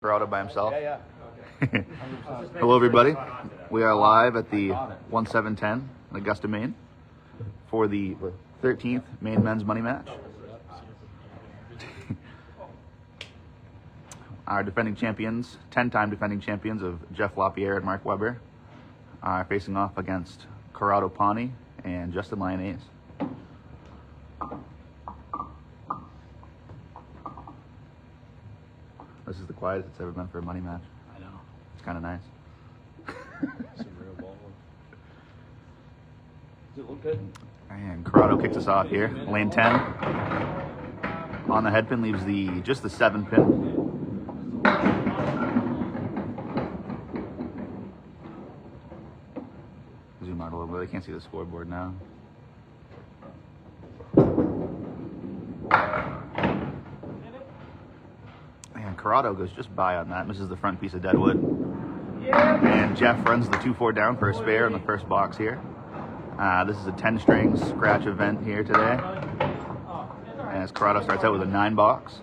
Corrado by himself. Yeah. Hello, everybody. We are live at the 1710 in Augusta, Maine, for the 13th Maine men's money match. Our defending champions, 10-time defending champions of Jeff Lapierre and Mark Weber, are facing off against Corrado Pani and Justin Lyonnais. This is the quietest it's ever been for a money match. I know. It's kind of nice. Some real ball. Does it look good? And Corrado kicks us off here. Lane 10 on the head pin leaves just the 7 pin. Zoom out a little bit. I can't see the scoreboard now. And Corrado goes just by on that, misses the front piece of deadwood. And Jeff runs the 2-4 down for a spare in the first box here. This is a 10-string scratch event here today, as Corrado starts out with a 9 box.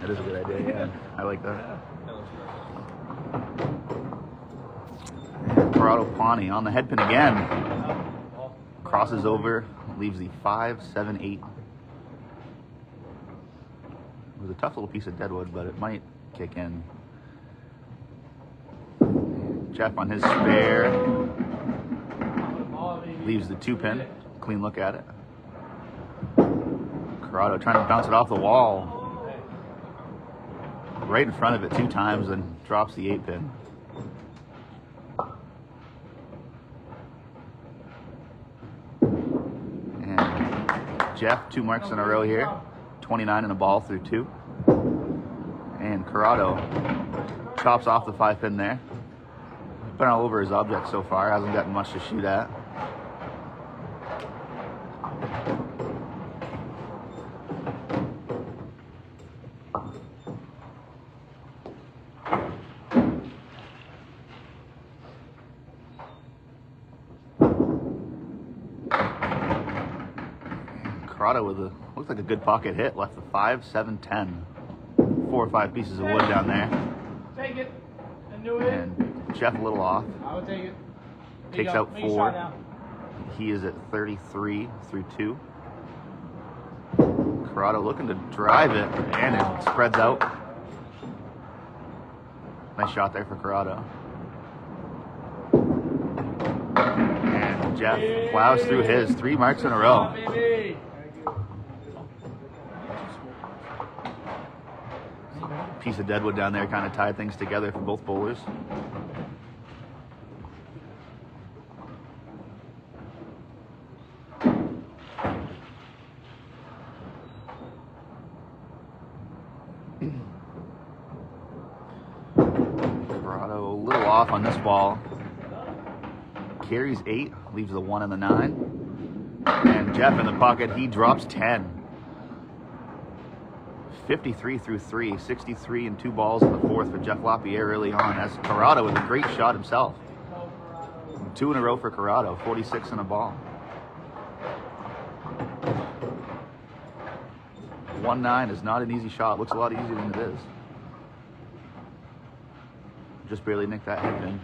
That is a good idea, yeah. I like that. Corrado Pani on the head pin again. Crosses over, leaves the 5, 7, 8. It was a tough little piece of deadwood, but it might kick in. Jeff on his spare leaves the 2 pin. Clean look at it. Corrado trying to bounce it off the wall. Right in front of it 2 times, and drops the 8 pin. Jeff, 2 marks in a row here. 29 and a ball through 2. And Corrado chops off the 5 pin there. Been all over his object so far. Hasn't gotten much to shoot at. Corrado with looks like a good pocket hit. Left the 5, 7, 10. 4 or 5 pieces of wood down there. Take it. And do it. And Jeff a little off. I would take it. Takes out 4. He is at 33 through 2. Corrado looking to drive it, and it spreads out. Nice shot there for Corrado. And Jeff plows through his 3 marks in a row. Piece of deadwood down there kind of tied things together for both bowlers. Corrado a little off on this ball. Carries 8, leaves the 1 and the 9. And Jeff in the pocket, he drops 10. 53 through 3, 63 and 2 balls in the 4th for Jeff Lapierre early on. As Corrado with a great shot himself. 2 in a row for Corrado, 46 and a ball. 1-9 is not an easy shot. Looks a lot easier than it is. Just barely nicked that head pin.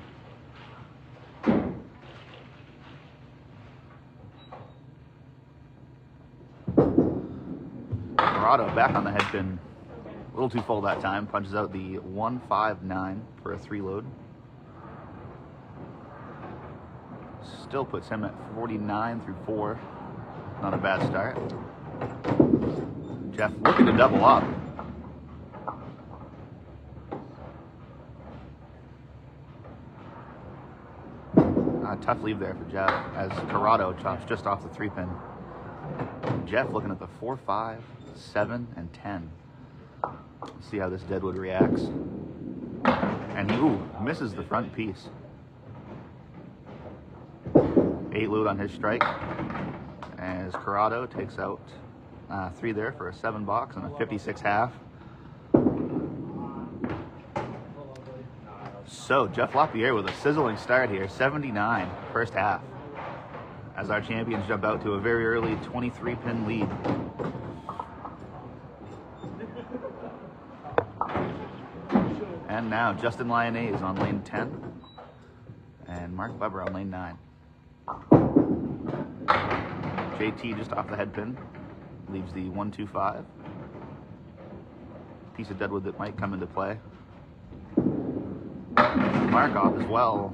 Corrado back on the head pin. A little too full that time. Punches out the 1, 5, 9 for a 3 load. Still puts him at 49 through 4. Not a bad start. Jeff looking to double up. Tough leave there for Jeff, as Corrado chops just off the 3 pin. Jeff looking at the 4, 5, 7, and 10. Let's see how this deadwood reacts. And he misses the front piece. 8 load on his strike, as Corrado takes out 3 there for a 7 box and a 56 half. So Jeff Lapierre with a sizzling start here, 79 first half, as our champions jump out to a very early 23-pin lead. And now Justin Lyonnais is on lane 10, and Mark Weber on lane 9. JT just off the head pin, leaves the 1-2-5. Piece of deadwood that might come into play. Mark off as well.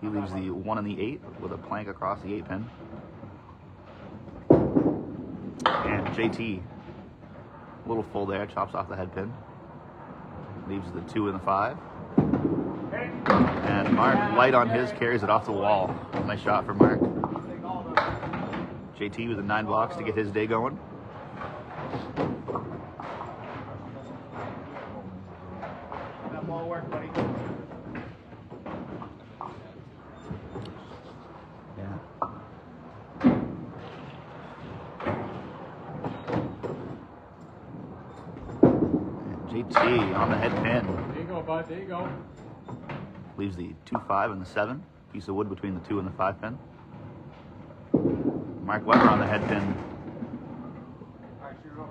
He leaves the 1 and the 8 with a plank across the 8 pin. And JT, a little full there, chops off the head pin. Leaves the 2 and the 5. And Mark, light on his, carries it off the wall. Nice shot for Mark. JT with a 9 blocks to get his day going. That ball work, buddy. Yeah. And JT on the head pin. There you go, bud. There you go. Leaves the 2-5 and the 7. Piece of wood between the 2 and the 5 pin. Mark Weber on the head pin.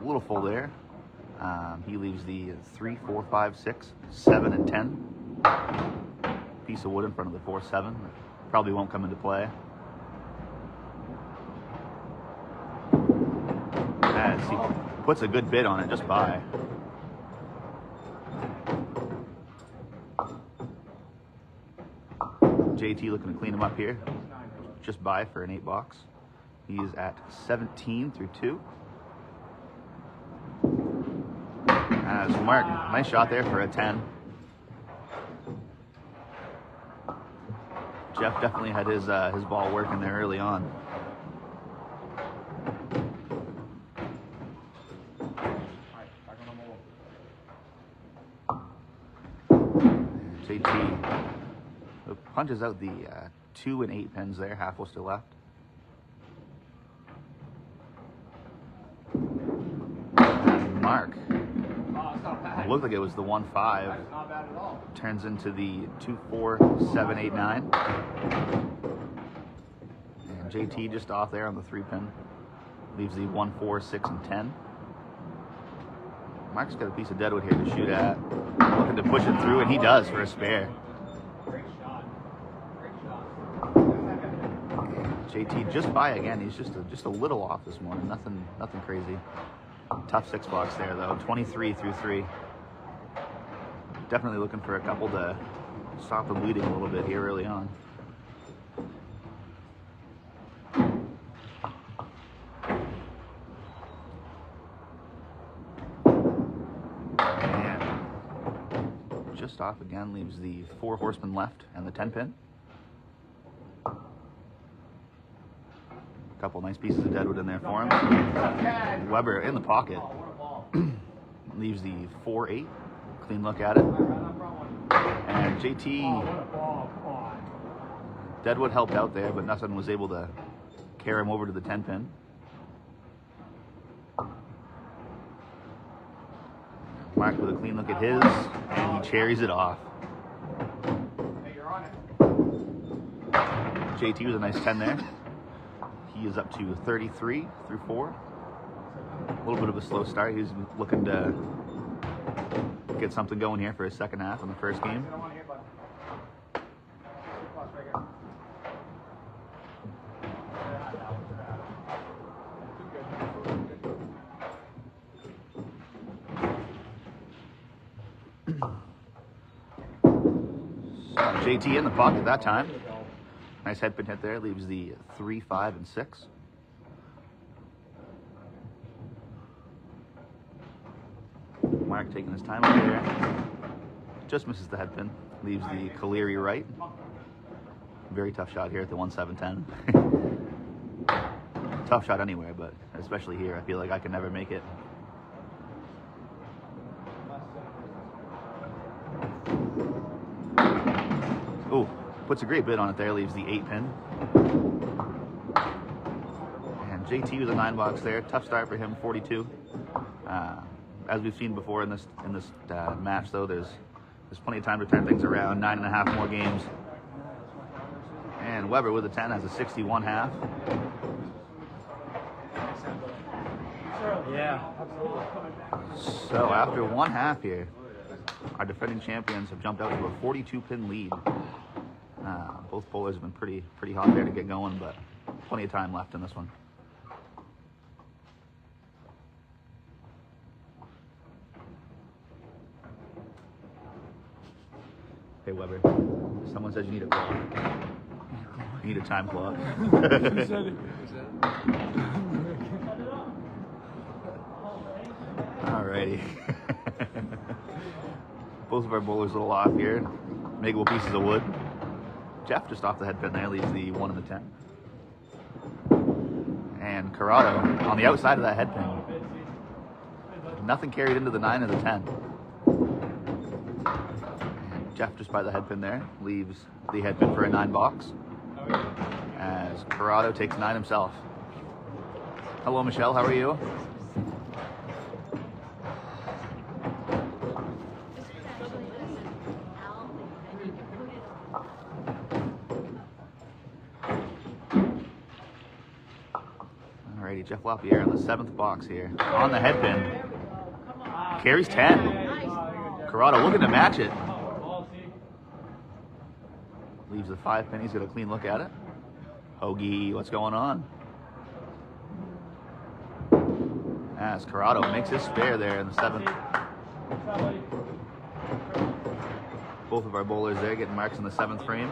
A little full there. He leaves the 3, 4, 5, 6, 7, and 10. Piece of wood in front of the 4-7. Probably won't come into play. As he puts a good bid on it, just by. JT looking to clean him up here. Just by for an 8 box. He is at 17 through 2. As Mark, nice shot there for a 10. Jeff definitely had his ball working there early on. JT punches out the 2 and 8 pins there, half was still left. And Mark, it looked like it was the 1-5. That's not bad at all. Turns into the 2, 4, 7, 8, 9. And JT just off there on the 3 pin. Leaves the 1, 4, 6, and 10. Mark's got a piece of deadwood here to shoot at. Looking to push it through, and he does for a spare. Great shot. Great shot. JT just by again. He's just a little off this morning. Nothing crazy. Tough 6 box there though. 23 through 3. Definitely looking for a couple to stop the bleeding a little bit here early on. And just off again, leaves the 4 horsemen left and the 10 pin. Couple nice pieces of deadwood in there for him. Weber in the pocket. Leaves the 4-8. Clean look at it. And JT, deadwood helped out there, but nothing was able to carry him over to the 10 pin. Mark with a clean look at his, and he cherries it off. JT with a nice 10 there. He is up to 33 through 4. A little bit of a slow start. He's looking to get something going here for his second half in the first game. JT in the pocket that time. Nice head pin hit there. Leaves the 3, 5, and 6. Mark taking his time up there. Just misses the head pin. Leaves the Caleri right. Very tough shot here at the 1-7-10. Tough shot anywhere, but especially here, I feel like I can never make it. Ooh, puts a great bid on it there. Leaves the 8 pin. And JT with a 9 box there. Tough start for him, 42. As we've seen before in this match, though, there's There's plenty of time to turn things around. 9.5 more games. And Weber with a 10 has a 61 half. Yeah. So after one half here, our defending champions have jumped out to a 42-pin lead. Both bowlers have been pretty hot there to get going, but plenty of time left in this one. Hey Weber, someone says you need a clock. You need a time clock. Who said it? Alrighty. Both of our bowlers a little off here. Makeable pieces of wood. Jeff just off the head pin there leaves the 1 and the 10. And Corrado on the outside of that head pin. Nothing carried into the 9 or the 10. And Jeff just by the head pin there leaves the head pin for a 9 box. As Corrado takes 9 himself. Hello Michelle, how are you? Alrighty, Jeff Lapierre in the 7th box here. On the head pin. Carries 10. Corrado looking to match it. Leaves the 5 pin. He's got a clean look at it. Hoagie, what's going on? As Corrado makes his spare there in the 7th. Both of our bowlers there getting marks in the 7th frame.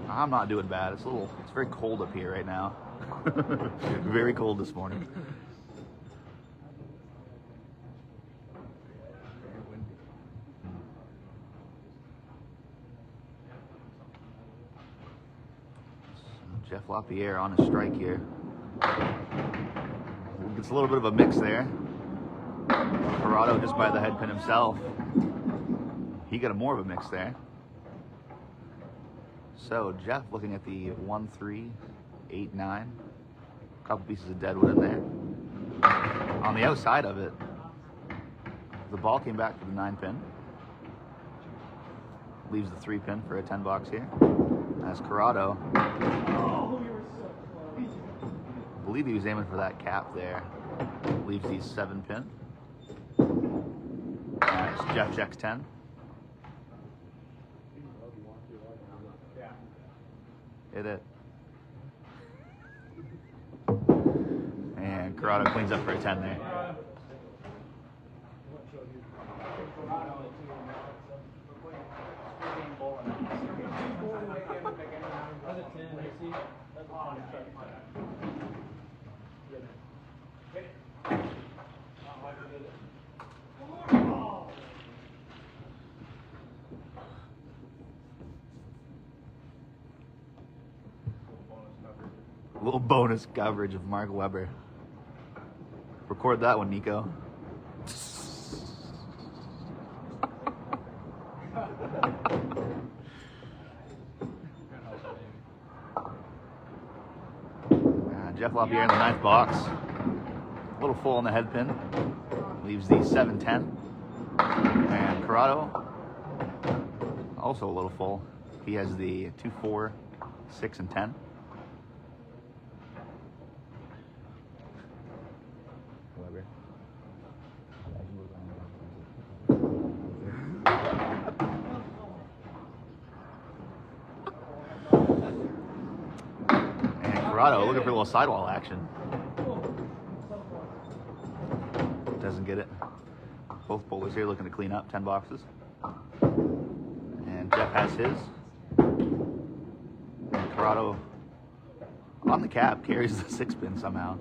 I'm not doing bad. It's very cold up here right now. Very cold this morning. Jeff Lapierre on his strike here. Gets a little bit of a mix there. Corrado just by the head pin himself. He got more of a mix there. So Jeff looking at the 1, 3, 8, 9. A couple pieces of deadwood in there. On the outside of it, the ball came back to the 9 pin. Leaves the 3 pin for a 10 box here. As Corrado, I believe he was aiming for that cap there. Leaves the 7 pin. As Jeff checks 10. Hit it. And Corrado cleans up for a 10 there. A little bonus coverage of Mark Weber. Record that one, Nico. Jeff Lapierre in the 9th box. A little full on the head pin. Leaves the 7-10. And Corrado, also a little full. He has the 2, 4, 6, and 10. Corrado looking for a little sidewall action. Doesn't get it. Both bowlers here looking to clean up 10 boxes. And Jeff has his. And Corrado on the cap carries the 6 pin somehow.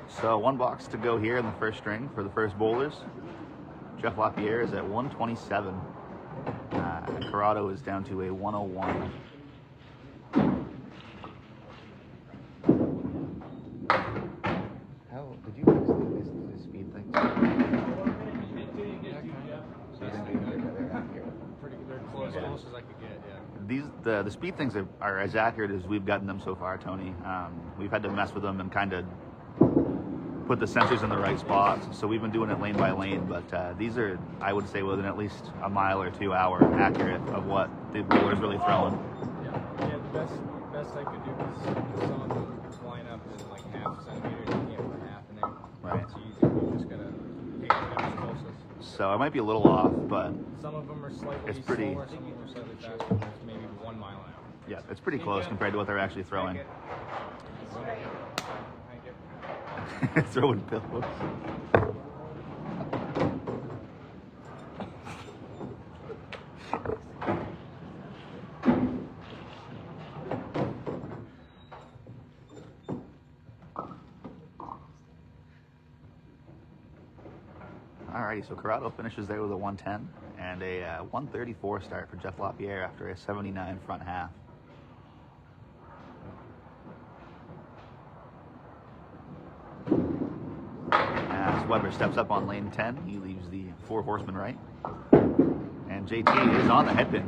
So 1 box to go here in the first string for the first bowlers. Jeff Lapierre is at 127. And Corrado is down to a 101. How did you fix this speed thing? So you didn't do it there. Pretty good. They're close as I could get, yeah. the speed things are as accurate as we've gotten them so far, Tony. We've had to mess with them and kind of put the sensors in the right spots. So we've been doing it lane by lane, but these are, I would say, within at least a mile or 2 hour accurate of what the bowler's really throwing. Yeah, the best I could do is some of them line up in like half a centimeter. You can't put half in there. Right. It's easy. You just gotta pick whatever's closest. So I might be a little off, but Some of them are slightly It's pretty- slower, some of them are slightly faster. It's maybe 1 mile an hour. yeah, it's pretty close compared to what they're actually throwing. Thank you. Throwing pillows. Alrighty, so Corrado finishes there with a 110 and a 134 start for Jeff Lapierre after a 79 front half. As Weber steps up on lane 10, he leaves the 4 horsemen right. And JT is on the head pin.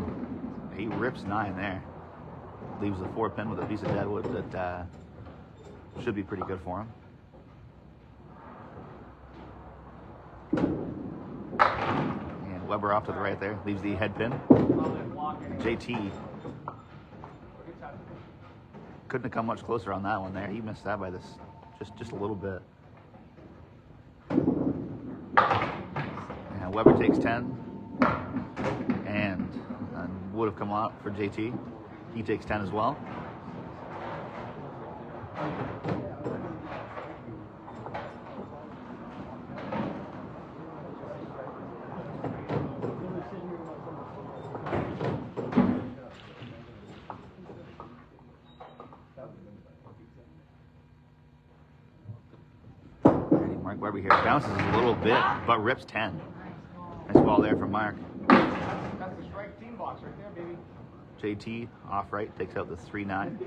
He rips 9 there. Leaves the 4 pin with a piece of deadwood that should be pretty good for him. And Weber off to the right there, leaves the head pin. JT couldn't have come much closer on that one there. He missed that by this just a little bit. And Weber takes 10 and would have come out for JT. He takes 10 as well. Mark Weber here bounces a little bit, but rips 10. Nice ball there from Mark. That's the strike team box right there, baby. JT off right takes out the 3-9.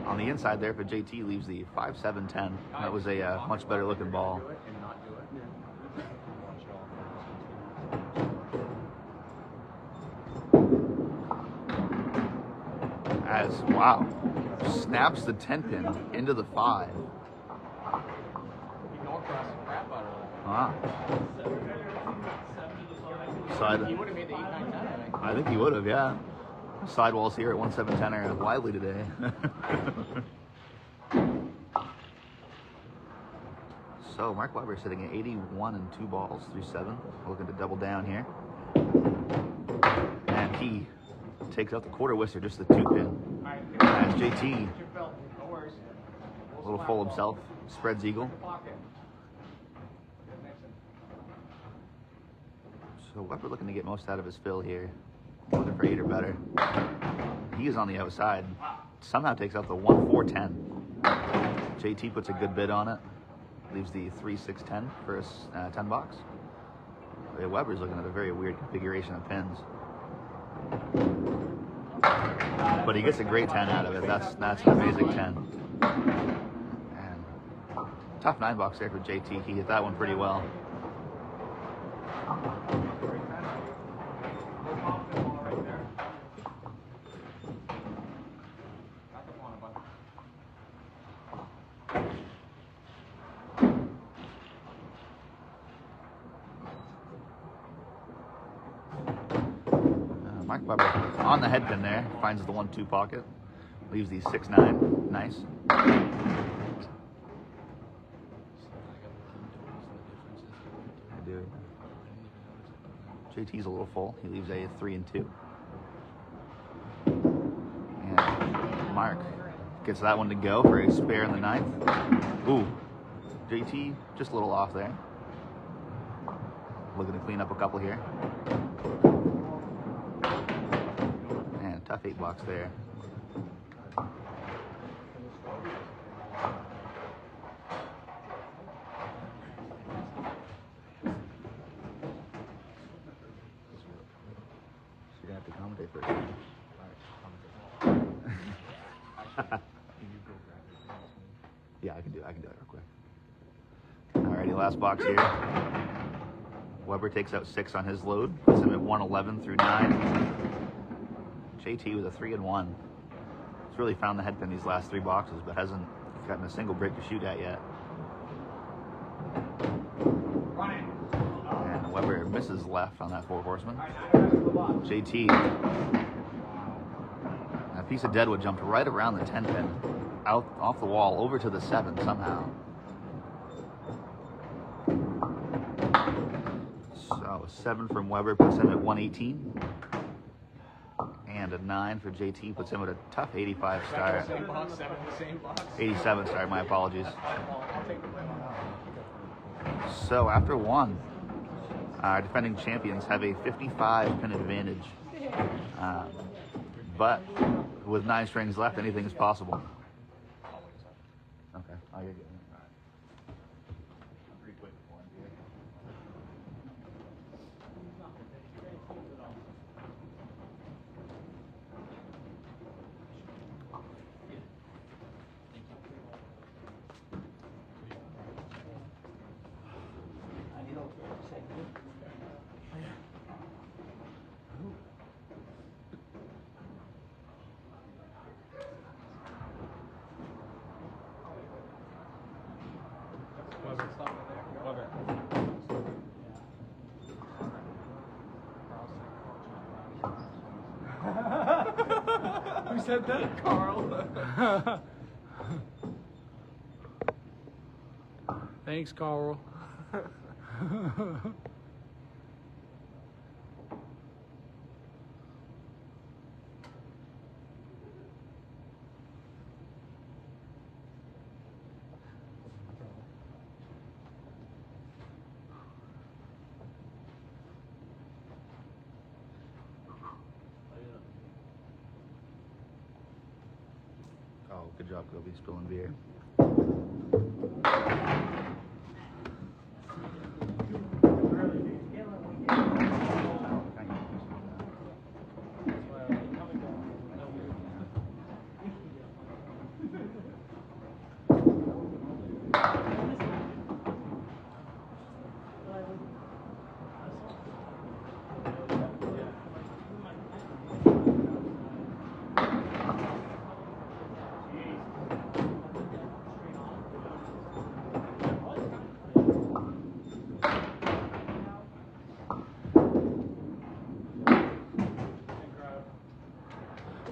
On the inside there for JT leaves the 5-7-10. That was a much better looking ball. Do it and not do it. As, wow, snaps the 10 pin into the 5. You don't cross the crap out of it. Wow. Side, He would have made the 8, 9, 10, I think. I think he would have, yeah. Sidewalls here at 1-7-10 are lively today. So Mark Weber sitting at 81 and 2 balls through 7. Looking to double down here. And he takes out the quarter whistler, just the 2 pin. As JT, No worries. a little full himself, spreads eagle. Pocket. So Weber looking to get most out of his fill here. Looking for 8 or better. He is on the outside. Somehow takes out the 1-4-10. JT puts a good bid on it. Leaves the 3-6-10 for his 10 box. Yeah, Weber's looking at a very weird configuration of pins. But he gets a great 10 out of it. That's an amazing 10. And tough 9 box there for JT. He hit that one pretty well. Mark Weber on the head pin there, finds the 1-2 pocket, leaves the 6-9, nice. I do. JT's a little full, he leaves a 3 and 2. And Mark gets that one to go for a spare in the 9th. Ooh, JT just a little off there. Looking to clean up a couple here. Tough 8 box there. You're gonna have to commentate first. Yeah, I can do that real quick. Alrighty, last box here. Weber takes out 6 on his load, puts him at 111 through 9. JT with a 3 and 1. He's really found the head pin these last 3 boxes, but hasn't gotten a single break to shoot at yet. And Weber misses left on that 4 horseman. JT, a piece of deadwood jumped right around the 10 pin, out off the wall over to the 7 somehow. So 7 from Weber puts him at 118. And a 9 for JT puts him at a tough 85 start. 87 start, my apologies. So after 1, our defending champions have a 55 pin advantage. But with 9 strings left, anything is possible. Okay, I'll get it. Who said that? Carl. Thanks, Carl. Oh, good job, Kobe, spilling beer.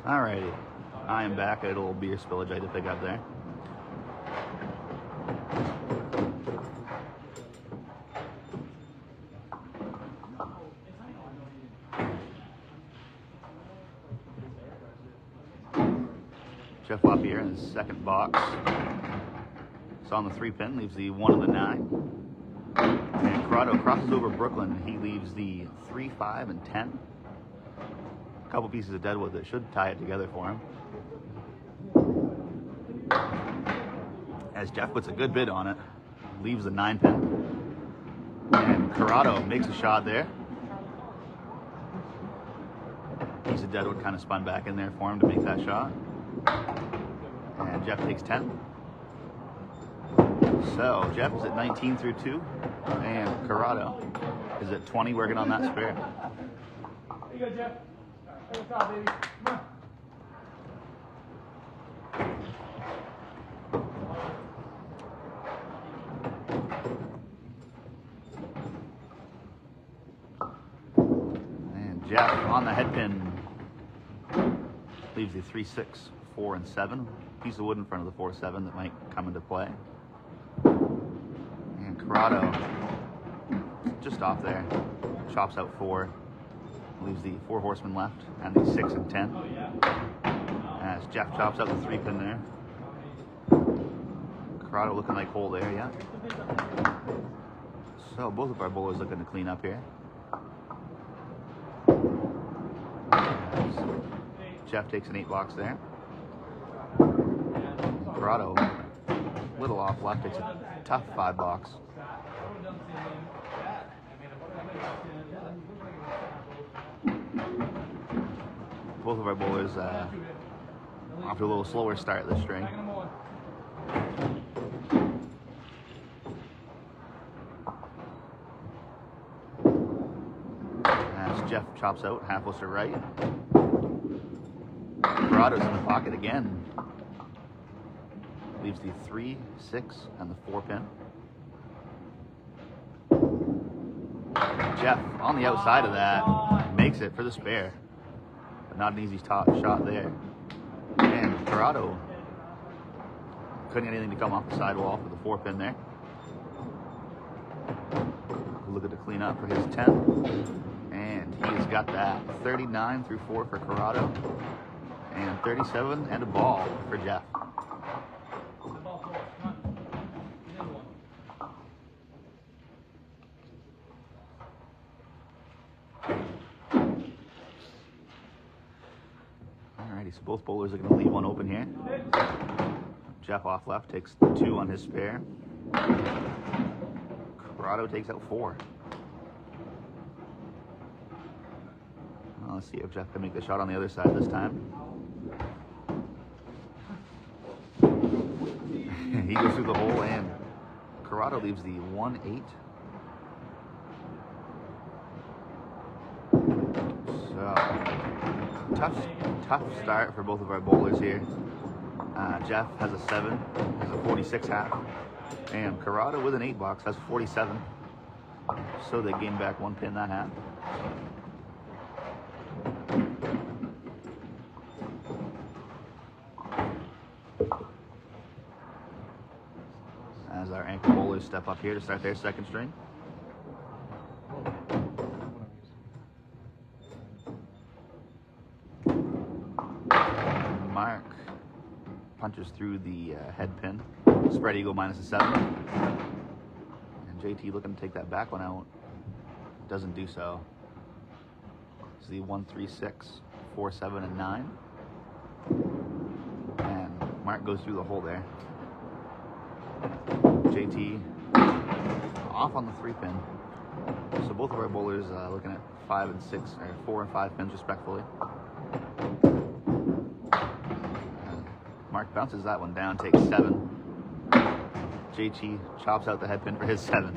Alrighty, I am back at a little beer spillage I had to pick up there. Jeff Lapierre in his second box. It's on the 3 pin, leaves the 1 and the 9. And Corrado crosses over Brooklyn. He leaves the 3, 5, and 10. Couple pieces of deadwood that should tie it together for him. As Jeff puts a good bid on it, leaves the 9 pin. And Corrado makes a shot there. Piece of deadwood kind of spun back in there for him to make that shot. And Jeff takes 10. So Jeff is at 19 through 2. And Corrado is at 20 working on that spare. There you go, Jeff. What's up, baby? Come on. And Jeff on the head pin leaves the 3, 6, 4, and 7. Piece of wood in front of the 4, 7 that might come into play. And Corrado just off there, chops out 4. Leaves the 4 horsemen left and the 6 and 10. As Jeff chops out the 3 pin there. Corrado looking like hole there, yeah. So both of our bowlers looking to clean up here. As Jeff takes an 8 box there. Corrado, little off left, takes a tough 5 box. Both of our bowlers off to a little slower start this string. Jeff chops out, half to right. Corrado's in the pocket again. Leaves the 3, 6, and the 4 pin. Jeff on the outside of that makes it for the spare, but not an easy top shot there. And Corrado couldn't get anything to come off the sidewall for the 4 pin there. Looking to clean up for his 10, and he's got that 39 through 4 for Corrado, and 37 and a ball for Jeff. Alrighty, so both bowlers are going to leave one open here. Jeff off left takes 2 on his spare. Corrado takes out 4. Well, let's see if Jeff can make the shot on the other side this time. He goes through the hole, and Corrado leaves the 1, 8. So tough start for both of our bowlers here. Jeff has a 7, has a 46 half, and Corrado with an 8 box has 47. So they gain back 1 pin that half. As our anchor bowlers step up here to start their second string. Mark punches through the head pin. Spread eagle minus a 7. And JT looking to take that back one out. Doesn't do so. It's the 1, 3, 6, 4, 7, and 9. And Mark goes through the hole there. JT off on the 3 pin. So both of our bowlers looking at 5 and 6, or 4 and 5 pins respectfully. Mark bounces that one down, takes 7. JT chops out the head pin for his 7.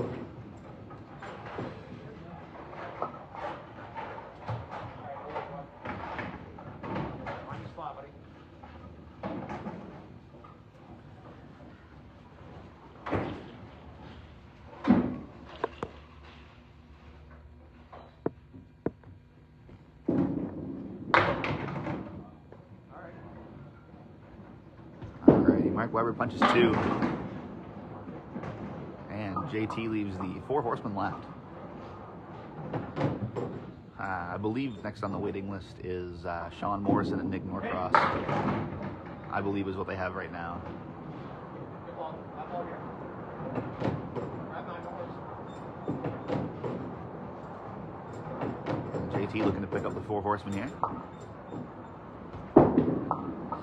Mark Weber punches 2. And JT leaves the 4 horsemen left. I believe next on the waiting list is Sean Morrison and Nick Norcross. I believe is what they have right now. JT looking to pick up the 4 horsemen here.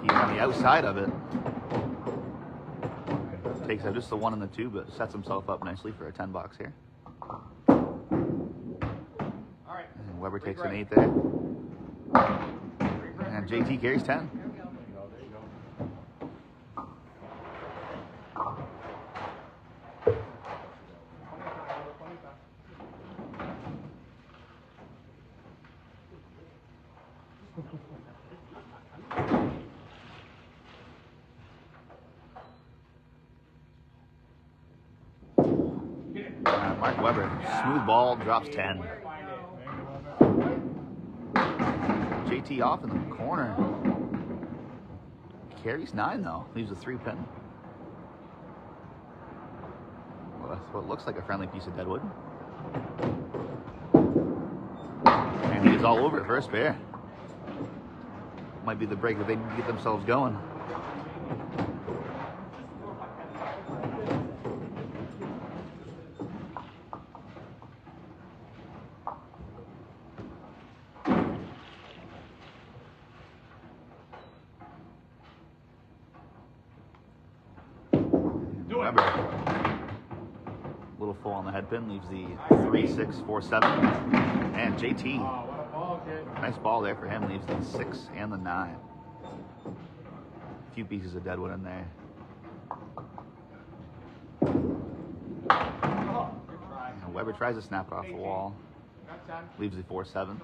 He's on the outside of it. Takes out just the 1 and the 2, but sets himself up nicely for a 10 box here. And Weber takes an 8 there. And JT carries 10. Mark Weber, smooth ball, drops 10. JT off in the corner. Carries 9 though, leaves a 3 pin. Well, that's what looks like a friendly piece of deadwood. And he's all over it for a spare. Might be the break that they need to get themselves going. Weber, little full on the head pin, leaves the 3, 6, 4, 7. And JT, nice ball there for him, leaves the 6 and the 9. A few pieces of deadwood in there. And Weber tries to snap it off the wall. Leaves the 4-7.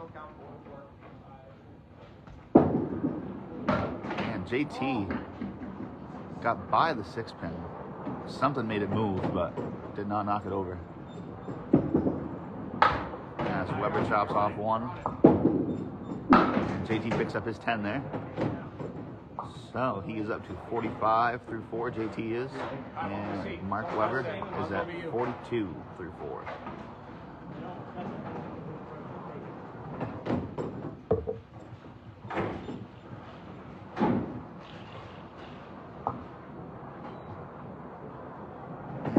And JT got by the 6-pin. Something made it move, but did not knock it over. As Weber chops off 1. And JT picks up his 10 there. So he is up to 45 through 4, JT is. And Mark Weber is at 42 through 4.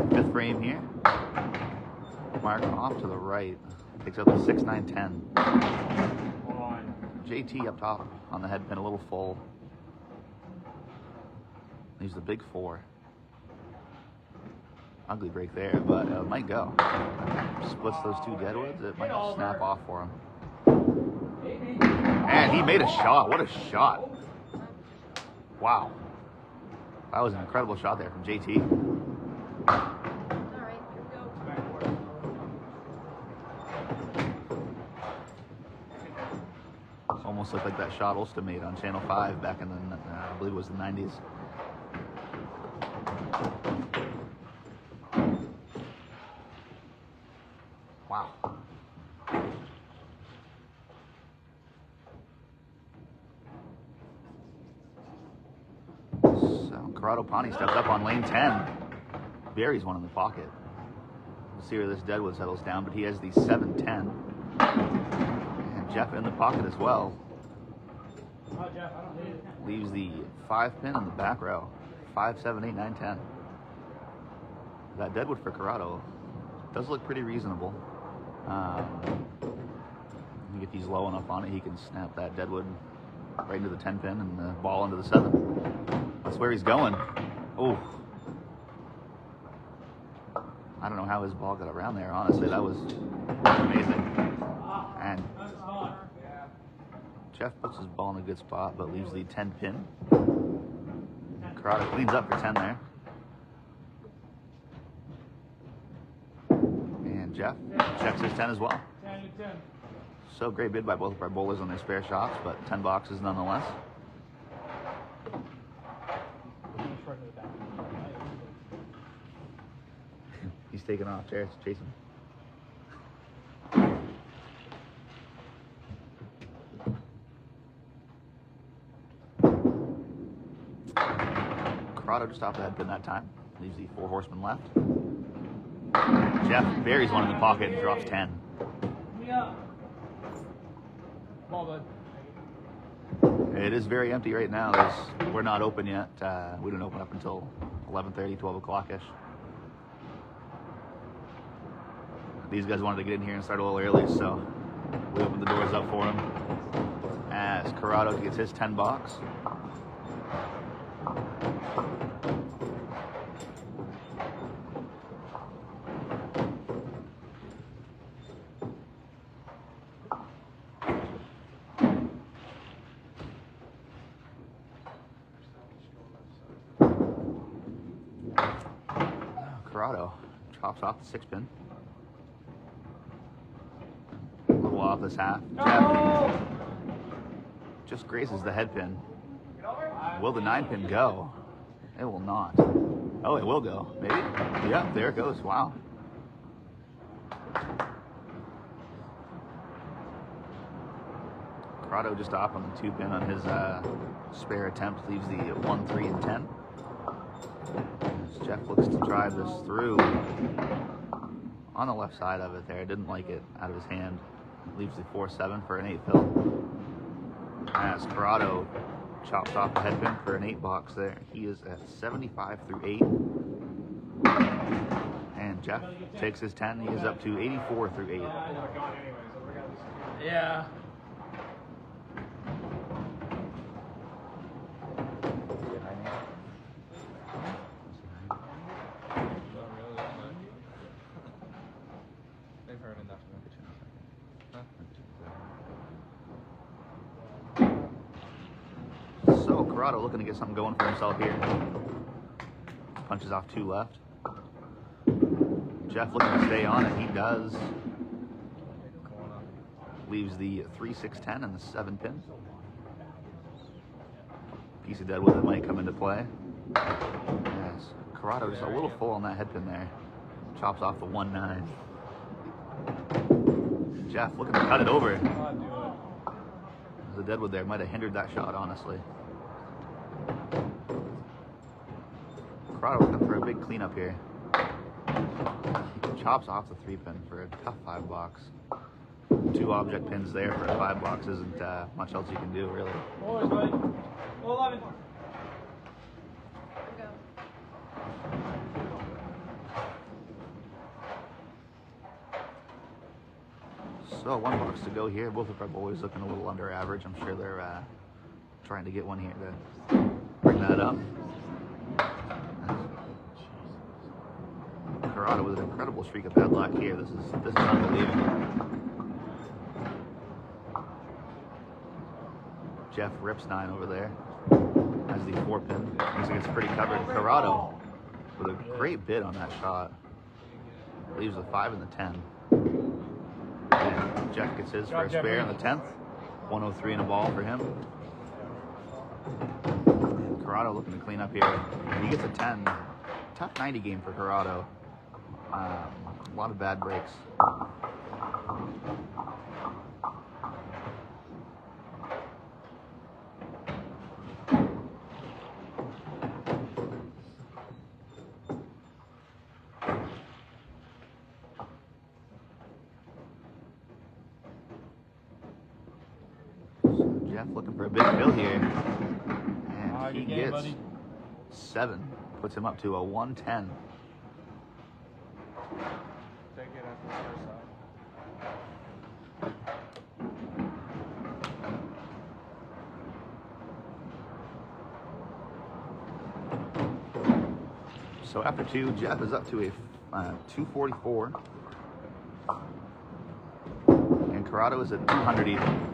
Fifth frame here. Mark off to the right. Takes up the 6, 9, 10. JT up top on the head pin, a little full. Leaves the big 4. Ugly break there, but it might go. Splits those 2 deadwoods. It might snap off for him. And he made a shot. What a shot. Wow. That was an incredible shot there from JT. Almost looked like that shot Ulster made on Channel 5 back in the, I believe it was the 90s. Wow. So Corrado Pani stepped up on lane 10. Buries one in the pocket. We'll see where this deadwood settles down, but he has the 7-10. And Jeff in the pocket as well. Leaves the 5-pin in the back row. 5, 7, 8, 9, 10. That deadwood for Corrado does look pretty reasonable. I think if he's low enough on it, he can snap that deadwood right into the 10-pin and the ball into the 7. That's where he's going. Oh. I don't know how his ball got around there, honestly. That was amazing. And Jeff puts his ball in a good spot, but leaves the 10-pin. Corrado cleans up for 10 there. And Jeff checks his 10 as well. 10 to 10. So great bid by both of our bowlers on their spare shots, but 10 boxes nonetheless. He's taking off, Jason. Corrado just off the head pin that time. Leaves the 4 horsemen left. Jeff buries one in the pocket and drops 10. Yeah. Ball, bud. It is very empty right now. We're not open yet. We don't open up until 11:30, 12 o'clock-ish. These guys wanted to get in here and start a little early, so we opened the doors up for them. As Corrado gets his 10 box. Corrado chops off the 6-pin. A little off this half. Jeff just grazes the head pin. Will the 9-pin go? It will not. Oh, it will go. Maybe? Yep, there it goes. Wow. Corrado just off on the 2-pin on his spare attempt. Leaves the 1, 3, and 10. As Jeff looks to drive this through on the left side of it there. Didn't like it out of his hand. Leaves the 4-7 for an 8 fill. As Corrado chops off the head pin for an 8 box there. He is at 75 through 8. And Jeff takes his 10. He is up to 84 through 8. Yeah. They've heard enough. So Corrado looking to get something going for himself here. Punches off 2 left. Jeff looking to stay on it. He does. leaves the 3, 6, 10 and the 7 pin. Piece of deadwood that might come into play. Yes, Corrado just a little full on that head pin there. Chops off the 1, 9. Jeff looking to cut it over. The deadwood there might have hindered that shot, honestly. Corrado looking for a big cleanup here. He chops off the 3 pin for a tough 5 box. 2 object pins there for a 5 box isn't much else you can do, really. Boys, buddy. 11. So 1 box to go here. Both of our boys looking a little under average. I'm sure they're trying to get one here to bring that up. Corrado with an incredible streak of bad luck here. This is unbelievable. Jeff rips 9 over there. Has the 4 pin. Looks like it's pretty covered. Corrado with a great bid on that shot. Leaves the 5 and the 10. And Jeff gets his for a spare in the 10th. 103 and a ball for him. And Corrado looking to clean up here. He gets a 10. Tough 90 game for Corrado. A lot of bad breaks. So Jeff looking for a big fill here. And he gets 7. Puts him up to a 110. Take it at the other side. So after 2, Jeff is up to a 244. And Corrado is at 200 even.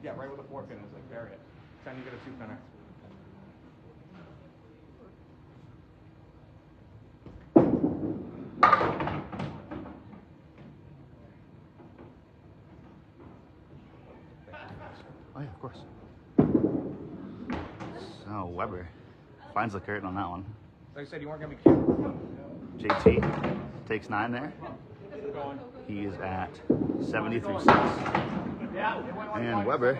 Yeah, right with the 4 pin is like bury it. Then you get a 2 pinner. Oh yeah, of course. So Weber finds the curtain on that one. Like I said, you weren't gonna be cute. JT takes 9 there. He is at 73.6. And Weber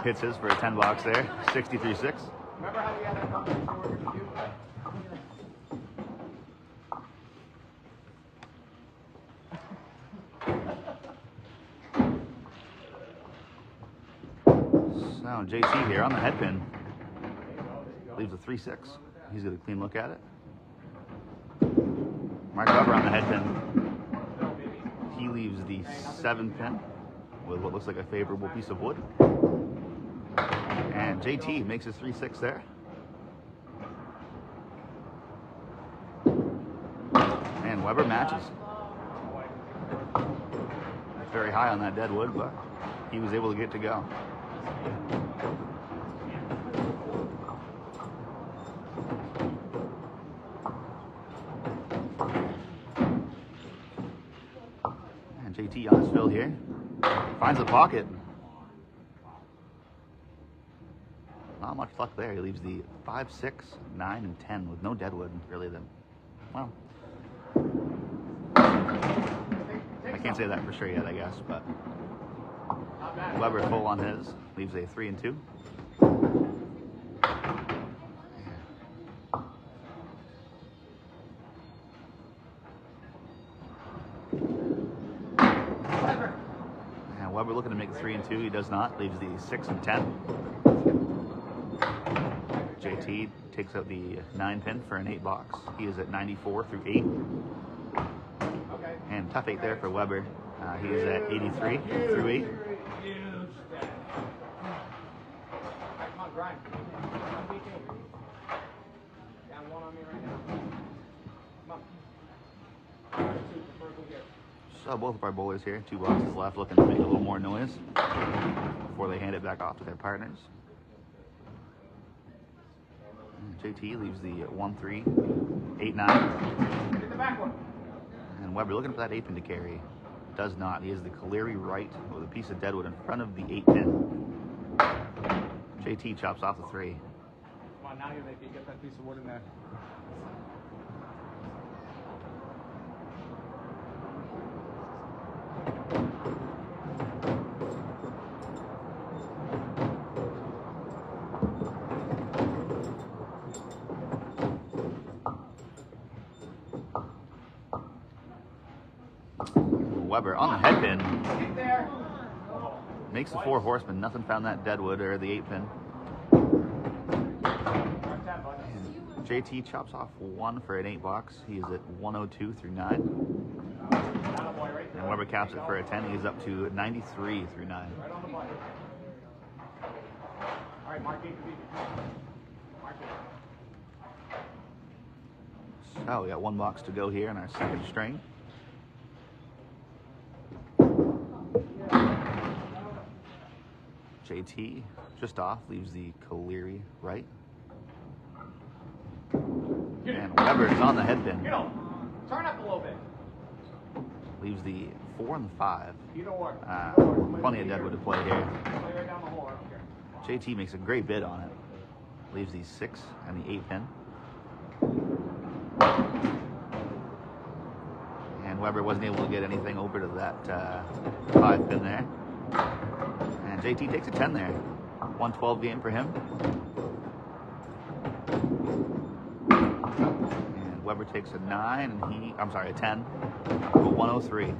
hits his for a 10 box there, 63.6. Remember how we had that conversation where we were So JT here on the head pin. Leaves a 3-6. He's got a clean look at it. Mark Weber on the head pin. He leaves the 7 pin with what looks like a favorable piece of wood. And JT makes his 3-6 there. And Weber matches. Very high on that dead wood, but he was able to get to go. And JT on his fill here. Finds the pocket. Not much luck there. He leaves the 5, 6, 9, and 10 with no deadwood, really. Well, I can't say that for sure yet, I guess, but Weber full on his. Leaves a 3 and 2. And Weber looking to make a 3 and 2. He does not. Leaves the 6 and 10. JT takes out the 9-pin for an 8 box. He is at 94 through 8. And tough 8 there for Weber. He is at 83 through 8. Come on, grind. Down one on me right now. Come on. So both of our bowlers here, 2 boxes left, looking to make a little more noise before they hand it back off to their partners. JT leaves the 1-3, 8-9. Get the back one. And Weber looking for that 8-pin to carry. Does not. He has the Caleri right with a piece of deadwood in front of the 8-pin. JT chops off the 3. Come on, now you make it. Get that piece of wood in there. Weber on the head pin. Get there. Makes the 4 horsemen. Nothing found that deadwood or the 8-pin. JT chops off 1 for an 8 box. He is at 102 through 9. And Weber caps it for a 10. He's up to 93 through 9. Right on the button. All right, mark 8 to beat. Mark it. So we got 1 box to go here in our second string. JT just off, leaves the Caleri right. And Weber is on the head pin. Turn up a little bit. Leaves the 4 and the 5. Either or. Plenty of deadwood to play here. Play right down the hole. I don't care. JT makes a great bid on it. Leaves the 6 and the 8-pin. And Weber wasn't able to get anything over to that 5-pin there. And JT takes a 10 there. 112 game for him. And Weber takes a 9 and a 10. For 103.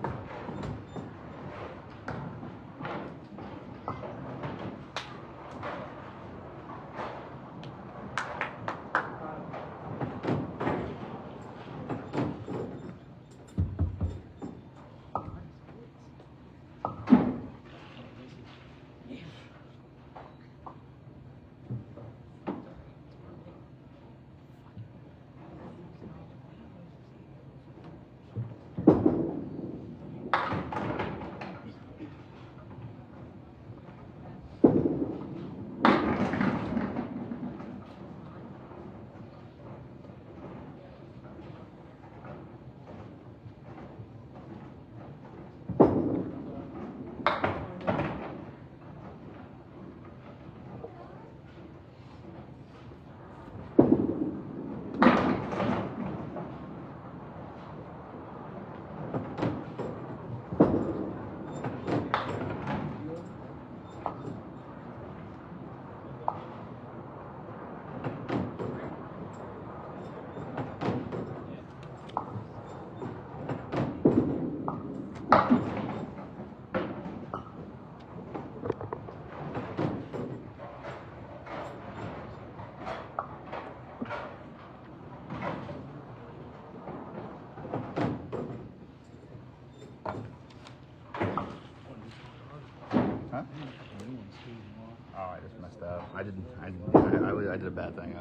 I did a bad thing.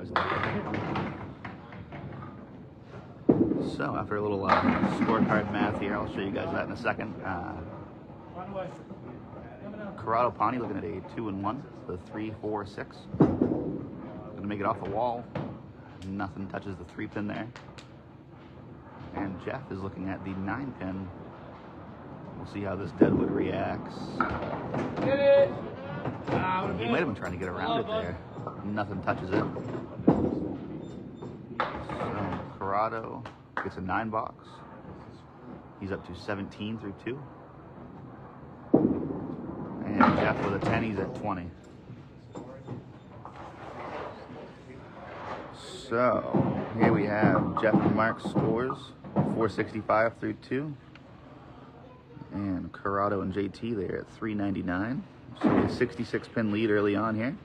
So after a little scorecard math here, I'll show you guys that in a second. Corrado Pani looking at a 2-1, the 3, 4, 6. Gonna make it off the wall. Nothing touches the 3-pin there. And Jeff is looking at the 9-pin. We'll see how this deadwood reacts. Get it! He might have been trying to get around it there. Nothing touches it. So Corrado gets a 9 box. He's up to 17 through 2. And Jeff with a 10, he's at 20. So here we have Jeff and Mark's scores, 465 through 2. And Corrado and JT there at 399. So a 66-pin lead early on here.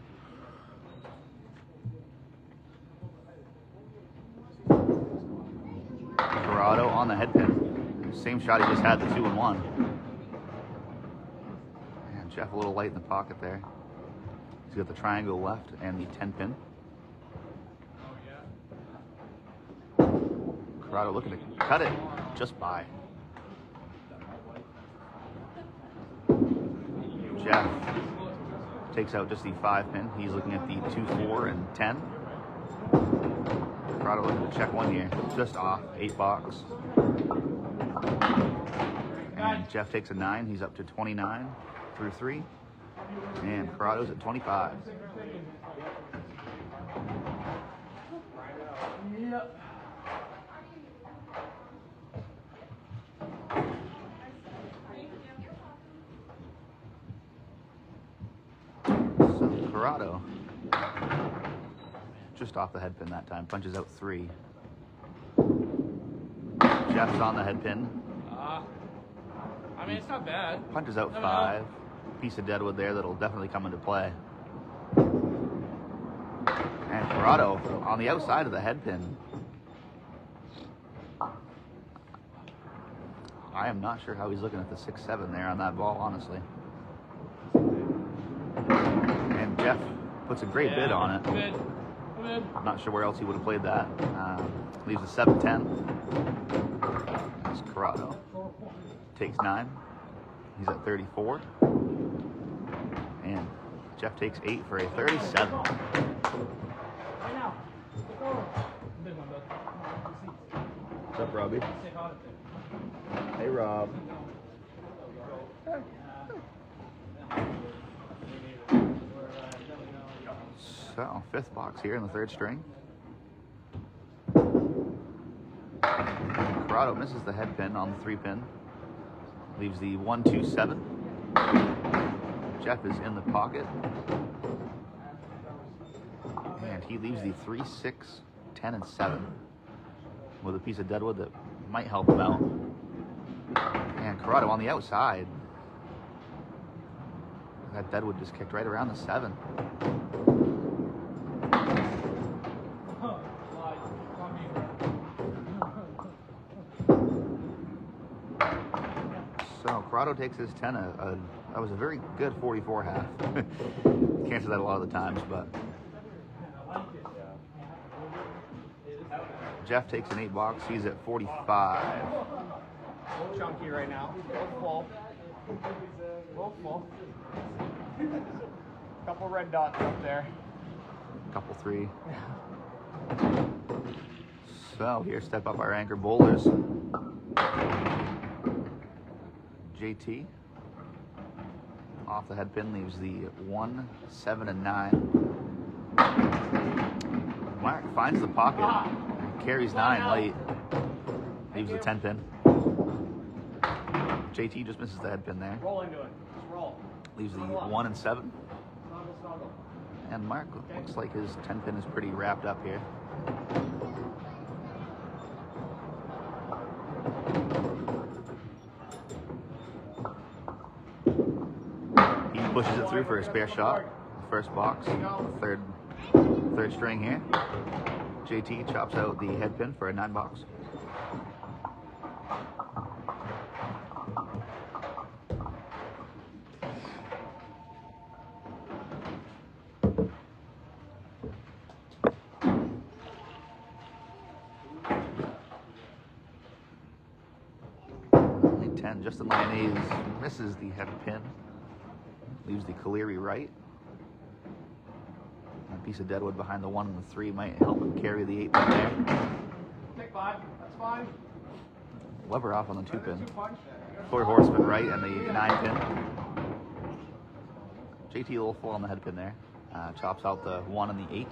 Corrado on the head pin. Same shot he just had, the 2-1. And Jeff a little light in the pocket there. He's got the triangle left and the 10 pin. Corrado looking to cut it just by. Jeff takes out just the 5 pin. He's looking at the 2, 4, and 10. Corrado looking to check one here. Just off, 8 box. And Jeff takes a 9. He's up to 29 through 3. And Corrado's at 25. Yep. So Corrado, just off the head pin that time, punches out 3. Jeff's on the head pin. I mean, it's not bad. Punches out 5. Piece of deadwood there that'll definitely come into play. And Corrado on the outside of the head pin. I am not sure how he's looking at the 6-7 there on that ball, honestly. And Jeff puts a great bid on it. Bid. I'm not sure where else he would have played that. Leaves a 7-10. That's Corrado. Takes 9. He's at 34. And Jeff takes 8 for a 37. Right now. Big one, bud. What's up, Robbie? Hey, Rob. So, 5th box here in the 3rd string. Corrado misses the head pin on the 3 pin. Leaves the 1, 2, 7. Jeff is in the pocket. And he leaves the 3, 6, 10, and 7 with a piece of deadwood that might help him out. And Corrado on the outside. That deadwood just kicked right around the 7. So Corrado takes his 10. That was a very good 44 half. Can't say that a lot of the times, but Jeff takes an 8 box. He's at 45. A little chunky right now. A little full. A little full. Couple red dots up there. Couple 3. So here step up our anchor bowlers. JT off the head pin leaves the 1, 7, and 9. Mark finds the pocket, carries 9 late, leaves the 10 pin. JT just misses the head pin there. Roll into it. Just roll. Leaves the 1 and 7. Snuggle. And Mark looks like his 10 pin is pretty wrapped up here. Pushes it through for a spare shot. First box, third string here. JT chops out the head pin for a 9 box. Only 10. Justin Lyonnais misses the head pin. Leaves the Caleri right. A piece of deadwood behind the 1 and the 3 might help him carry the 8 pin there. Take 5. That's fine. Weber off on the 2 pin. 4 horseman right and the 9 pin. JT a little full on the head pin there. Chops out the 1 and the 8.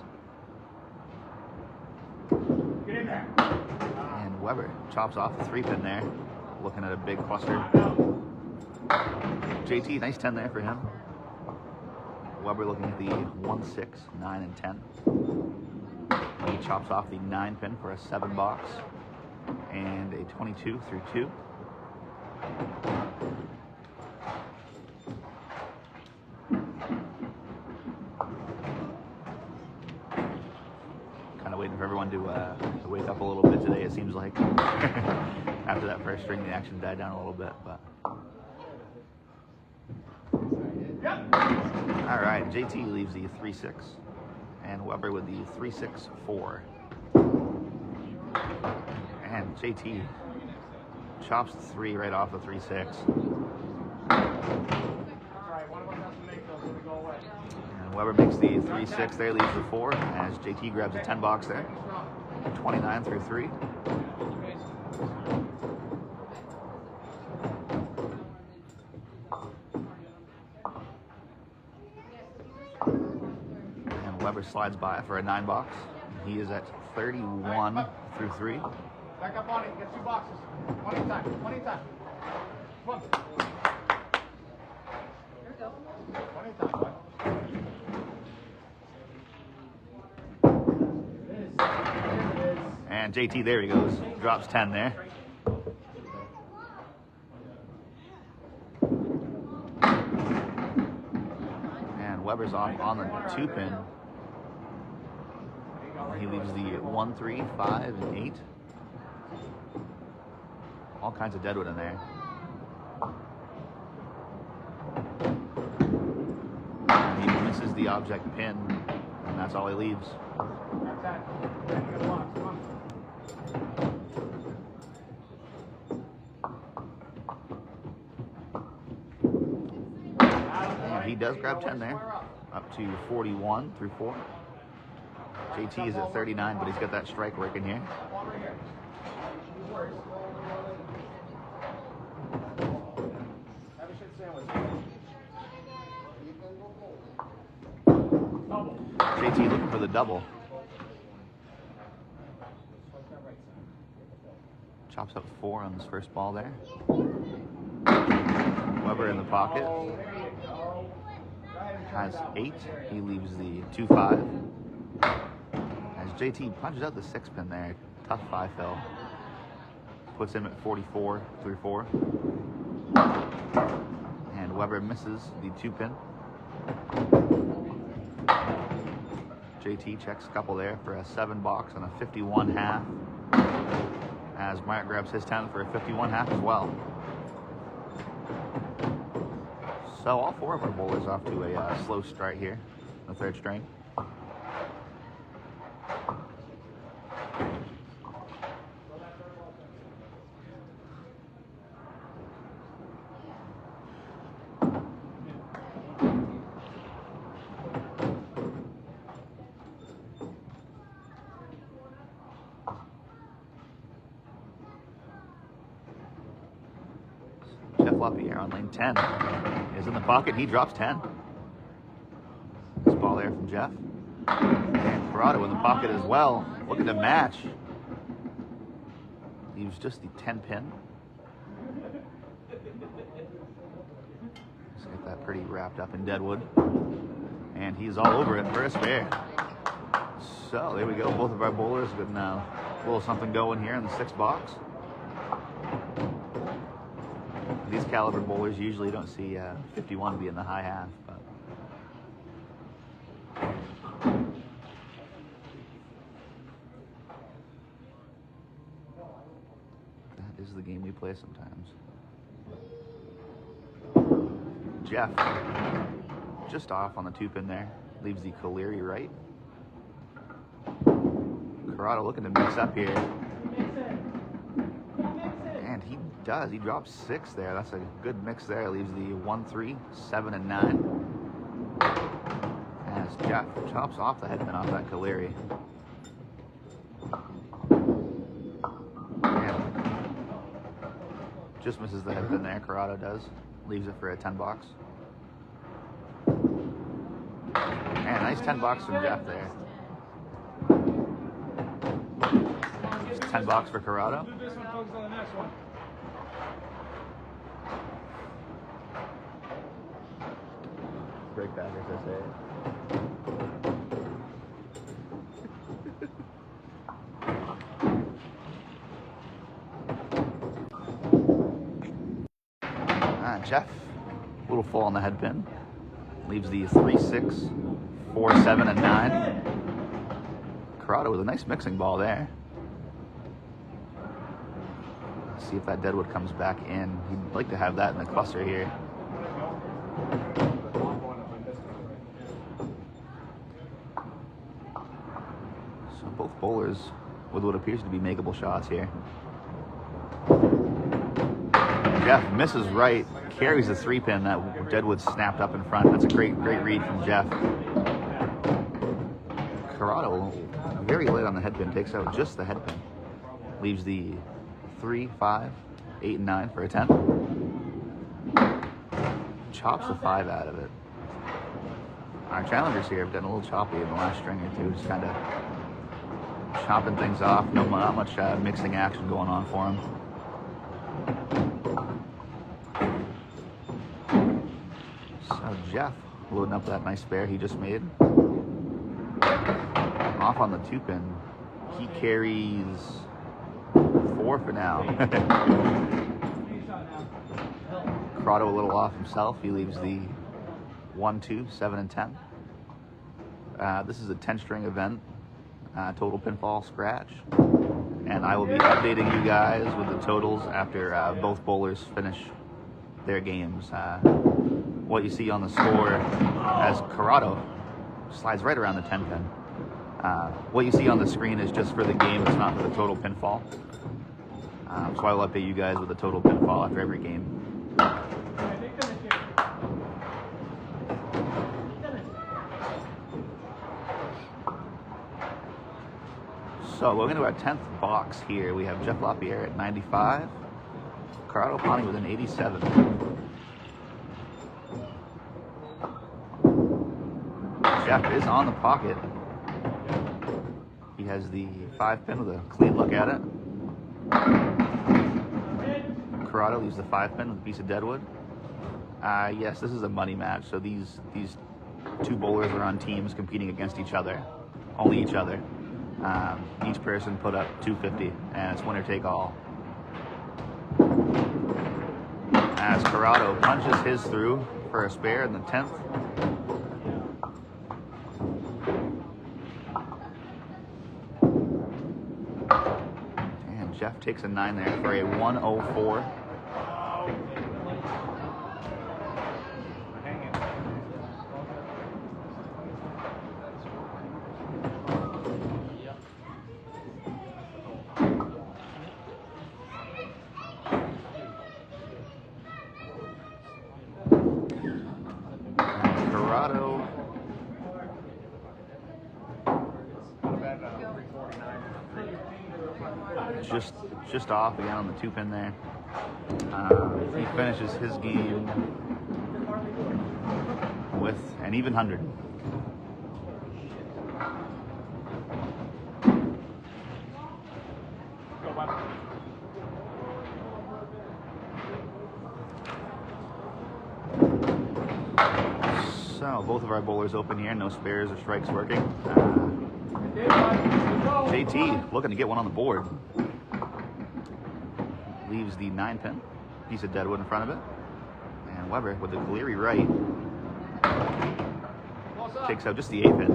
Get in there. And Weber chops off the 3 pin there. Looking at a big cluster. JT, nice 10 there for him. Weber looking at the 1, 6, 9, and 10. He chops off the 9 pin for a 7 box and a 22 through 2. Kind of waiting for everyone to wake up a little bit today. It seems seems like. After that first string, the action died down a little bit, but. All right, JT leaves the 3-6, and Weber with the 3-6-4. And JT chops the 3 right off the 3-6. And Weber makes the 3-6 there, leaves the 4, as JT grabs a 10 box there. 29 through 3. And Weber slides by for a 9 box. He is at 31 through 3. Back up on it. Get 2 boxes. 20 time. 20 time. Come on. Here we go. 20 time, bud. And JT, there he goes. Drops 10 there. And Weber's off on the 2-pin. He leaves the 1, 3, 5, and 8. All kinds of deadwood in there. And he misses the object pin, and that's all he leaves. And he does grab 10 there, up to 41 through 4. JT is at 39, but he's got that strike working here. JT looking for the double. Chops up 4 on this first ball there. Weber in the pocket. Has 8. He leaves the 2-5. As JT punches out the 6-pin there. Tough 5 fill. Puts him at 44 through 4. And Weber misses the 2-pin. JT checks a couple there for a 7 box and a 51 half. As Mark grabs his 10 for a 51 half as well. So all 4 of our bowlers off to a slow start here, the 3rd string. Lapierre on lane 10 is in the pocket. He drops 10. This ball there from Jeff. And Corrado in the pocket as well. Looking to match. Leaves just the 10-pin. Let's get that pretty wrapped up in deadwood. And he's all over it for a spare. So there we go. Both of our bowlers getting a little something going here in the 6 box. These caliber bowlers usually don't see 51 be in the high half, but that is the game we play sometimes. Jeff just off on the 2-pin there, leaves the Caleri right. Corrado looking to mix up here. And he does. He drops 6 there. That's a good mix there. Leaves the 1, 3, 7, and 9. As Jeff chops off the headpin off that Caleri. And just misses the headpin there. Corrado does. Leaves it for a 10 box. And nice 10 box from Jeff there. 10 box for Corrado. Do this one, focus on the next one. Break back, as I say. Jeff, a little full on the head pin. Leaves the 3, 6, 4, 7, and 9. Corrado with a nice mixing ball there. See if that deadwood comes back in. He'd like to have that in the cluster here. So both bowlers with what appears to be makeable shots here. Jeff misses right, carries the 3-pin. That deadwood snapped up in front. That's a great read from Jeff. Corrado, very light on the head pin, takes out just the head pin. Leaves the 3, 5, 8, and 9 for a 10. Chops the 5 out of it. Our challengers here have gotten a little choppy in the last string or two, just kind of chopping things off. Not much mixing action going on for him. So Jeff loading up that nice spare he just made. Off on the 2-pin. He carries 4 for now. Corrado a little off himself. He leaves the 1, 2, 7, and 10. This is a 10-string event. Total pinfall scratch. And I will be updating you guys with the totals after both bowlers finish their games. What you see on the score as Corrado slides right around the 10-pin. What you see on the screen is just for the game. It's not for the total pinfall. So I will update you guys with the total pinfall after every game. So we're going to our 10th box here. We have Jeff Lapierre at 95. Corrado Pani with an 87. Jeff is on the pocket. He has the 5-pin with a clean look at it. Corrado leaves the 5-pin with a piece of deadwood. Yes, this is a money match, so these two bowlers are on teams competing against each other. Only each other. Each person put up $250, and it's winner take all. As Corrado punches his through for a spare in the 10th. And Jeff takes a 9 there for a 104. Corrado just off again on the 2-pin there. He finishes his game with an even 100. So both of our bowlers open here, no spares or strikes working. JT looking to get one on the board. Leaves the 9-pin, piece of deadwood in front of it. And Weber with the Cleary right takes out just the 8-pin.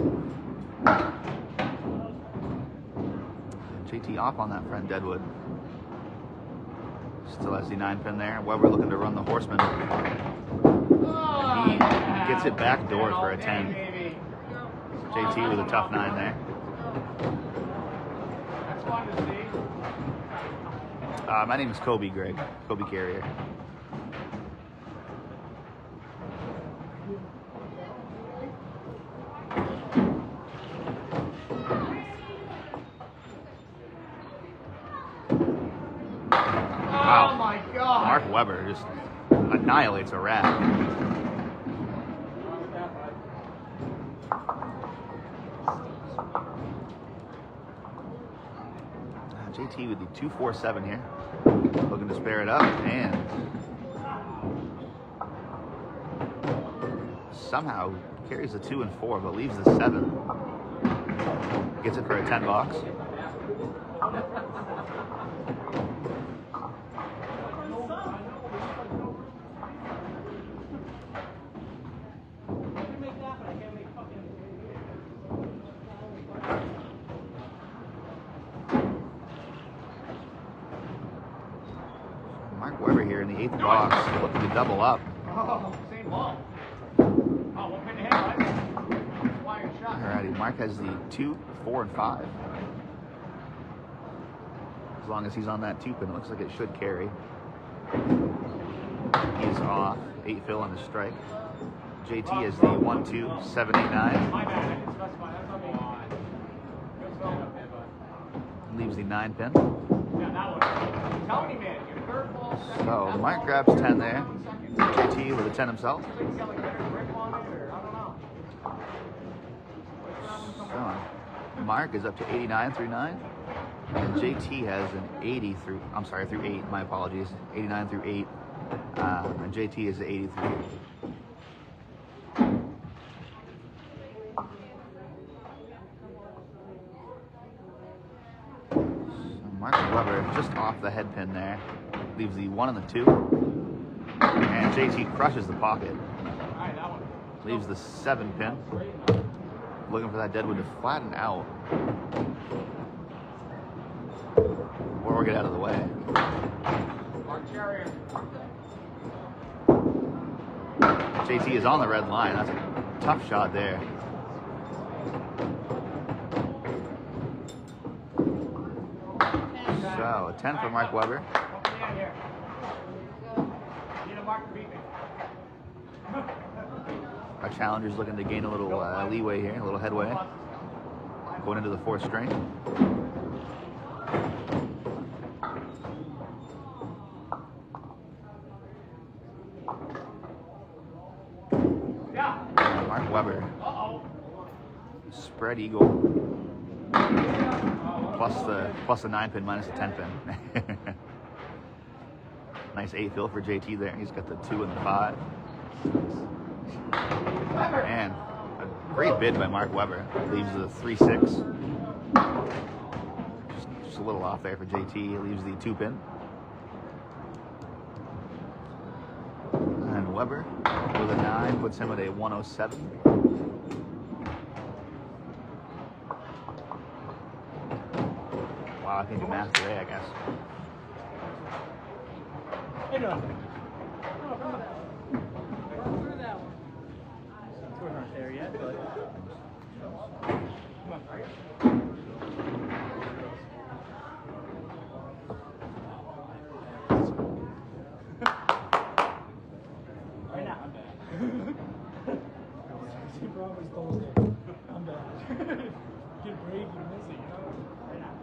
And JT off on that front deadwood. Still has the 9-pin there. Weber looking to run the horseman. And he gets it back door for a 10. JT with a tough 9 there. My name is Kobe Greg, Kobe Carrier. Wow. Oh my God! Mark Weber just annihilates a rat. JT with the 247 here. Looking to spare it up, and somehow carries the 2 and 4, but leaves the 7. Gets it for a 10 box. Mark Webber here in the 8th box, looking to double up. Oh, same ball. Oh, one pin ahead, right? Flying shot. Alrighty, Mark has the 2, 4, and 5. As long as he's on that 2 pin, it looks like it should carry. He's off. 8 fill on his strike. JT is the 1, 2, 7, 8, 9. My bad, I didn't specify. That's on me. Good spell. Leaves the 9 pin. Yeah, that one. I'm telling you, man, your third ball, second. So Mark grabs 10 there. JT with a 10 himself. So Mark is up to 89 through 9. And JT has an 80 through, I'm sorry, through 8, my apologies. 89 through 8. And JT is 80 through 8. So Mark Webber just off the head pin there. Leaves the 1 and the 2. And JT crushes the pocket. Leaves the 7 pin. Looking for that deadwood to flatten out. Or get out of the way. JT is on the red line. That's a tough shot there. So, a 10 for Mark Webber. Our challenger's looking to gain a little leeway here, a little headway. Going into the 4th string. Mark Webber. Spread eagle. Plus the 9 pin minus the 10 pin. Nice 8 fill for JT there. He's got the 2 and the 5. And a great bid by Mark Webber. Leaves the 3-6. Just a little off there for JT. He leaves the 2 pin. And Webber with a 9 puts him at a 107. Wow, I can do math today, I guess. Hey, no. We're not there yet, but... Come on. Right now. I'm bad. I'm bad. Get brave, you're missing, you know? Right now.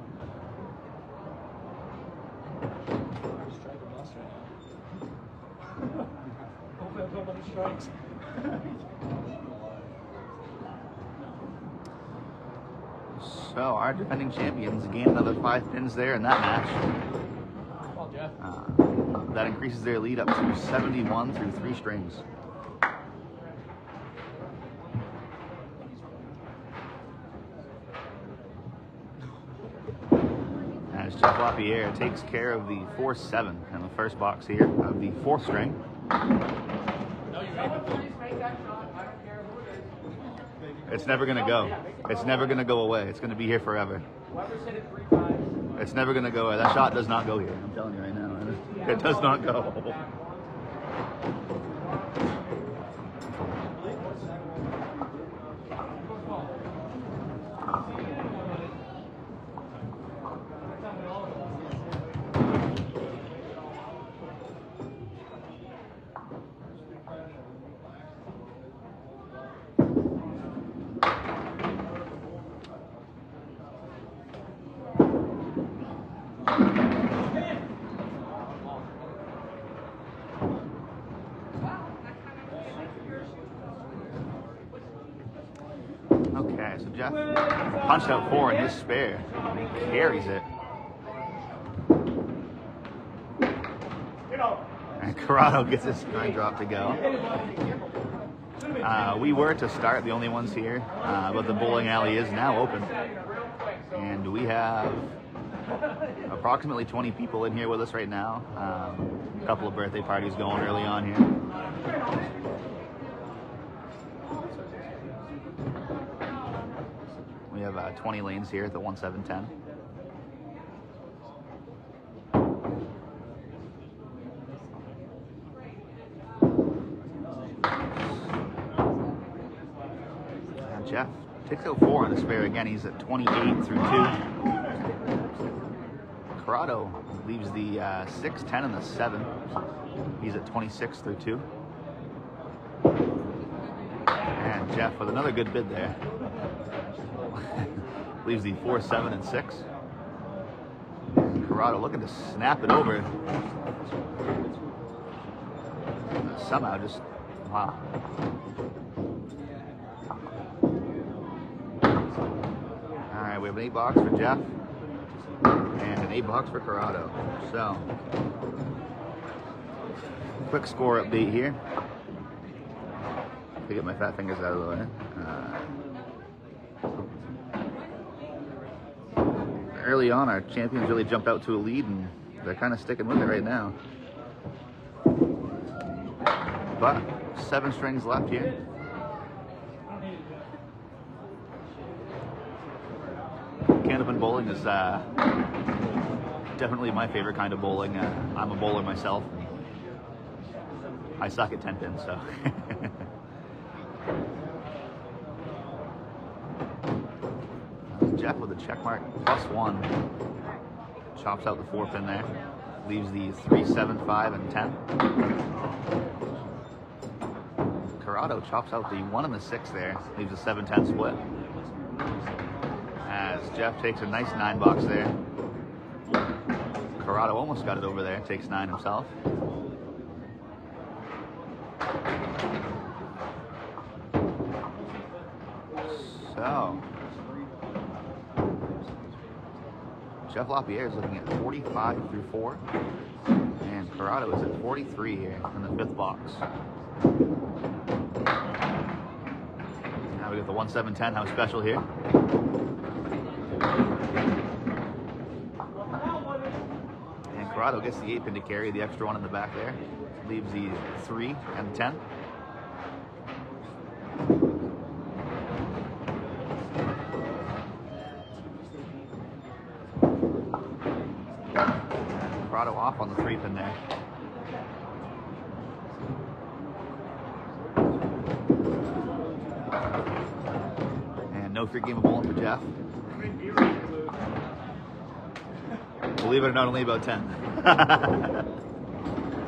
I'm just trying to bust right now. Hopefully I'll put on the strikes. So our defending champions gain another 5 pins there in that match. Well, Jeff. That increases their lead up to 71 through 3 strings. As Jeff Lapierre takes care of the 4-7 in the first box here of the 4th string. It's never going to go. It's never going to go away. It's going to be here forever. It's never going to go away. That shot does not go here. I'm telling you right now. It does not go. Okay, so Jeff punched out 4 in his spare. He carries it. And Corrado gets his 9 drop to go. We were to start the only ones here, but the bowling alley is now open. And we have approximately 20 people in here with us right now. A couple of birthday parties going early on here. We have 20 lanes here at the 1-7-10. Jeff takes out 4 on the spare again. He's at 28 through 2. Corrado leaves the 6, 10, and the 7. He's at 26 through 2. And Jeff with another good bid there. Leaves the 4, 7, and 6. Corrado looking to snap it over. Somehow just, wow. All right, we have an 8 box for Jeff and an 8 box for Corrado. So, quick score update here. To get my fat fingers out of the way. Early on, our champions really jumped out to a lead, and they're kind of sticking with it right now. But 7 strings left here. Candlepin bowling is definitely my favorite kind of bowling. I'm a bowler myself. I suck at 10 pins, so. Jeff with a check mark +1. Chops out the 4 pin there. Leaves the 3, 7, 5, and 10. Corrado chops out the 1 and the 6 there. Leaves a 7, 10 split. As Jeff takes a nice 9 box there. Corrado almost got it over there. Takes 9 himself. So, Jeff Lapierre is looking at 45 through 4, and Corrado is at 43 here in the 5th box. Now we got the 1, 7, 10 house special here. And Corrado gets the 8 pin to carry, the extra 1 in the back there. Leaves the 3 and 10. Corrado off on the 3 pin there. And no free game of bowling for Jeff. Believe it or not, only about 10. I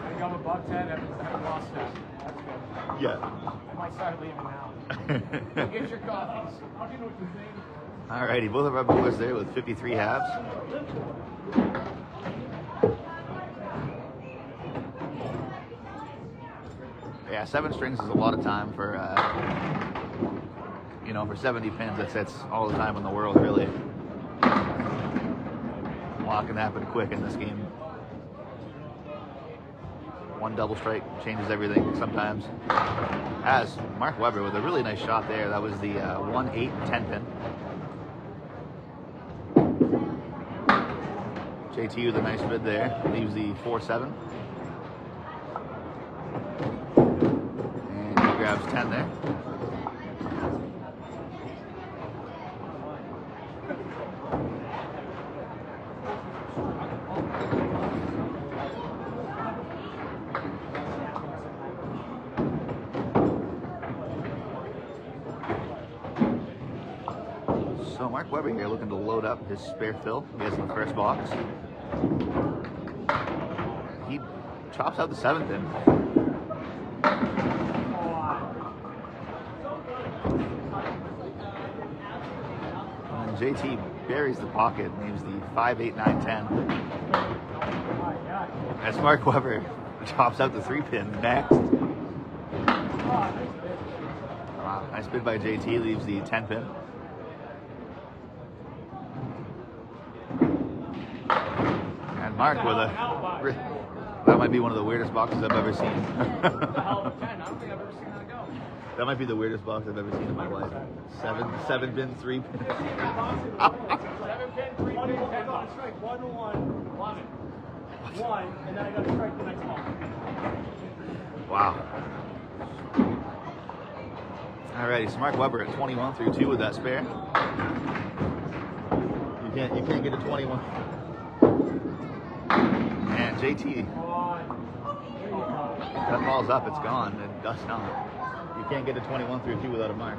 think I'm above 10. I haven't lost that. That's good. Yeah. I might start leaving now. Go get your coffees. How do you know what you're saying? Alrighty, both of our bowlers there with 53 halves. Yeah, 7 strings is a lot of time for, for 70 pins. That's all the time in the world, really. A lot can happen quick in this game. One double strike changes everything sometimes. As Mark Webber with a really nice shot there. That was the 1, 8, and 10 pin. JT with a nice bid there. Leaves the 4, 7. And he grabs 10 there. So Mark Webber here looking to load up his spare fill. He has in the first box. He chops out the 7 pin. And JT buries the pocket and leaves the 5, 8, 9, 10. As Mark Webber chops out the 3 pin next. Wow, nice bid by JT, leaves the 10 pin. And Mark with a, that might be one of the weirdest boxes I've ever seen. That might be the weirdest box I've ever seen in my life. 7 pin, 3 pin. 7 pin, 3 pin, 10 box. Strike 1, 1, 1, and then I got to strike the next box. Wow. Alrighty, so Mark Webber at 21 through 2 with that spare. You can't get a 21. And JT, that ball's up, it's gone. It does not. You can't get a 21 through 2 without a mark.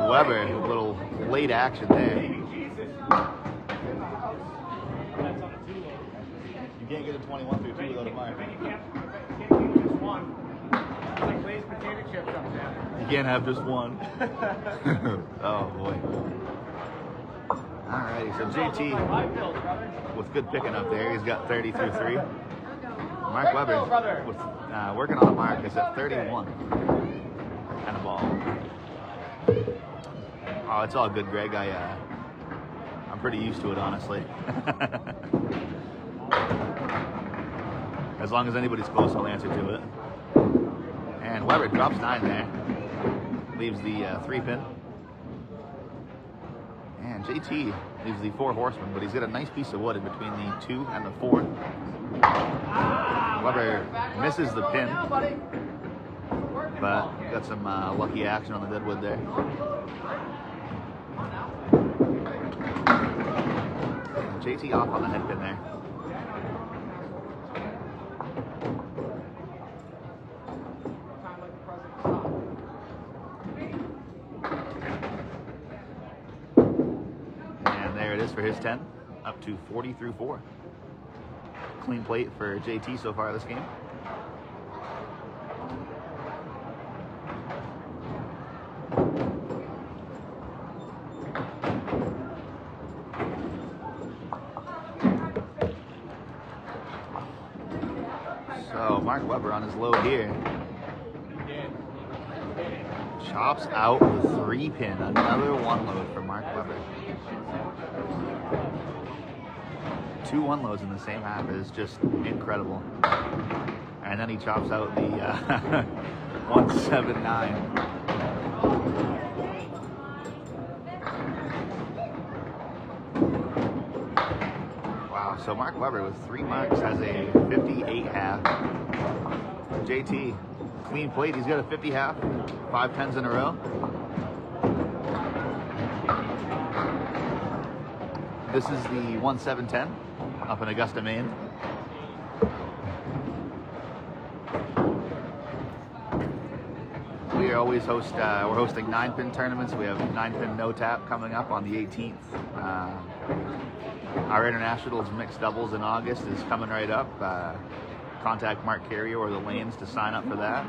Weber, a little late action there. You can't get a 21 through 2 without a mark. You can't have just one. Oh boy. Alrighty, so JT with good picking up there. He's got 30 through 3. Mark Weber with working on the mark is at 31. And a ball. Oh, it's all good, Greg. I'm pretty used to it, honestly. As long as anybody's close, I'll answer to it. And Weber drops 9 there. Leaves the 3-pin. And JT leaves the 4 horsemen, but he's got a nice piece of wood in between the 2 and the 4. Weber misses the pin, but got some lucky action on the deadwood there. And JT off on the head pin there. For his 10, up to 40 through 4. Clean plate for JT so far this game. So Mark Weber on his load here. Chops out the 3-pin. Another 1 load for Mark Weber. 2 1-loads in the same half is just incredible. And then he chops out the 179. Wow, so Mark Weber with 3 marks has a 58 half. JT, clean plate, he's got a 50 half, 5 pens in a row. This is the 1710 up in Augusta, Maine. We always host, we're hosting 9-pin tournaments. We have 9-pin no tap coming up on the 18th. Our internationals mixed doubles in August is coming right up. Contact Mark Carrier or the Lanes to sign up for that.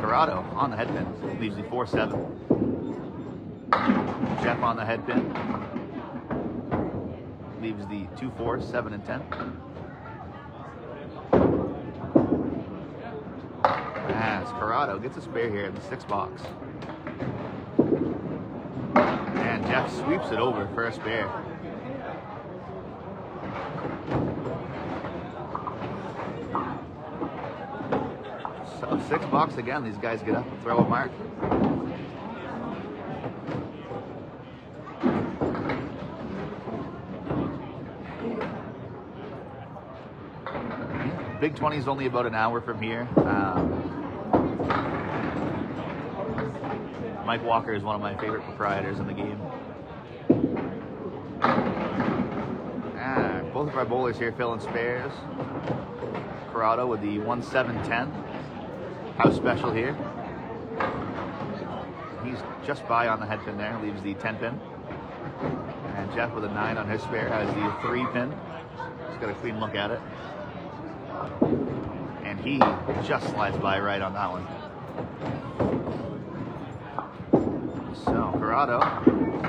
Corrado on the head pin, leaves the 4-7. Jeff on the head pin, leaves the 2-4, 7 and 10. As Corrado gets a spare here in the 6 box. And Jeff sweeps it over for a spare. So 6 box again, these guys get up and throw a mark. Big 20 is only about an hour from here. Mike Walker is one of my favorite proprietors in the game. Both of our bowlers here filling spares. Corrado with the 1-7-10. House special here. He's just by on the head pin there, leaves the 10-pin. And Jeff with a 9 on his spare has the 3-pin. He's got a clean look at it. And he just slides by right on that one. So Corrado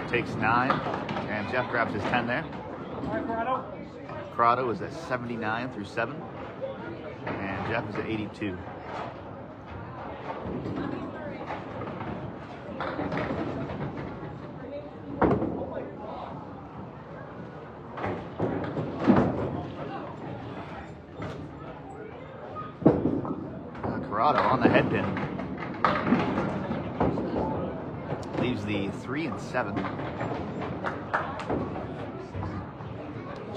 takes 9, and Jeff grabs his 10 there. All right, Corrado. Corrado is at 79 through 7, and Jeff is at 82. Corrado on the head pin. Leaves the 3 and 7.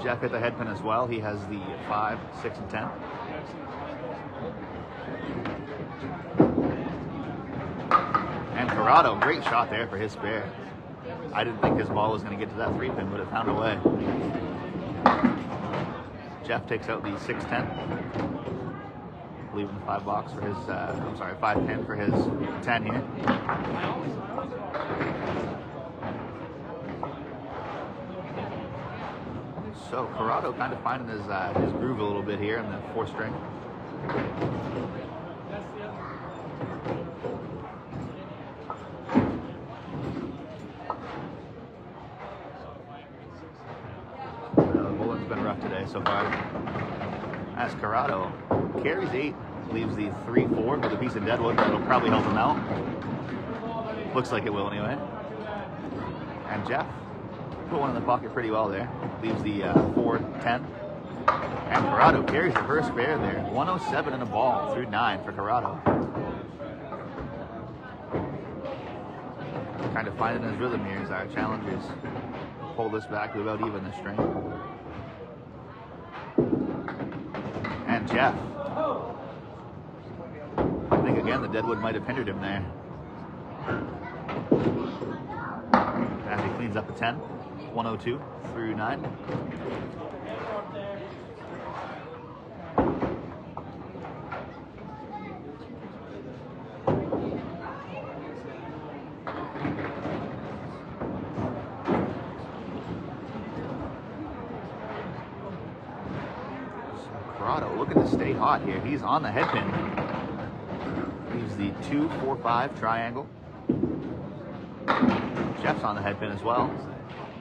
Jeff hit the head pin as well. He has the 5, 6, and 10. And Corrado, great shot there for his spare. I didn't think his ball was going to get to that 3-pin, but it found a way. Jeff takes out the 6-10, leaving the 5 box for his, 5-pin for his 10 here. So Corrado kind of finding his groove a little bit here in the 4th string. Bowling's been rough today so far. As Corrado carries 8, leaves the 3-4 with a piece of deadwood that'll probably help him out. Looks like it will anyway. And Jeff put one in the pocket pretty well there. Leaves the 4-10. And Corrado carries the first pair there. 107 and a ball through 9 for Corrado. Kind of finding his rhythm here as our challengers pull this back to about even the string. And Jeff. I think again the deadwood might have hindered him there. As he cleans up a 10. 102 through 9. Corrado looking to stay hot here. He's on the head pin. Leaves the 2-4-5 triangle. Jeff's on the head pin as well.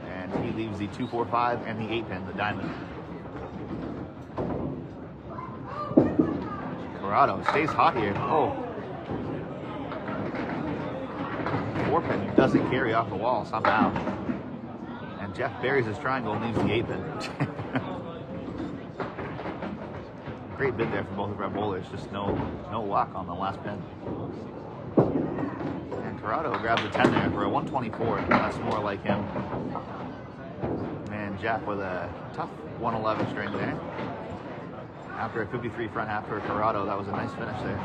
And he leaves the 2-4-5 and the 8-pin, the diamond. Corrado stays hot here. Oh. 4-pin doesn't carry off the wall somehow. And Jeff buries his triangle and leaves the 8-pin. Great bid there for both of our bowlers. Just no luck on the last pin. And Corrado grabs a 10 there for a 124. That's more like him. And Jeff with a tough 111 string there. After a 53 front half for Corrado, that was a nice finish there.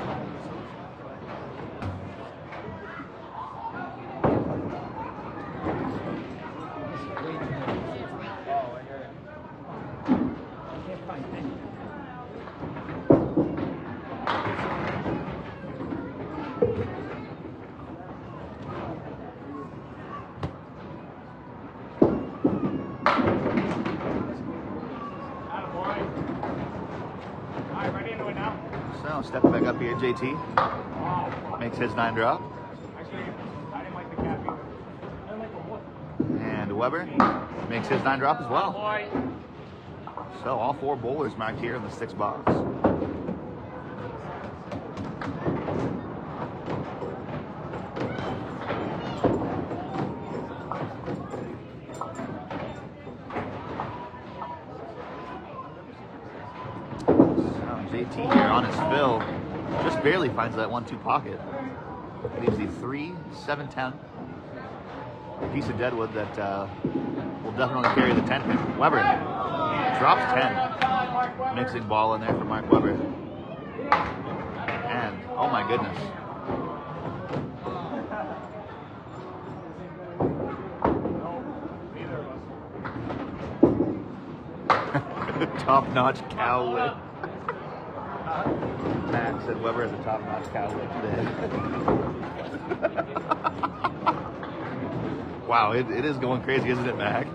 So stepping back up here, JT makes his 9 drop. And Weber makes his 9 drop as well. So all 4 bowlers marked here in the 6 box. JT here on his fill, just barely finds that 1-2 pocket. Leaves the 3-7-10. A piece of deadwood that will definitely carry the 10 pin. Weber drops 10. Mixing ball in there for Mark Weber. And, oh my goodness. Top-notch cow lick. Max said Weber has a top-notch cow lick today. Wow, it is going crazy, isn't it, Mac?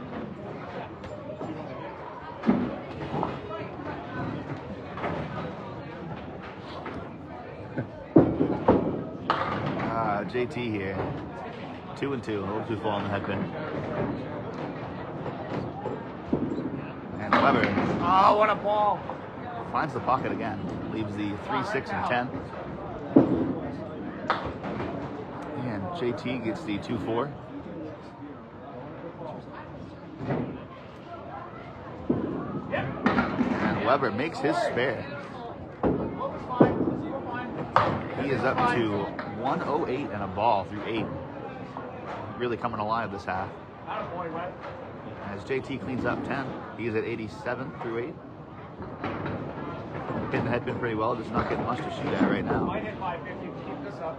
JT here. 2 and 2, a little too full on the head pin. And Weber. Oh, what a ball! Finds the pocket again. Leaves the 3, 6, and 10. And JT gets the 2-4. And Weber makes his spare. He is up to 108 and a ball through 8. Really coming alive this half. As JT cleans up 10, he is at 87 through 8. Hitting the head pin pretty well, just not getting much to shoot at right now. Might hit 550 if you keep this up.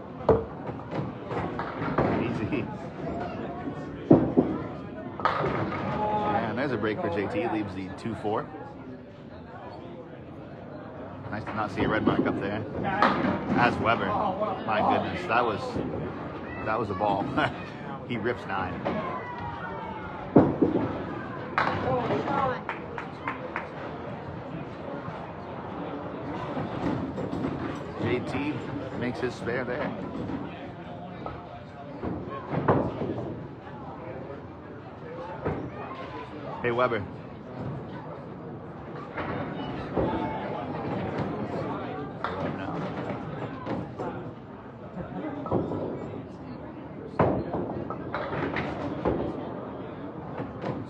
Easy. there's a break for JT. Leaves the 2-4. Nice to not see a red mark up there. As Weber. My goodness, that was a ball. He rips 9. JT makes his spare there. Hey, Weber.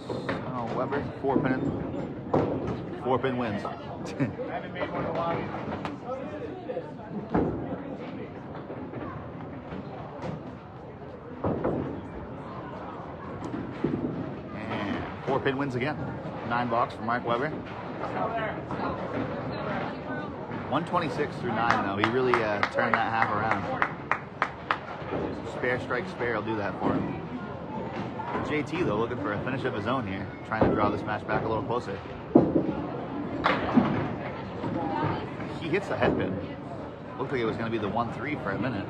So, Weber, 4-pin wins. I haven't made one in a while. And 4-pin wins again. 9 box for Mark Weber. 126 through 9 though. He really turned that half around. Spare strike spare will do that for him. JT though looking for a finish of his own here, trying to draw this match back a little closer. He hits the head pin. Looked like it was going to be the 1-3 for a minute.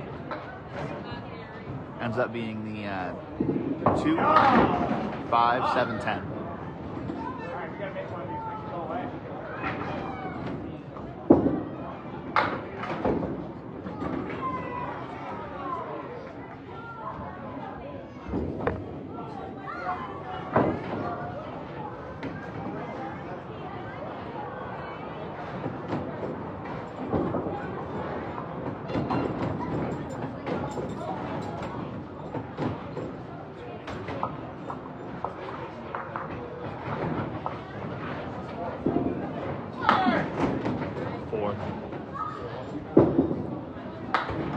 Ends up being the 2, 5, 7, 10.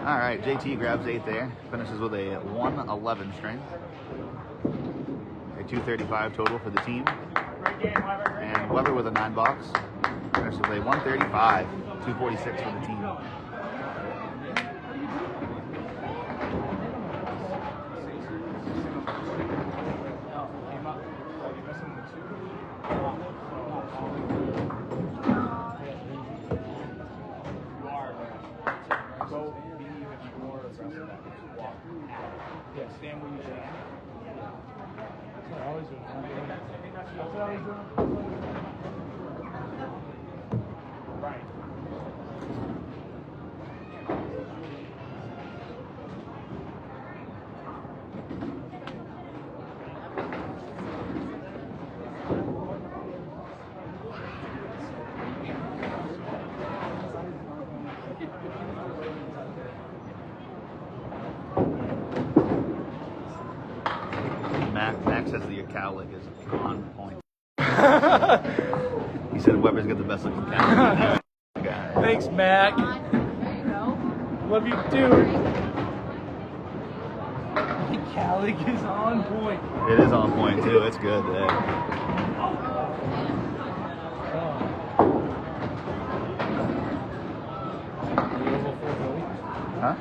All right, JT grabs 8 there, finishes with a 111 string. A 235 total for the team. And Weber with a 9 box, finishes with a 135, 246 for the team. Yeah, stand where you stand. That's what I always do. That's what I always do. Right. Max says the cowlick is on point. He said Weber's got the best looking cowlick. Thanks, Mac. Love you too. The cowlick is on point. It is on point too. It's good. Huh?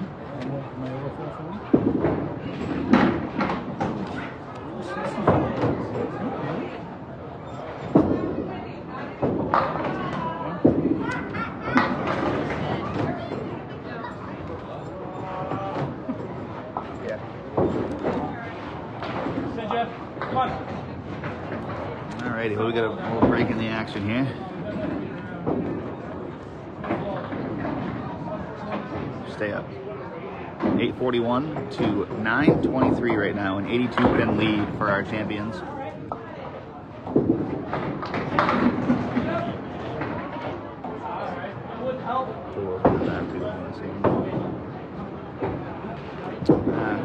Alrighty, well, we got a little break in the action here. Stay up. 8:41 to 9:23 right now, an 82-pin lead for our champions.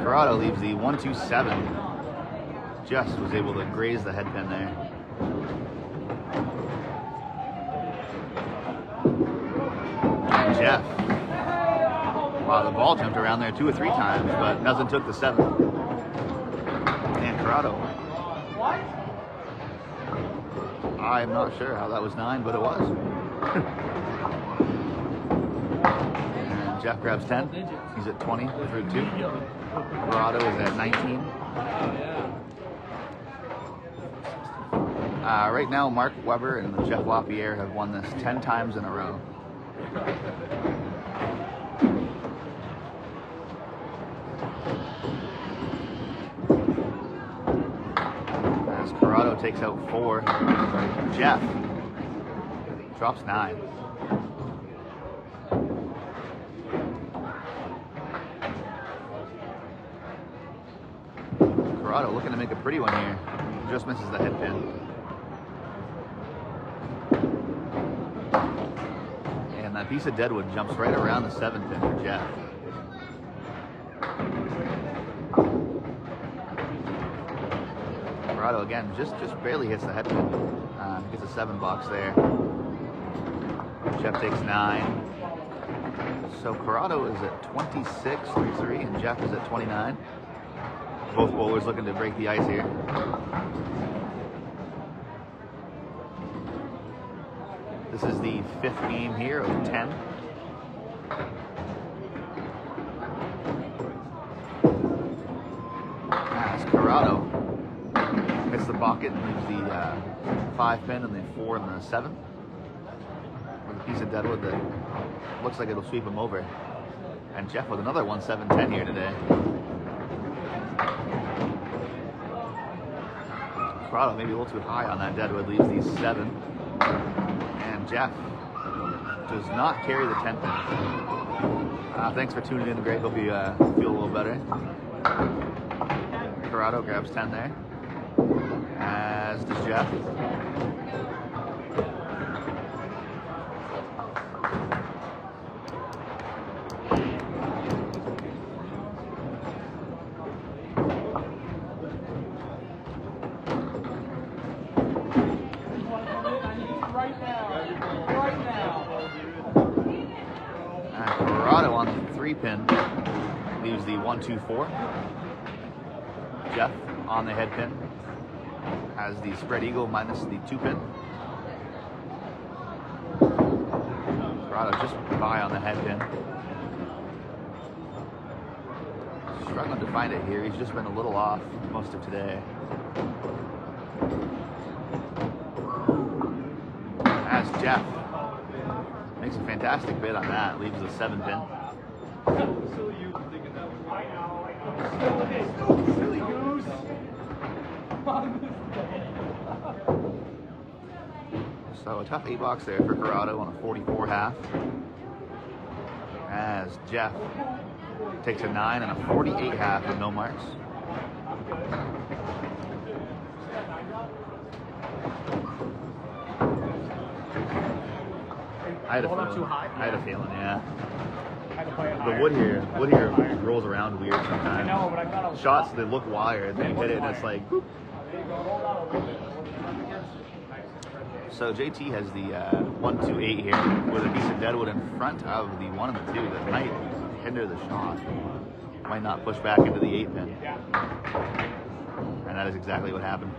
Corrado leaves the 127. Just was able to graze the head pin there. And Jeff. Wow, the ball jumped around there 2 or 3 times, but nothing took the 7. And Corrado. I'm not sure how that was 9, but it was. And Jeff grabs 10. He's at 20 through 2. Corrado is at 19. Right now, Mark Weber and Jeff Lapierre have won this 10 times in a row. As Corrado takes out 4, Jeff drops 9. Corrado looking to make a pretty one here. Just misses the head pin. And that piece of deadwood jumps right around the 7 pin for Jeff. Corrado again just barely hits the head pin. Gets a 7 box there. Jeff takes 9. So Corrado is at 26-3, and Jeff is at 29. Both bowlers looking to break the ice here. This is the 5th game here of 10. As Corrado hits the bucket and leaves the 5 pin and the 4 and the 7. With a piece of deadwood that looks like it'll sweep him over. And Jeff with another 1-7-10 here today. Corrado maybe a little too high on that deadwood, leaves these 7. And Jeff does not carry the 10 pin. Thanks for tuning in, Greg. Hope you feel a little better. Corrado grabs 10 there, as does Jeff. Corrado on the 3 pin leaves the 1-2-4. Jeff on the head pin has the spread eagle minus the 2 pin. Corrado just by on the head pin. Struggling to find it here. He's just been a little off most of today. As Jeff makes a fantastic bid on that, leaves the 7 pin. Silly goose. So a tough 8 box there for Corrado on a 44 half. As Jeff takes a 9 and a 48 half with no marks. I had a feeling, yeah. The wood here rolls around weird sometimes. Shots, they look wired, then you hit it and it's like, boop. So JT has the 1-2-8 here with a piece of deadwood in front of the 1 and the 2 that might hinder the shot. Might not push back into the 8 pin. And that is exactly what happened.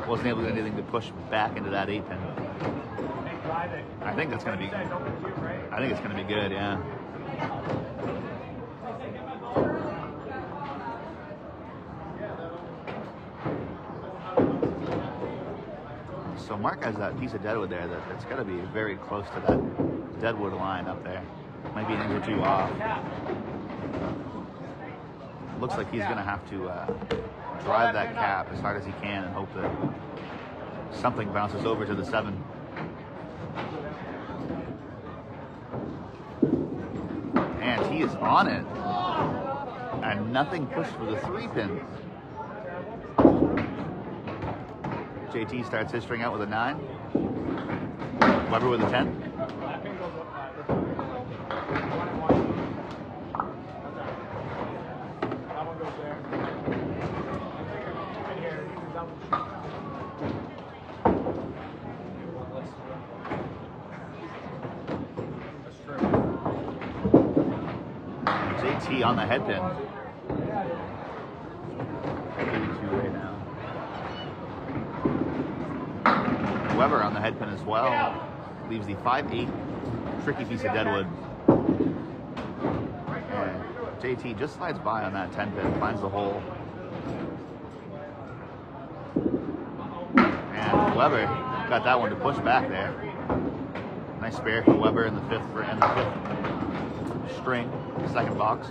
Wasn't able to do anything to push back into that 8 pin. I think it's gonna be good, yeah. So Mark has that piece of deadwood there that's gotta be very close to that deadwood line up there. Might be an inch or 2 off. Looks like he's gonna have to drive that cap as hard as he can and hope that something bounces over to the 7. And he is on it. And nothing pushed for the 3 pin. JT starts his string out with a 9. Weber with a 10. JT on the head pin. 82 right now. Weber on the head pin as well. Leaves the 5-8 tricky piece of deadwood. And JT just slides by on that 10 pin, finds the hole. Weber got that one to push back there. Nice spare for Weber in the fifth string, second box.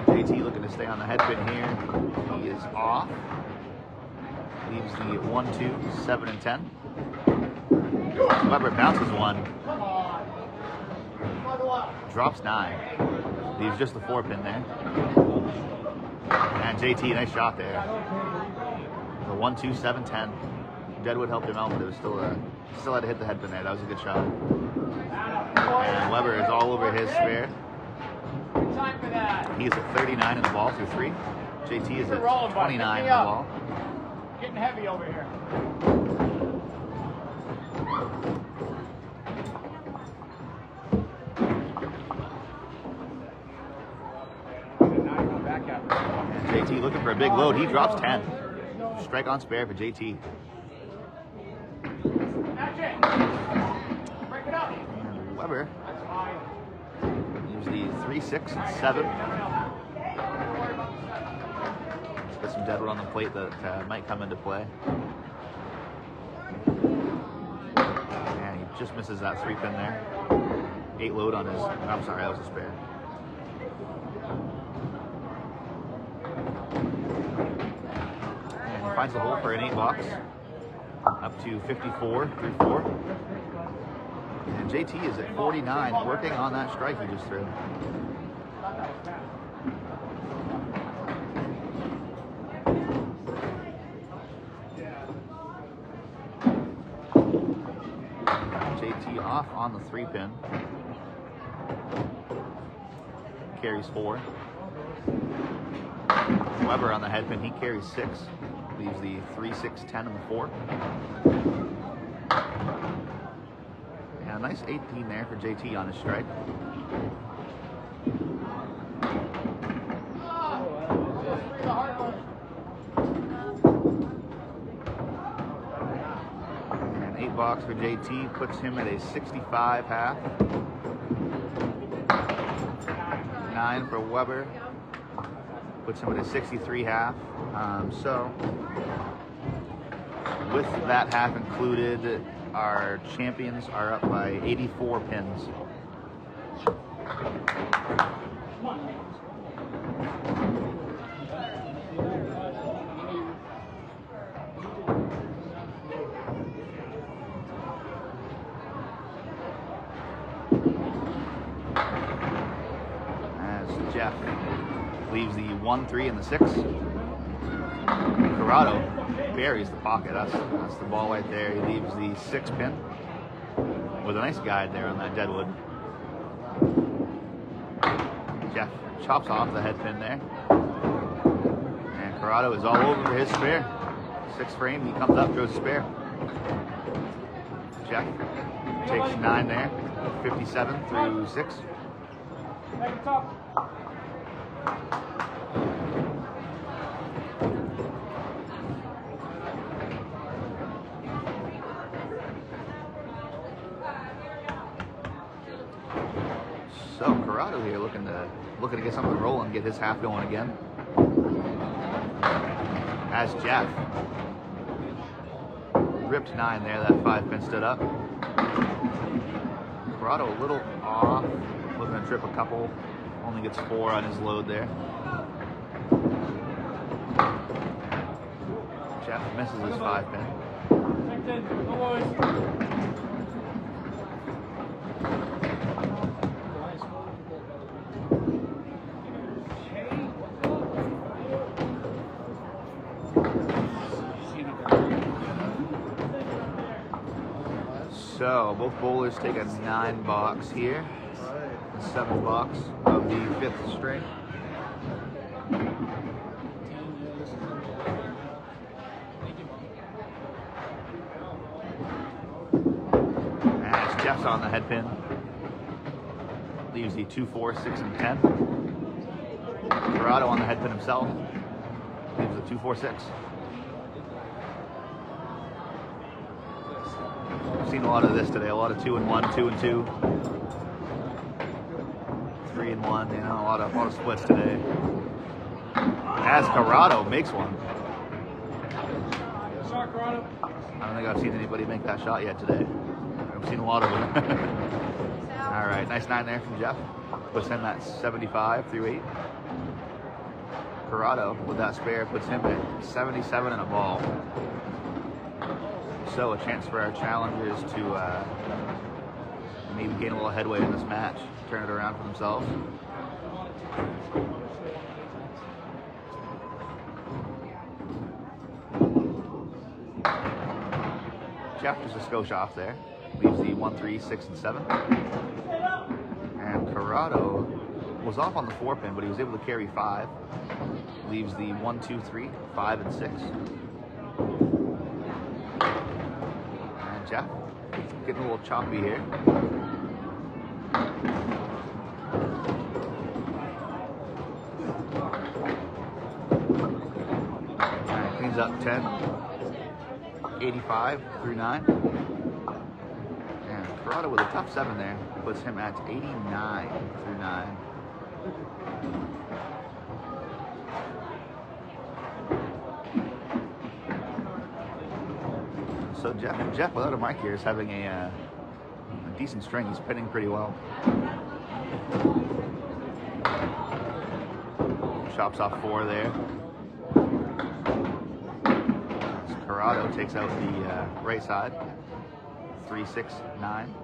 JT looking to stay on the head pin here. He is off. Leaves the 1, 2, 7, and 10. Weber bounces one. Drops 9. Leaves just the 4 pin there. And JT, nice shot there. The 1, 2, 7, 10. Deadwood helped him out, but it was still had to hit the head pin there. That was a good shot. And Weber is all over his spare. He is at 39 in the ball through 3. JT is at 29 in the ball. Getting heavy over here. And JT looking for a big load. He drops 10. Strike on spare for JT. And Weber use the 3, 6, and 7. Let's put some deadwood on the plate that might come into play. And he just misses that 3 pin there. 8 load on his. I'm sorry, that was a spare. And he finds the hole for an 8 box. Up to 54 through 4. And JT is at 49, working on that strike he just threw. JT off on the 3 pin. Carries 4. Weber on the head pin, he carries 6. Leaves the 3, 6, 10 and the 4. And a nice 18 there for JT on his strike. And 8 box for JT puts him at a 65 half. 9 for Weber puts him at a 63 half. So with that half included, our champions are up by 84 pins. As Jeff leaves the 1, 3, and the 6. Corrado buries the pocket. That's the ball right there. He leaves the 6 pin with a nice guide there on that deadwood. Jeff chops off the head pin there. And Corrado is all over his spare. 6 frame, he comes up, throws a spare. Jeff takes 9 there. 57 through 6. So Corrado here looking to get something rolling, get his half going again. As Jeff ripped 9 there, that 5 pin stood up. Corrado a little off, looking to trip a couple, only gets 4 on his load there. Jeff misses his 5 pin. So both bowlers take a 9 box here, a 7 box of the 5th string. As Jeff's on the head pin, leaves the 2, 4, 6, and 10. Corrado on the head pin himself, leaves the 2, 4, 6. I've seen a lot of this today. A lot of 2 and 1, 2 and 2, 3 and 1. You know, a lot of splits today. As Corrado makes one. Shot, Corrado. I don't think I've seen anybody make that shot yet today. I've seen a lot of them. All right, nice 9 there from Jeff. Puts him at 75 through 8. Corrado with that spare puts him at 77 and a ball. So a chance for our challengers to maybe gain a little headway in this match, turn it around for themselves. Jeff just a skosh off there. Leaves the 1, 3, 6, and 7. And Corrado was off on the 4 pin, but he was able to carry 5. Leaves the 1, 2, 3, 5, and 6. And Jeff getting a little choppy here. And cleans up 10, 85 through 9. And Corrado with a tough 7 there puts him at 89 through 9. So Jeff without a mark here is having a decent string. He's pinning pretty well. Chops off 4 there. As Corrado takes out the right side. 3, 6, 9.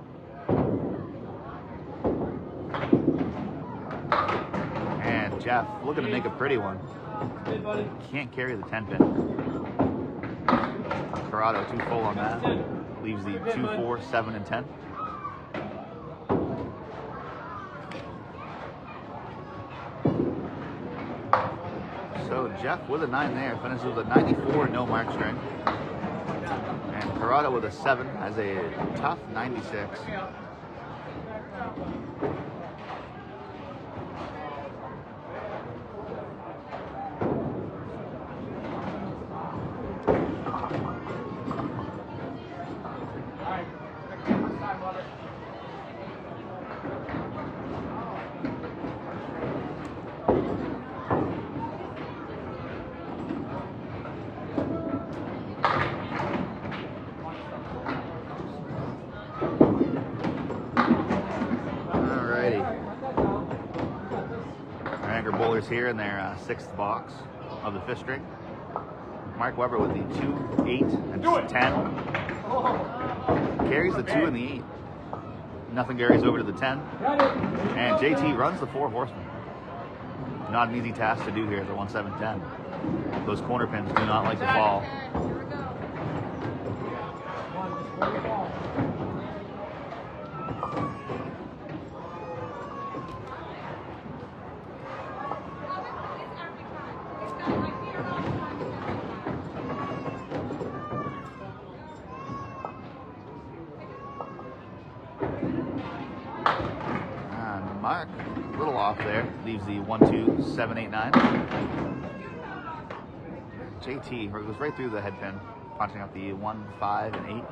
And Jeff looking to make a pretty one. Can't carry the 10 pin. Corrado 2 full on that. Leaves the 2, 4, 7, and 10. So Jeff with a 9 there finishes with a 94, no mark string. And Corrado with a 7 has a tough 96. Here in their 6th box of the 5th string. Mark Weber with the 2, 8, and 10. Carries the 2 and the 8. Nothing carries over to the 10. And JT runs the 4 horsemen. Not an easy task to do here at the 1, 7, 10. Those corner pins do not like to fall. Mark, a little off there, leaves the 1, 2, 7, 8, 9. JT goes right through the head pin, punching out the 1, 5, and 8.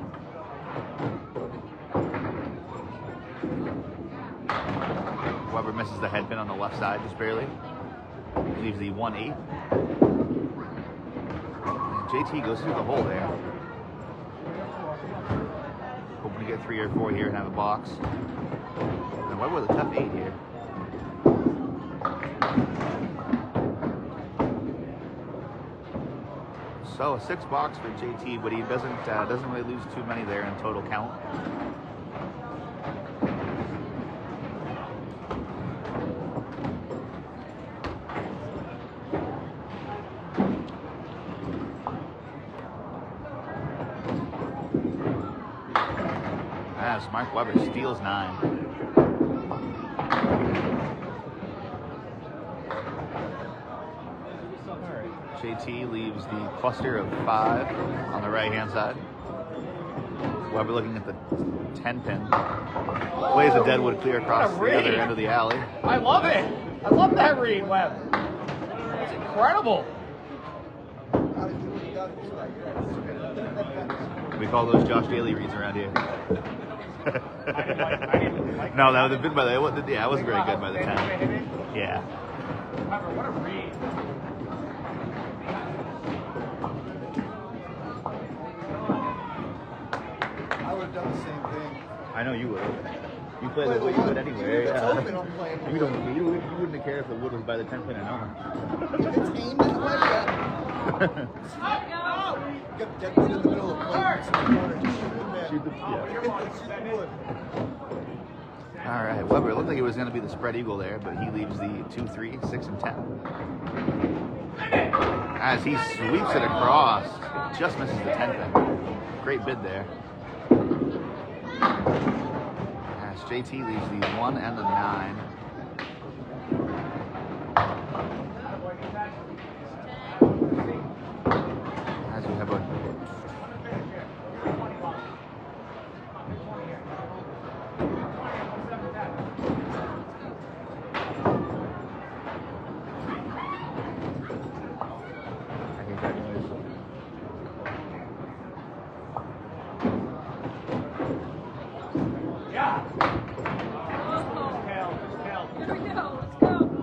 Weber misses the head pin on the left side just barely. Leaves the 1, 8. And JT goes through the hole there. Hoping to get 3 or 4 here and have a box. And Weber with a tough 8 here. So a 6 box for JT, but he doesn't really lose too many there in total count. As Mark Weber steals 9. JT leaves the cluster of 5 on the right-hand side. Weber looking at the 10 pin. Plays a deadwood clear across the other end of the alley. I love it. I love that read, Webb. It's incredible. We call those Josh Daly reads around here. didn't like No, that would have been by the. Yeah, I wasn't very good by the 10. Yeah. What a read. I would have done the same thing. I know you would. You play the wood, you would anyway. If it's Yeah. open, I'm playing You don't. You wouldn't have cared if the wood was by the 10 pin or not. If it's aimed in the way, yeah. Get deadwood in the middle of the plate. It's in the corner. Just shoot the man. Shoot the. Yeah. Shoot the wood. All right, Weber. It looked like it was going to be the spread eagle there, but he leaves the 2, 3, 6, and 10. As he sweeps it across, just misses the 10 pin. Great bid there. As JT leaves the 1 and the 9. As we have a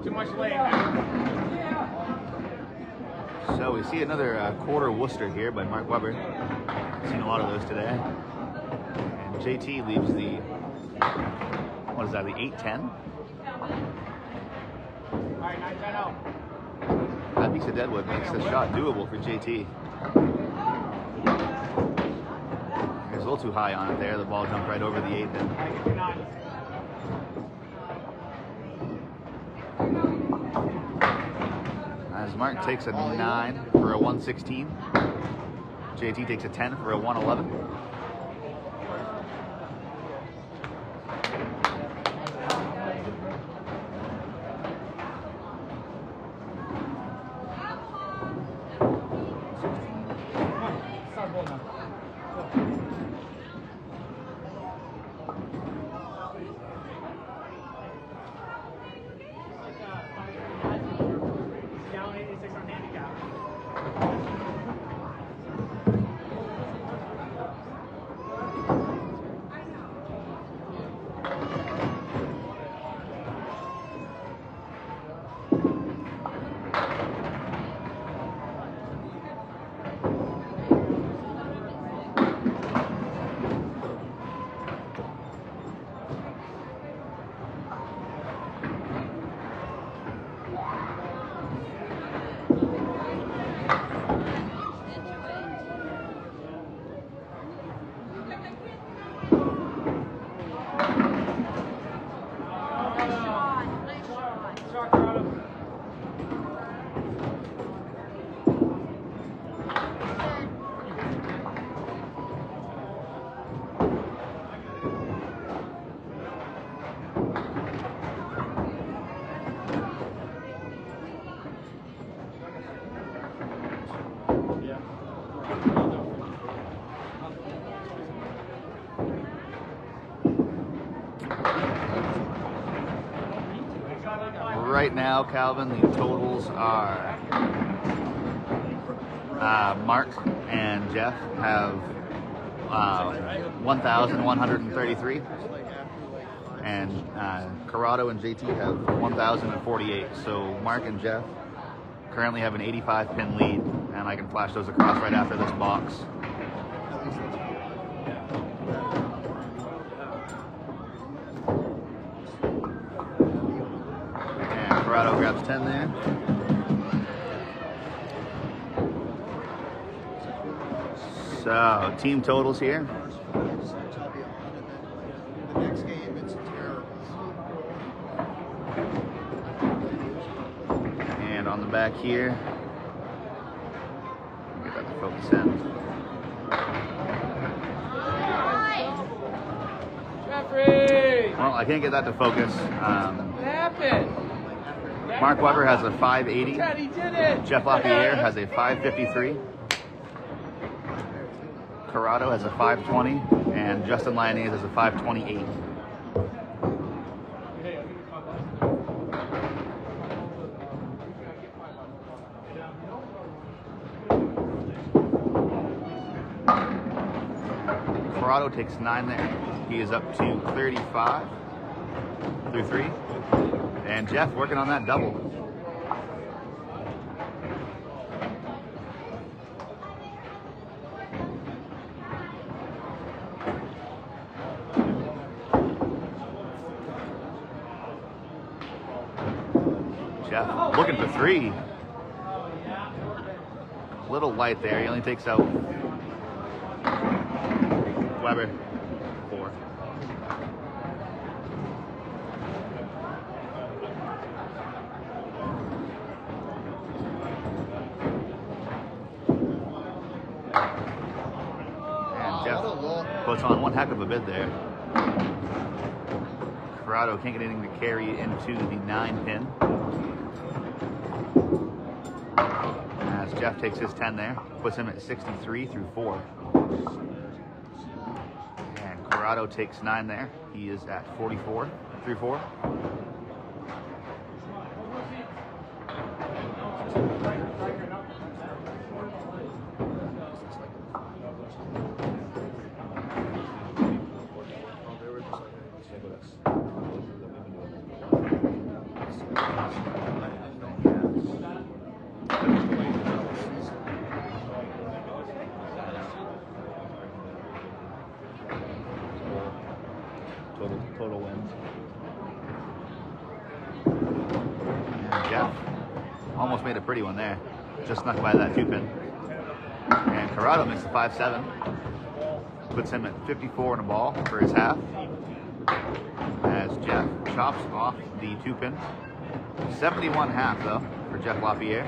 Too much lane, man. So we see another quarter Worcester here by Mark Weber. Seen a lot of those today. And JT leaves the, what is that, the 8-10? Alright, 9-10-0. That piece of deadwood makes the shot doable for JT. He's a little too high on it there. The ball jumped right over the 8 then. Gotta get your 9. As Mark takes a 9 for a 116. JT takes a 10 for a 111. Start ball now. Down 86 on handicap. Shot, Corrado. Right now, Calvin, the totals are Mark and Jeff have 1,133, and Corrado and JT have 1,048. So Mark and Jeff currently have an 85 pin lead, and I can flash those across right after this box. Corrado grabs 10 there. So, team totals here. The next game, it's terrible. And on the back here, get that to focus in. Jeffrey! Well, I can't get that to focus. What happened? Mark Weber has a 580. Dad, he did it! Jeff Lapierre has a 553. Corrado has a 520. And Justin Lyonnais has a 528. Corrado takes 9 there. He is up to 35 through 3. And Jeff working on that double. Jeff looking for 3. Little light there. He only takes out Weber. 4. And Jeff puts on one heck of a bid there. Corrado can't get anything to carry into the 9 pin. As Jeff takes his 10 there, puts him at 63 through 4. And Corrado takes 9 there. He is at 44 through 4. Total wins. And Jeff almost made a pretty one there. Just snuck by that 2 pin. And Corrado makes the 5-7. Puts him at 54 and a ball for his half. As Jeff chops off the 2 pin. 71 half though for Jeff Lapierre.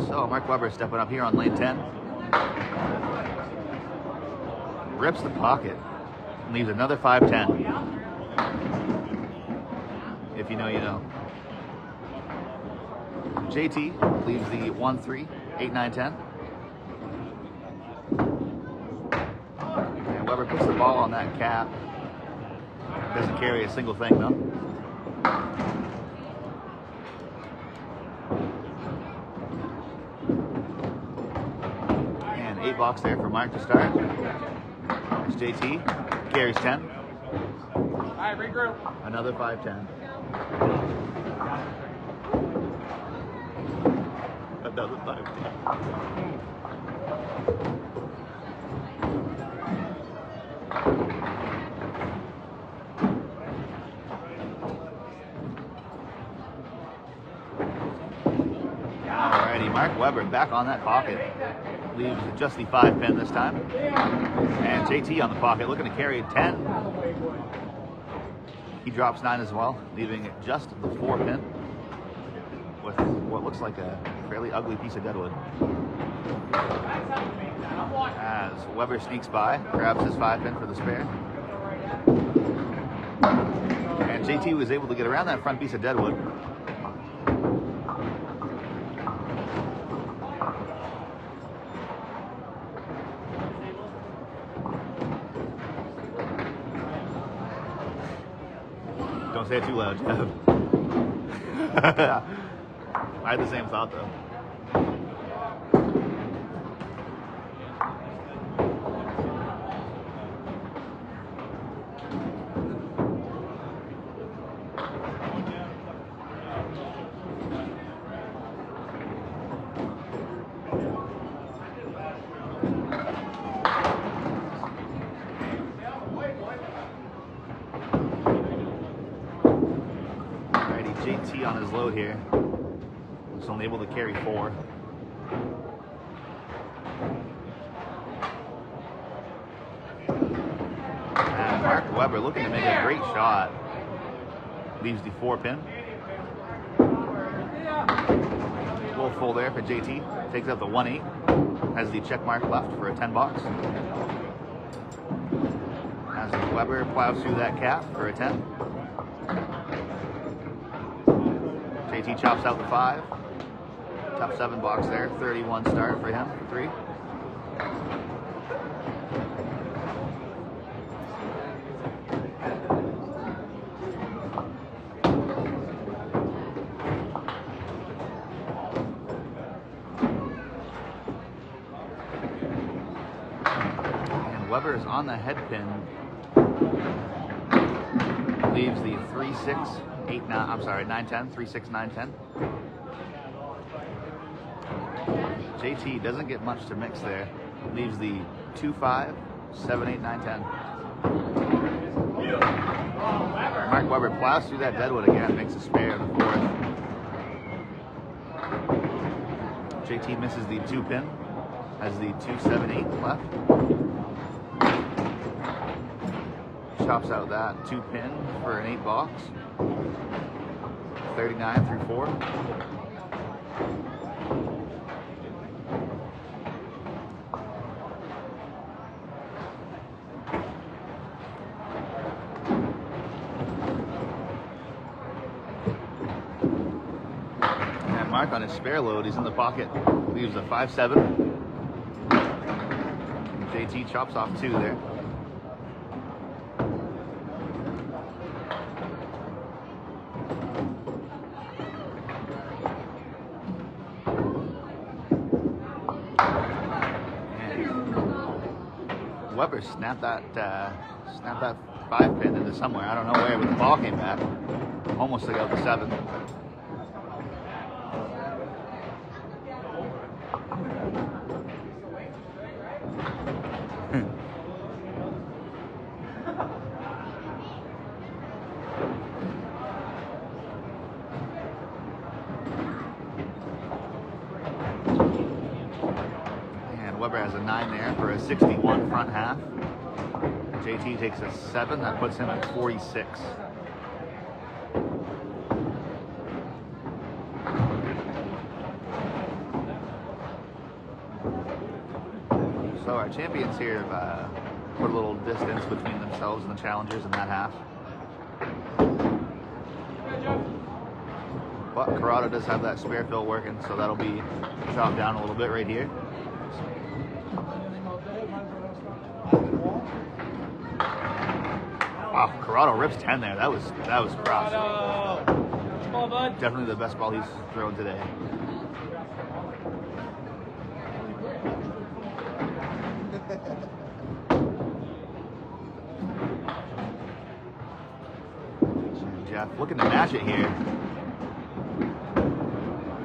So Mark Weber stepping up here on lane 10. Rips the pocket. And leaves another 5-10. If you know, you know. JT leaves the 1-3, 8-9-10. And Weber puts the ball on that cap. Doesn't carry a single thing though. And 8 box there for Mark to start. It's JT, carries 10. All right, regroup. Another 5-10. Another 5-10. Alrighty, Mark Weber back on that pocket. Leaves just the 5 pin this time. And JT on the pocket, looking to carry 10. He drops 9 as well, leaving just the 4 pin with what looks like a fairly ugly piece of deadwood. As Weber sneaks by, grabs his 5 pin for the spare. And JT was able to get around that front piece of deadwood. Don't say it too loud, Jeff. I had the same thought though. JT on his load here. Was only able to carry 4. And Mark Weber looking to make a great shot. Leaves the 4 pin. Little full there for JT. Takes out the 1-8. Has the check mark left for a 10 box. As Weber plows through that cap for a 10. JT chops out the 5. Top 7 box there. 31 start for him for 3. Weber is on the head pin. Leaves the 3-6, 8-9, I'm sorry, 9-10, 3-6, 9-10. JT doesn't get much to mix there. Leaves the 2-5, 7-8, 9-10. Mark Weber plows through that deadwood again, makes a spare in the fourth. JT misses the 2 pin, has the 2-7-8 left. Chops out that 2 pin for an 8 box. 39 through 4. And Mark on his spare load, he's in the pocket. Leaves a 5-7. JT chops off 2 there. Weber snapped that 5 pin into somewhere. I don't know where, but the ball came back. Almost took out the 7. Weber has a 9 there for a 61 front half. JT takes a 7, that puts him at 46. So our champions here have put a little distance between themselves and the challengers in that half. But Corrado does have that spare fill working, so that'll be chopped down a little bit right here. Wow, Corrado rips 10 there. That was cross. Definitely the best ball he's thrown today. Jeff looking to match it here.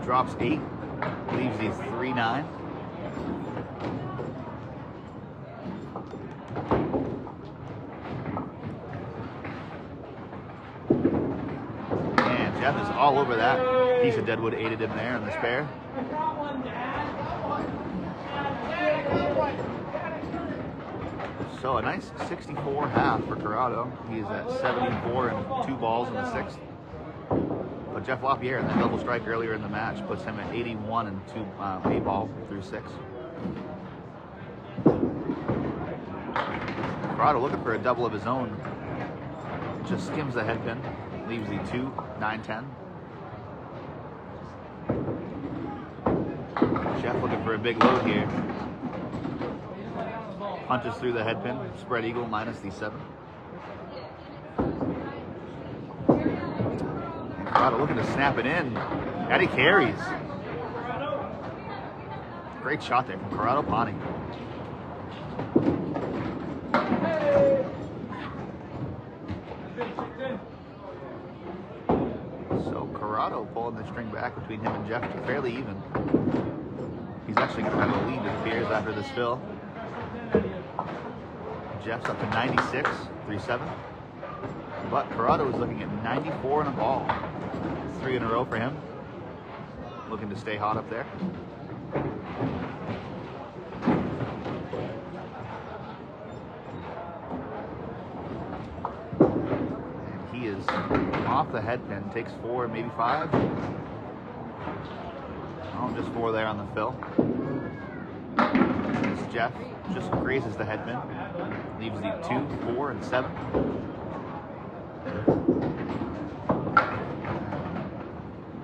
Drops 8, leaves the 3-9. Jeff is all over that piece of deadwood, aided him there in the spare. So a nice 64 half for Corrado. He's at 74 and 2 balls in the 6th. But Jeff Lapierre in that double strike earlier in the match puts him at 81 and 2 8 ball through 6. Corrado looking for a double of his own. Just skims the head pin. Leaves the 2, 9-10. Jeff looking for a big load here. Punches through the head pin. Spread eagle minus the 7. And Corrado looking to snap it in. Eddie carries. Great shot there from Corrado Pani. Corrado pulling the string back between him and Jeff to fairly even. He's actually going to have a lead, it appears, after this fill. Jeff's up to 96, 3-7. But Corrado is looking at 94 and a ball. 3 in a row for him. Looking to stay hot up there. He is off the head pin, takes 4, maybe 5. Oh, just 4 there on the fill. As Jeff just grazes the head pin, leaves the 2, 4, and 7.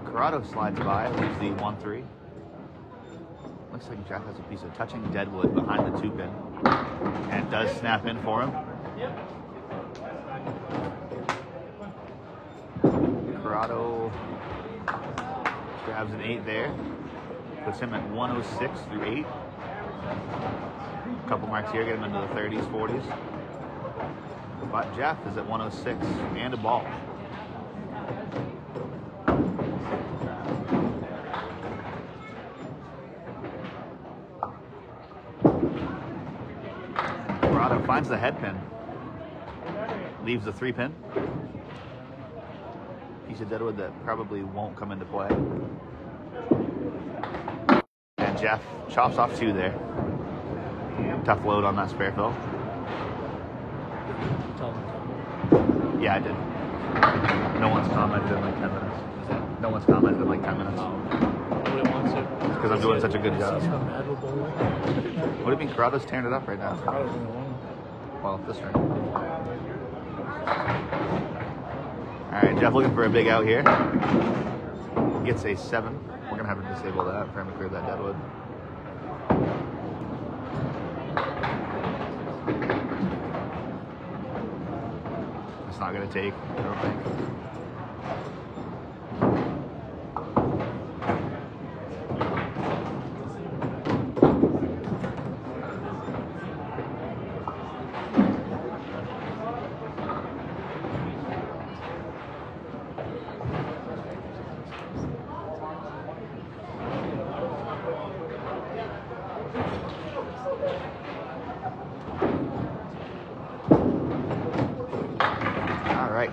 Corrado slides by, leaves the 1, 3. Looks like Jeff has a piece of touching deadwood behind the 2 pin, and does snap in for him. Corrado grabs an 8 there, puts him at 106 through 8. couple marks here, get him into the 30s, 40s. But Jeff is at 106 and a ball. Corrado finds the head pin. Leaves the 3-pin. Piece of deadwood that probably won't come into play. And Jeff chops off 2 there. Tough load on that spare fill. Yeah, I did. No one's commented in like 10 minutes. No one's commented in like 10 minutes. Nobody wants it. Because I'm doing such a good job. He's not mad with bowling. What do you mean Corrado's tearing it up right now? Corrado's in the one. Well, this turn. Alright, Jeff looking for a big out here. Gets a 7. We're going to have to disable that for him to clear that deadwood. It's not going to take, I don't think.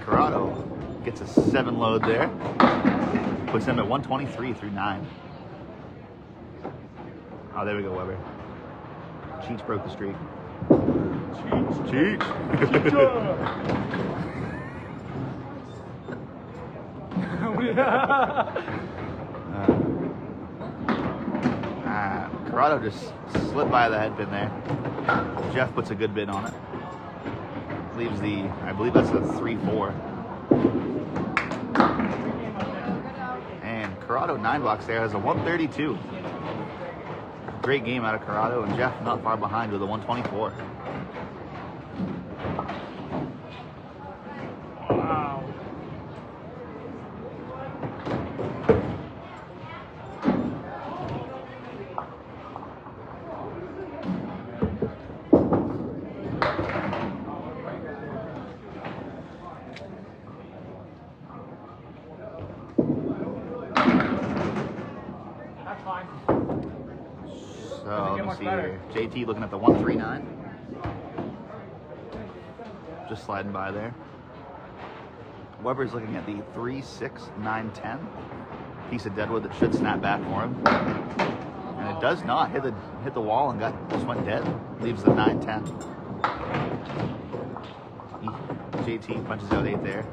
Corrado gets a 7 load there. Puts him at 123 through 9. Oh, there we go, Weber. Cheech broke the streak. Cheech. Corrado just slipped by the head pin there. Jeff puts a good bid on it. Leaves the, I believe that's a 3-4. And Corrado 9 box there has a 132. Great game out of Corrado, and Jeff not far behind with a 124. Wow. So let me see here. JT looking at the 139. Just sliding by there. Weber's looking at the 3-6-9-10. Piece of deadwood that should snap back for him. And it does not hit the wall and just went dead. Leaves the 9-10. JT punches out 8 there.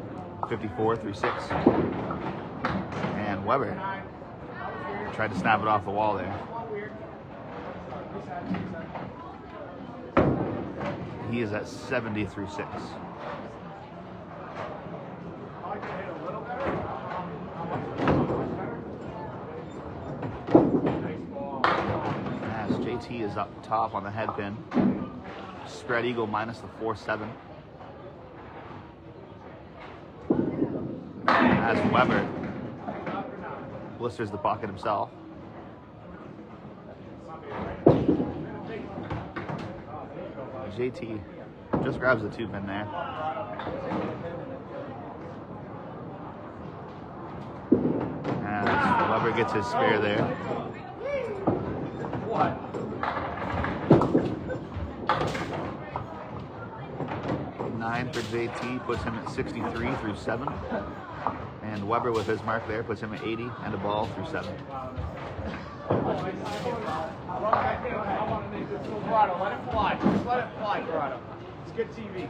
54 through 6. And Weber tried to snap it off the wall there. He is at 70 through 6. As JT is up top on the head pin. Spread eagle minus the 4-7. As Weber blisters the pocket himself. JT just grabs the 2-pin there. As Weber gets his spare there. What? 9 for JT puts him at 63 through 7. And Weber with his mark there puts him at 80 and a ball through 7. Corrado, let it fly. Just let it fly, Corrado. It's good TV.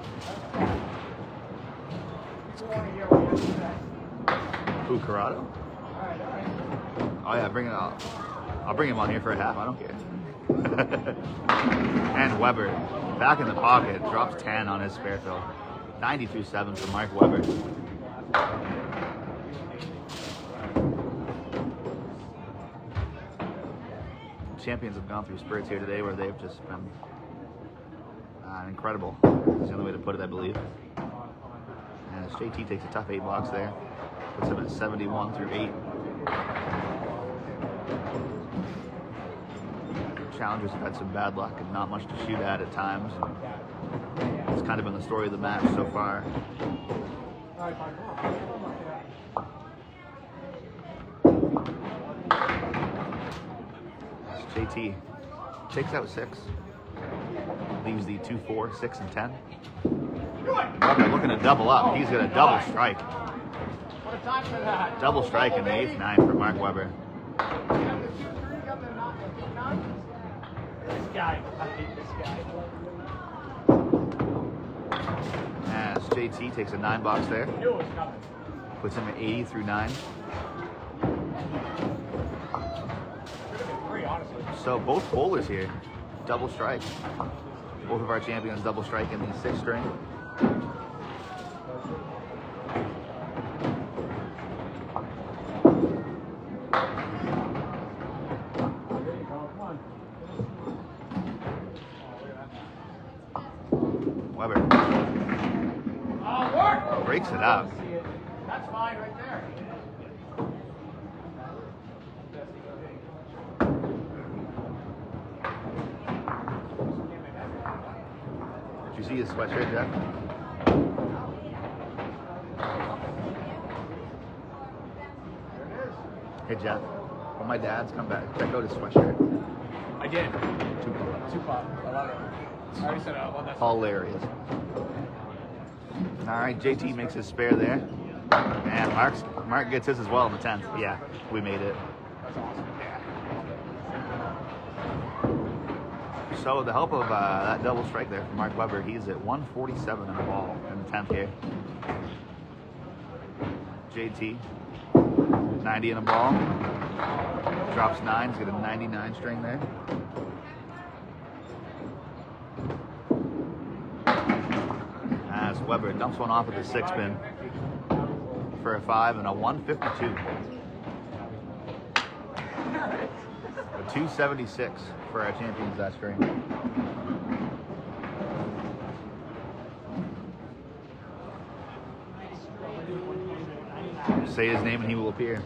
Who, Corrado? Oh yeah, bring it out. I'll bring him on here for a half, I don't care. And Weber, back in the pocket, drops 10 on his spare fill. 90 through 7 for Mark Weber. Champions have gone through spurts here today where they've just been incredible. That's the only way to put it, I believe. And as JT takes a tough 8 box there, puts him at 71 through 8. challengers have had some bad luck and not much to shoot at times. It's kind of been the story of the match so far. JT takes out 6. Leaves the 2, 4, 6, and 10. Weber looking to double up. He's going to double strike. Double strike in the 8th, 9 for Mark Weber. This guy. I hate this guy. As JT takes a 9 box there. Knew it was coming. Puts him at 80 through 9. Should have been 3, honestly. So both bowlers here, double strike. Both of our champions double strike in the 6th string. Weber breaks it up. That's fine right there. Did you see his sweatshirt, Jeff? Hey, Jeff. When my dad's come back, check out his sweatshirt. I did. Tupac. Tupac. I love it. I already said it. Well, that's Hilarious. All right, JT makes his spare there. And Mark gets his as well in the 10th. Yeah, we made it. That's awesome. Yeah. So with the help of that double strike there from Mark Weber, he's at 147 in the ball in the 10th here. JT, 90 in a ball. Drops 9, he's got a 99 string there. As Weber dumps one off at the 6 pin for a 5 and a 152. A 276 for our champions that string. Say his name and he will appear.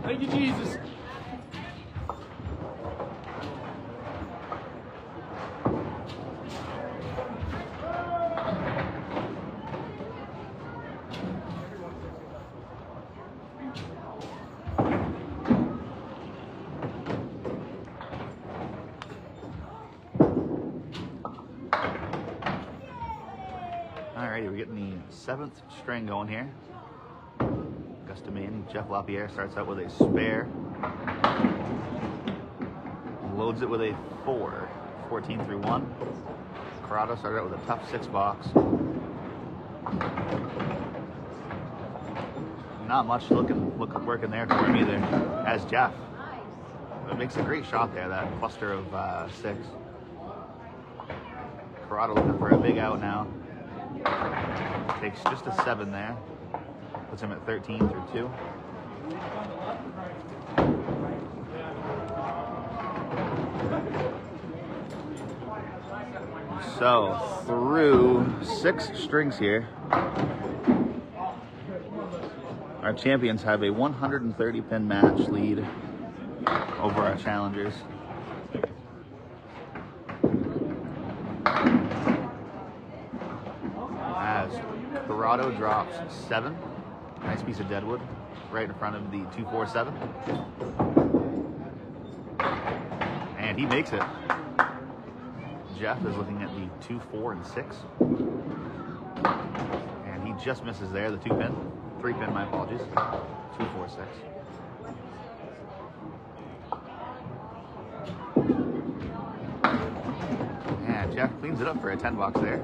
Thank you, Jesus. Alrighty, we're getting the 7th string going here. Maine. Jeff Lapierre starts out with a spare. Loads it with a 4. 14 through 1. Corrado started out with a tough 6 box. Not much working there for him either. As Jeff makes a great shot there, that cluster of 6. Corrado looking for a big out now. Takes just a 7 there. Puts him at 13 through 2. So, through 6 strings here, our champions have a 130 pin match lead over our challengers. As Corrado drops 7. Nice piece of deadwood right in front of the 247. And he makes it. Jeff is looking at the 2, 4, and 6. And he just misses there, the 2-pin. 3-pin, my apologies. 2, 4, 6. And Jeff cleans it up for a 10 box there.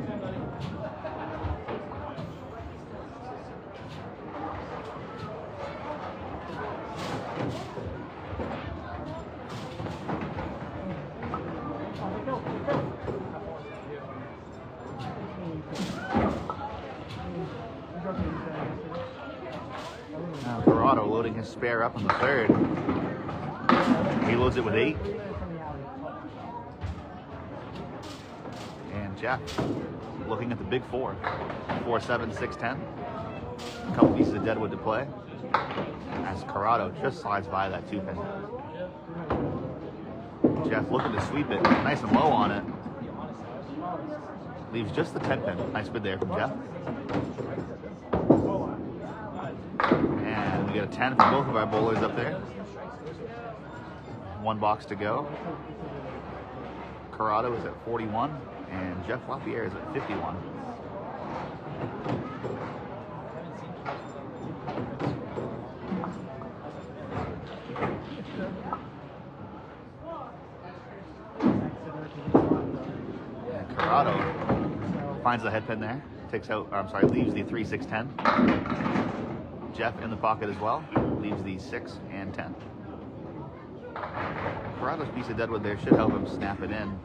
Now Corrado loading his spare up on the 3rd. He loads it with 8. And Jeff looking at the big 4. 4, 7, 6, 10. A couple pieces of deadwood to play. As Corrado just slides by that 2-pin. Jeff looking to sweep it. Nice and low on it. Leaves just the 10-pin. Nice bid there from Jeff. And we got a 10 for both of our bowlers up there. 1 box to go. Corrado is at 41, and Jeff Lapierre is at 51. And Corrado finds the head pin there. Leaves the 3, 6, 10. Jeff in the pocket as well. Leaves the 6 and 10. Corrado's piece of deadwood there should help him snap it in.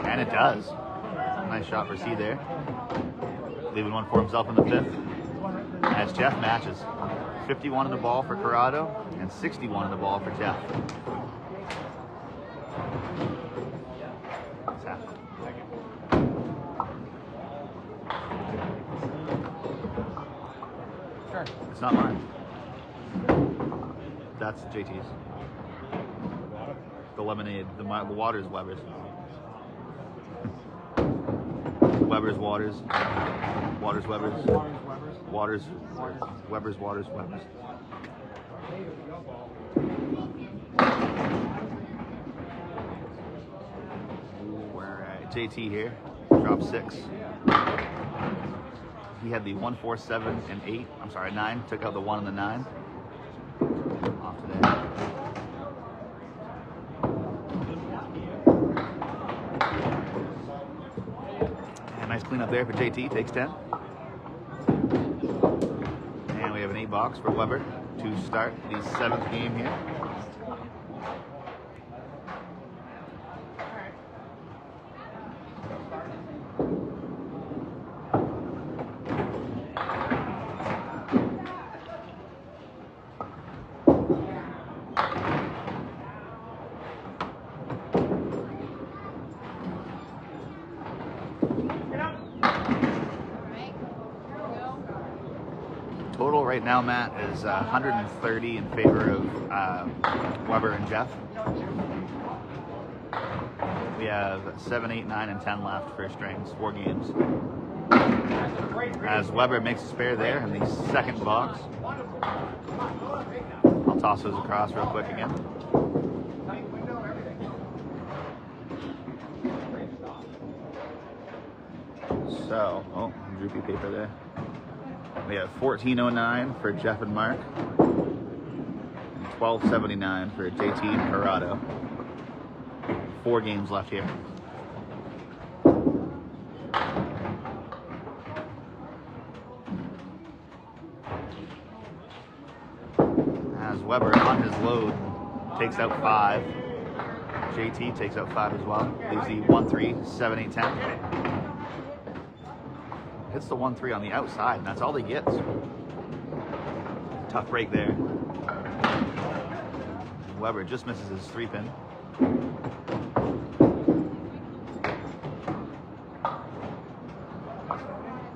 And it does. Nice shot for C there. Leaving one for himself in the 5th. As Jeff matches. 51 in the ball for Corrado and 61 in the ball for Jeff. That's half. Sure. It's not mine. That's JT's. The lemonade, the water's Weber's. Weber's waters. Waters Weber's. Waters. Weber's waters Weber's. We're at JT here. Drop 6. He had the 1, 4, 7, and 8. I'm sorry, 9. Took out the 1 and the 9. Off to there. And nice cleanup there for JT. Takes 10. And we have an 8 box for Weber to start the 7th game here. Total right now, Matt, is 130 in favor of Weber and Jeff. We have 7, 8, 9, and 10 left for strings, 4 games. As Weber makes a spare there in the 2nd box. I'll toss those across real quick again. So, droopy paper there. We have 1409 for Jeff and Mark, and 1279 for JT and Corrado. 4 games left here. As Weber on his load takes out 5. JT takes out 5 as well. Leaves the 1, 3, 7, 8, 10. Hits the 1, 3 on the outside, and that's all he gets. Tough break there. Weber just misses his 3-pin.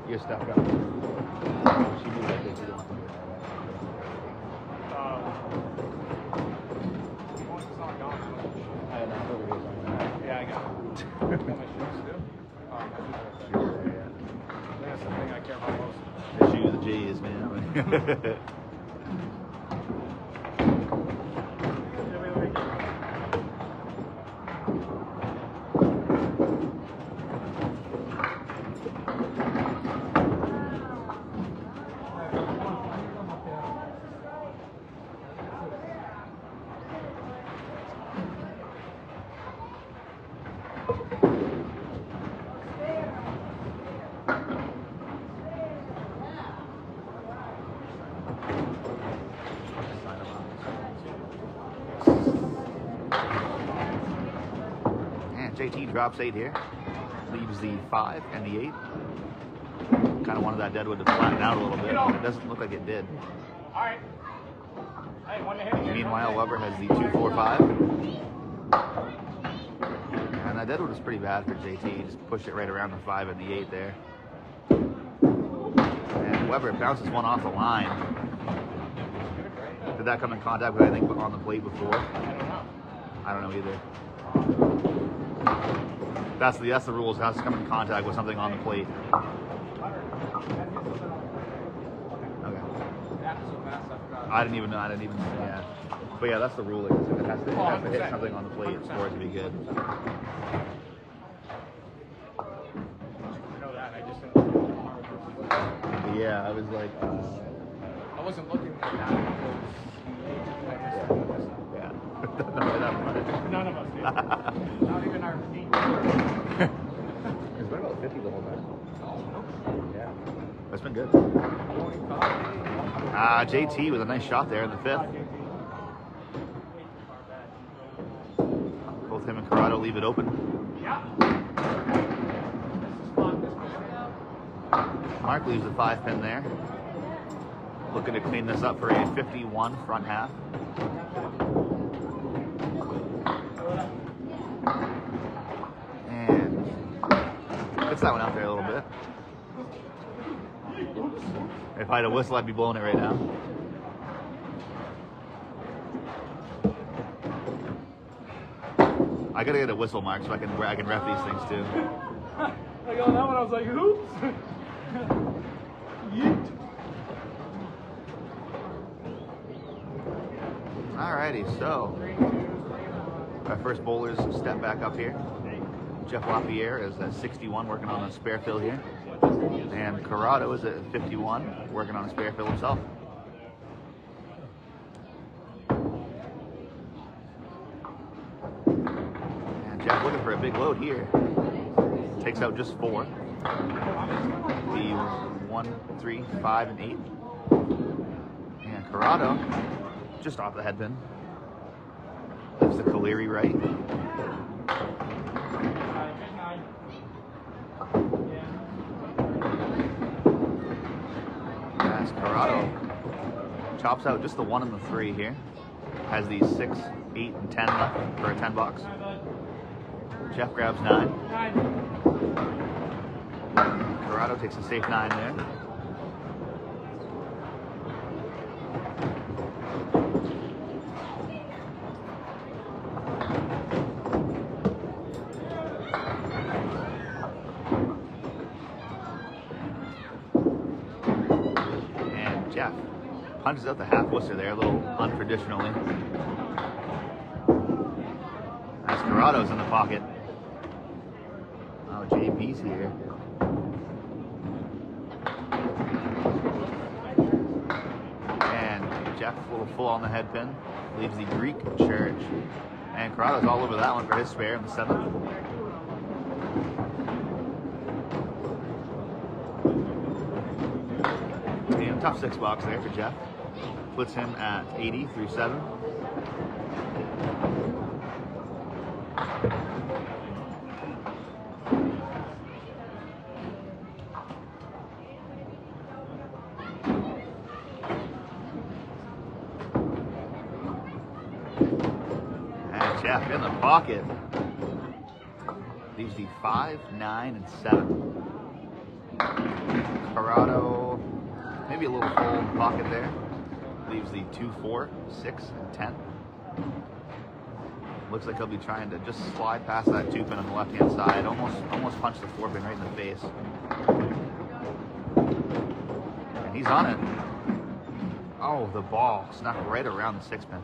Your stuff got She knew that they didn't. Yeah, I got it. Got my shoes too. That's the thing I care about most. The shoes, the J's, man. JT drops 8 here. Leaves the 5 and the 8. Kind of wanted that deadwood to flatten out a little bit, but it doesn't look like it did. All right. Hey, one to hit again. Meanwhile, Weber has the 2, 4, 5. And that deadwood was pretty bad for JT. He just pushed it right around the 5 and the 8 there. And Weber bounces one off the line. Did that come in contact with anything on the plate before? I don't know either. That's the rules. It has to come in contact with something on the plate. Okay. I didn't even, yeah. But yeah, that's the rule. It has to hit something on the plate for it to be good. I know that. I just didn't. Yeah, I was like, I wasn't looking at that because yeah. none of us did. Not even our team. It's been about 50 the whole time. Yeah. That's been good. JT with a nice shot there in the 5th. Both him and Corrado leave it open. Mark leaves the 5 pin there. Looking to clean this up for a 51 front half. And gets that one out there a little bit. If I had a whistle, I'd be blowing it right now. I gotta get a whistle, Mark, so I can ref these things too. Like on that one, I was like, oops. Yeet. Alrighty, so our first bowlers step back up here. Jeff Lapierre is at 61, working on a spare fill here. And Corrado is at 51, working on a spare fill himself. And Jeff looking for a big load here. Takes out just 4. The 1, 3, 5, and 8. And Corrado, just off the head pin. Leaves the Caleri right. As Corrado chops out just the 1 and the 3 here. Has the 6, 8, and 10 left for a 10 bucks. Jeff grabs 9. Corrado takes a safe 9 there. And Jeff punches out the half whistle there, a little untraditionally. As Corrado's in the pocket. Oh, JP's here. And Jeff a little full on the head pin. Leaves the Greek church. And Corrado's all over that one for his spare in the 7th. And tough 6 box there for Jeff. Puts him at 80 through 7. And Jeff in the pocket. Leaves the 5, 9, and 7. Corrado, maybe a little full in the pocket there. Leaves the 2, 4, 6, and 10. Looks like he'll be trying to just slide past that 2 pin on the left-hand side. Almost punched the 4 pin right in the face. And he's on it. Oh, the ball snuck right around the 6 pin.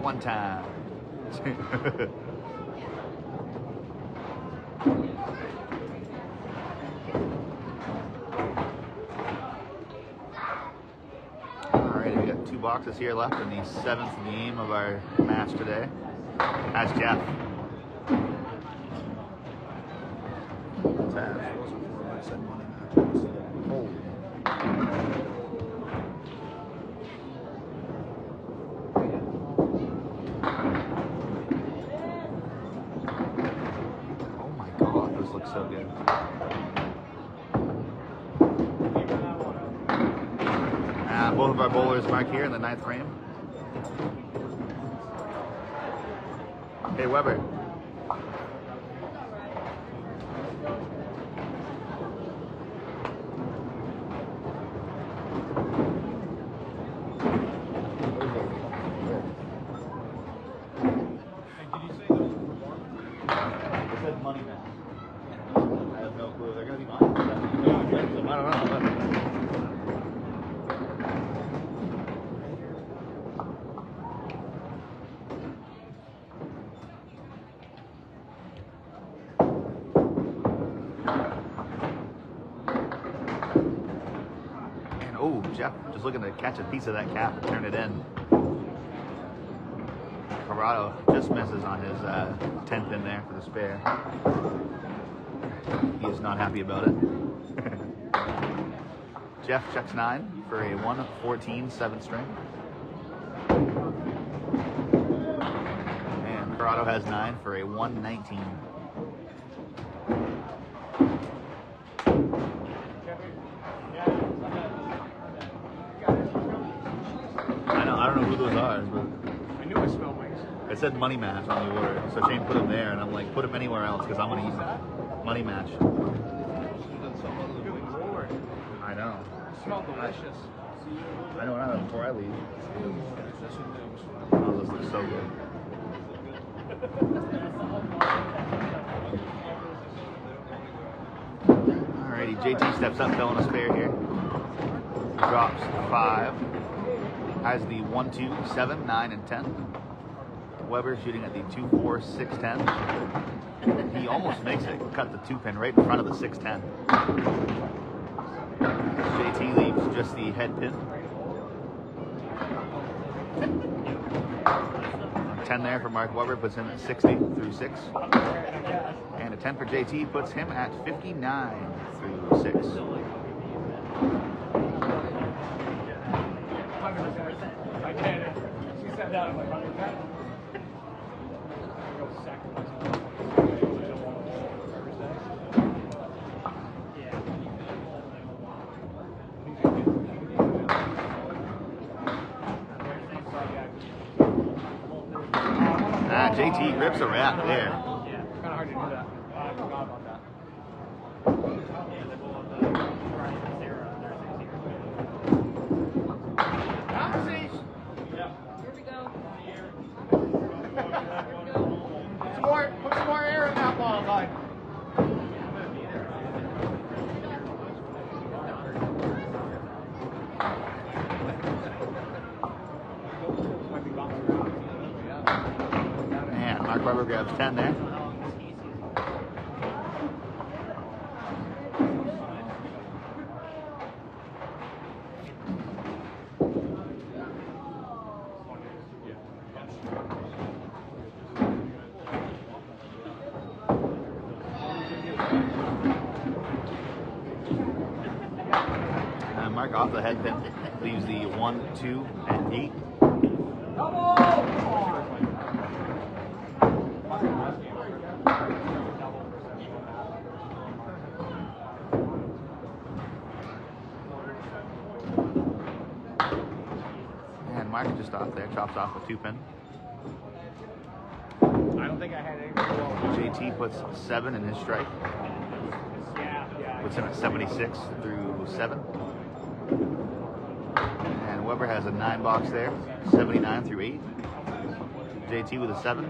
One time. Alright, we got 2 boxes here left in the 7th game of our match today. That's Jeff. What's that? I said money match. Holy. Oh my God, this looks so good. Both of our bowlers mark here in the 9th frame. Hey, Weber. It said money match. I have no clue. They're going to be mine. I don't know. And oh, Jeff just looking to catch a piece of that cap and turn it in. Corrado just misses on his 10 pin there for the spare. He is not happy about it. Jeff checks 9 for a 114 7th string. And Corrado has 9 for a 119. I don't know who those are, but I knew I smelled wings. it said money match on the order, so Shane put them there, and I'm like, put them anywhere else because I'm gonna use them. Money match. Good Lord. I know. It smelled delicious. I know what I have before I leave. Oh, this looks so good. Alrighty, JT steps up, filling a spare here. Drops 5. Has the 1, 2, 7, 9, and 10. Weber shooting at the 2, 4, 6, 10. He almost makes it. Cut the 2 pin right in front of the 6, 10. JT leaves just the head pin. 10 there for Mark Weber puts him at 60 through 6. And a 10 for JT puts him at 59 through 6. I get it. She said that. I'm like, 100%. Go sacrifice. JT rips a wrap there. Yeah, kind of hard to do that. I forgot about that. Put some more air in that ball, bud. Man, Mark Weber grabs 10 there. Mark off the head pin, leaves the 1, 2, and 8. And Mark just off there, chops off the 2 pin. I don't think I had any. JT puts 7 in his strike. Puts him at 76 through 7. And Weber has a 9 box there, 79 through 8. JT with a 7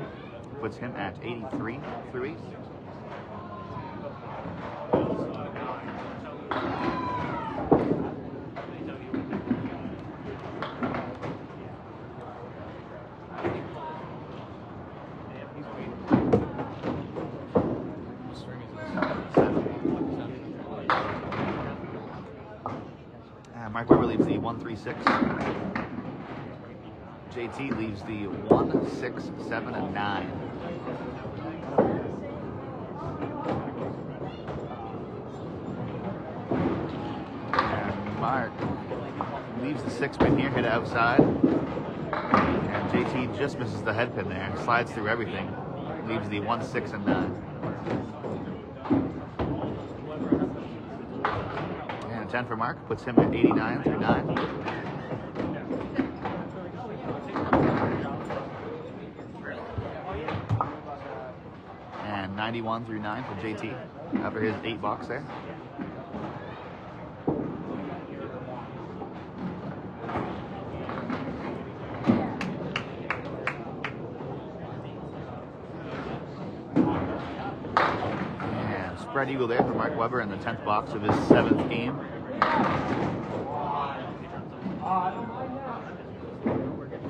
puts him at 83 through 8. Mark Weber leaves the 1, 3, 6. JT leaves the 1, 6, 7, and 9. And Mark leaves the 6 pin here, hit outside. And JT just misses the head pin there, slides through everything. Leaves the 1, 6, and 9. And a 10 for Mark, puts him at 89 through 9. And 91 through 9 for JT after his 8 box there. Spread eagle there for Mark Webber in the 10th box of his 7th game.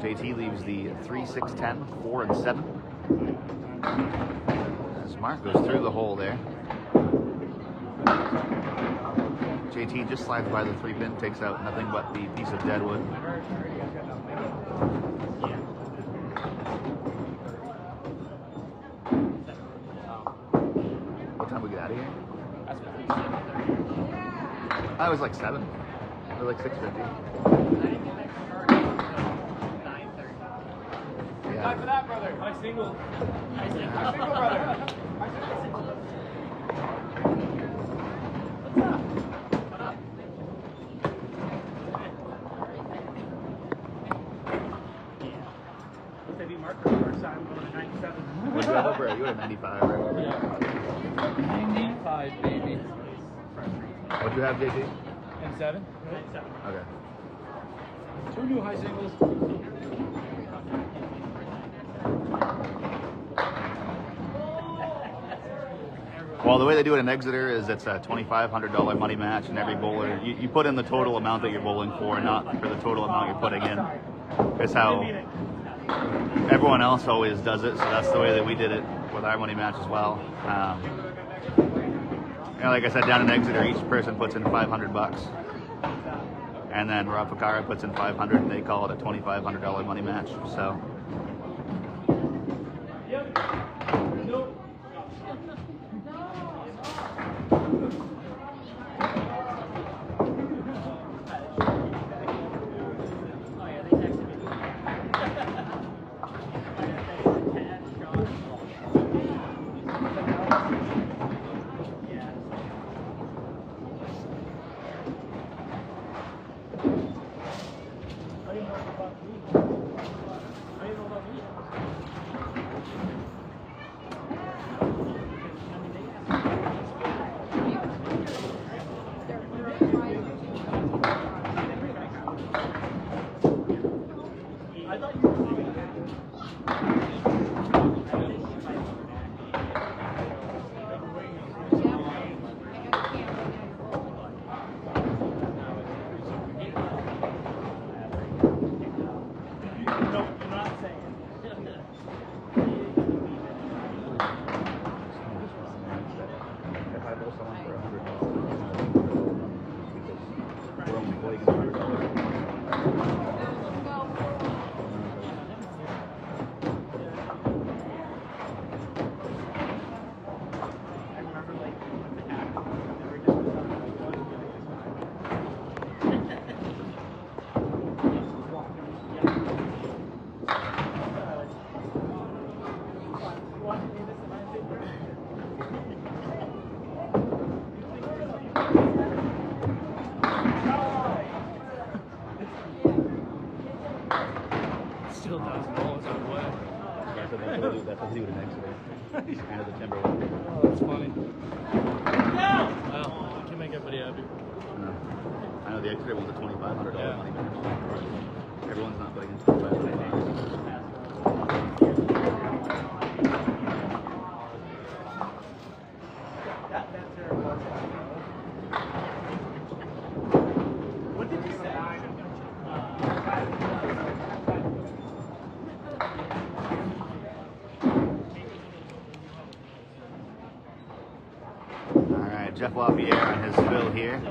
JT leaves the 3, 6, 10, 4, and 7. As Mark goes through the hole there. JT just slides by the 3 pin, takes out nothing but the piece of dead wood. What time we get out of here? I was like 7. Or like 6:50. Yeah. Time for that, brother. My single. My single, brother. My single. What's up? What's that? Mark for the first time going to 97. What'd you have over? You had a 95, right? Yeah. 95, baby. What'd you have, JT? And 7? Okay. 2 new high singles. Well, the way they do it in Exeter is it's a $2,500 money match, and every bowler, you put in the total amount that you're bowling for, not for the total amount you're putting in. It's how everyone else always does it, so that's the way that we did it with our money match as well. Like I said, down in Exeter, each person puts in $500, and then Rob Ficara puts in $500, and they call it a $2,500 money match. So. Still does balls out of way. That's what he would have next to the timber. Oh, that's funny. Well, I can make everybody happy. I know the Exeter one's a $2,500 Yeah. money match. Everyone's not putting in $2,500. What did you say? Alright, Jeff Lapierre on his fill here.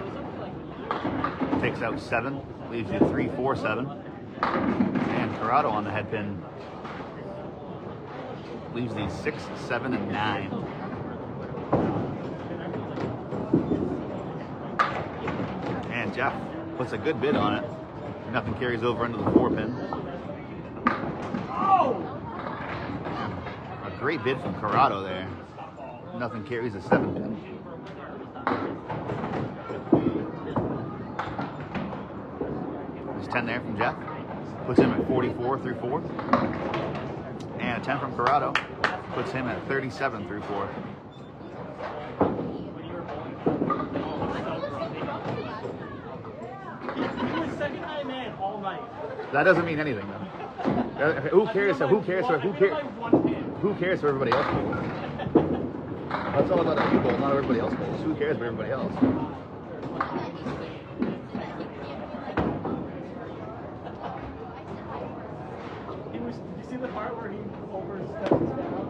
Takes out 7, leaves you 3, 4, 7. And Corrado on the head pin. Leaves the 6, 7, and 9. And Jeff puts a good bid on it. Nothing carries over into the 4 pin. A great bid from Corrado there. Nothing carries a 7 pin. There's 10 there from Jeff. Puts him at 44 through 4. And a 10 from Corrado. Puts him at 37 through 4. That doesn't mean anything though. Who cares? Who cares? Who cares for everybody else goals? That's all about you goals, not everybody else goals. Who cares for everybody else? You see the part where he overstepped down?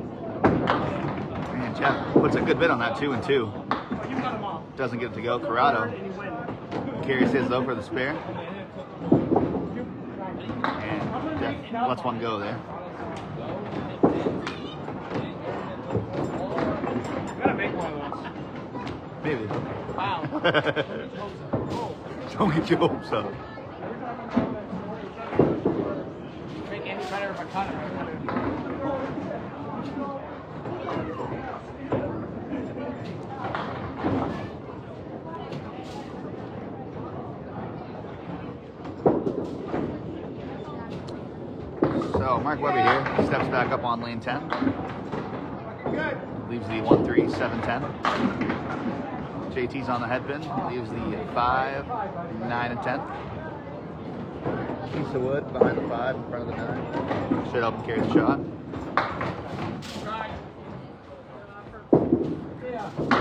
And Jeff puts a good bid on that 2 and 2. You cut him off. Doesn't get it to go. Corrado carries his though for the spare. And Jeff lets one go there. You gotta make one of those. Maybe. Wow. Don't get your hopes up. Make any better if I cut it. So Mark Webber here steps back up on lane 10. Leaves the 1, 3, 7, 10. JT's on the head pin. Leaves the 5, 9, and 10. Piece of wood behind the 5 in front of the 9. Should help him carry the shot.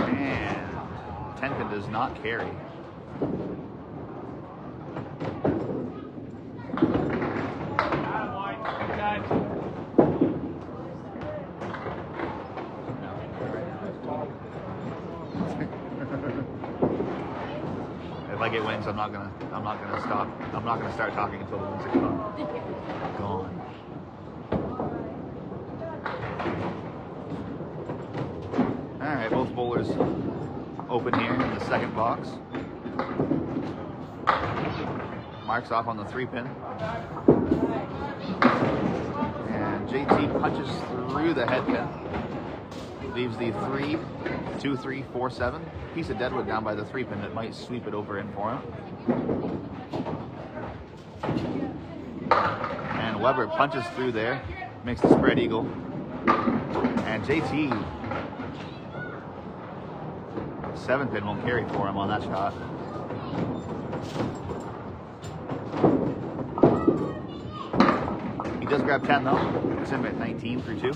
And 10 pin does not carry. If I get wins, I'm not gonna stop. I'm not gonna start talking until the wins are gone. All right, both bowlers open here in the second box. Mark's off on the 3 pin. And JT punches through the head pin. Leaves the 3, 2, 3, 4, 7. Piece of deadwood down by the 3 pin that might sweep it over in for him. And Weber punches through there, makes the spread eagle. And JT, 7 pin won't carry for him on that shot. He does grab 10 though. Puts him at 19 through 2.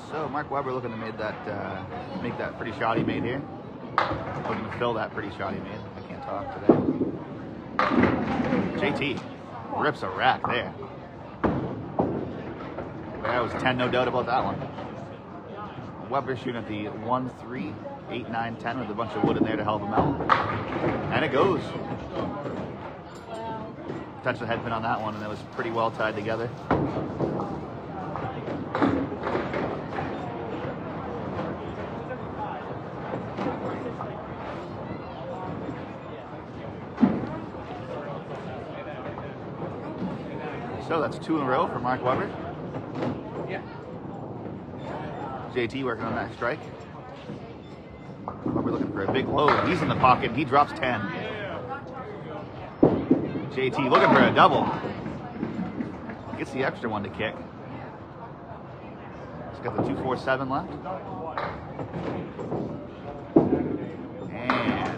So Mark Webber looking to make that pretty shot he made here. Looking to fill that pretty shot he made. I can't talk today. JT rips a rack there. That was 10, no doubt about that one. Webber shooting at the 1, 3, 8, 9, 10 with a bunch of wood in there to help him out. And it goes. Touched the head pin on that one, and it was pretty well tied together. So that's 2 in a row for Mark Webber. Yeah. JT working on that strike. Webber looking for a big load. He's in the pocket. He drops 10. JT looking for a double. Gets the extra one to kick. He's got the 2, 4, 7 left. And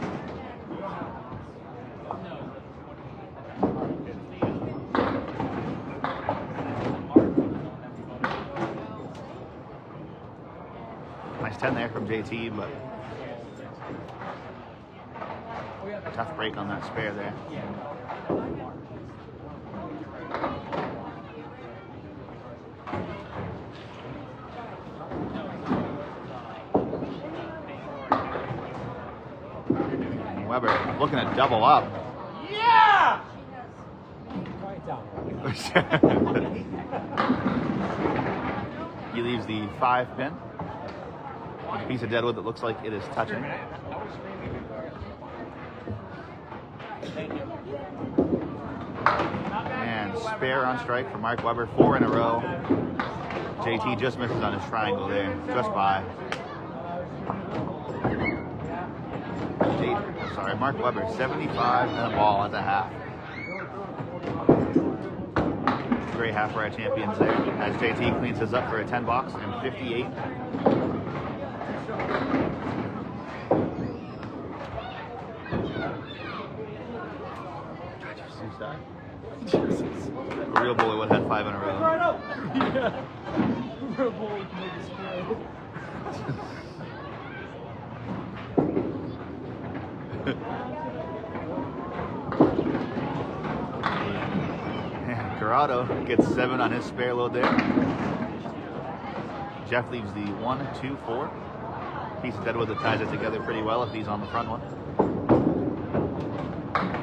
nice 10 there from JT, but Tough break on that spare there. Weber looking to double up. Yeah! Quiet down. He leaves the 5 pin. A piece of deadwood that looks like it is touching. And spare on strike for Mark Weber, 4 in a row. JT just misses on his triangle there, just by. Mark Weber, 75 and a ball at the half. Great half for our champions there, as JT cleans his up for a 10 box and 58. A real bully would have had 5 in a row. Yeah. Real bully can make a spread. And Corrado gets 7 on his spare load there. Jeff leaves the 1, 2, 4. Piece of deadwood that ties it together pretty well if he's on the front one.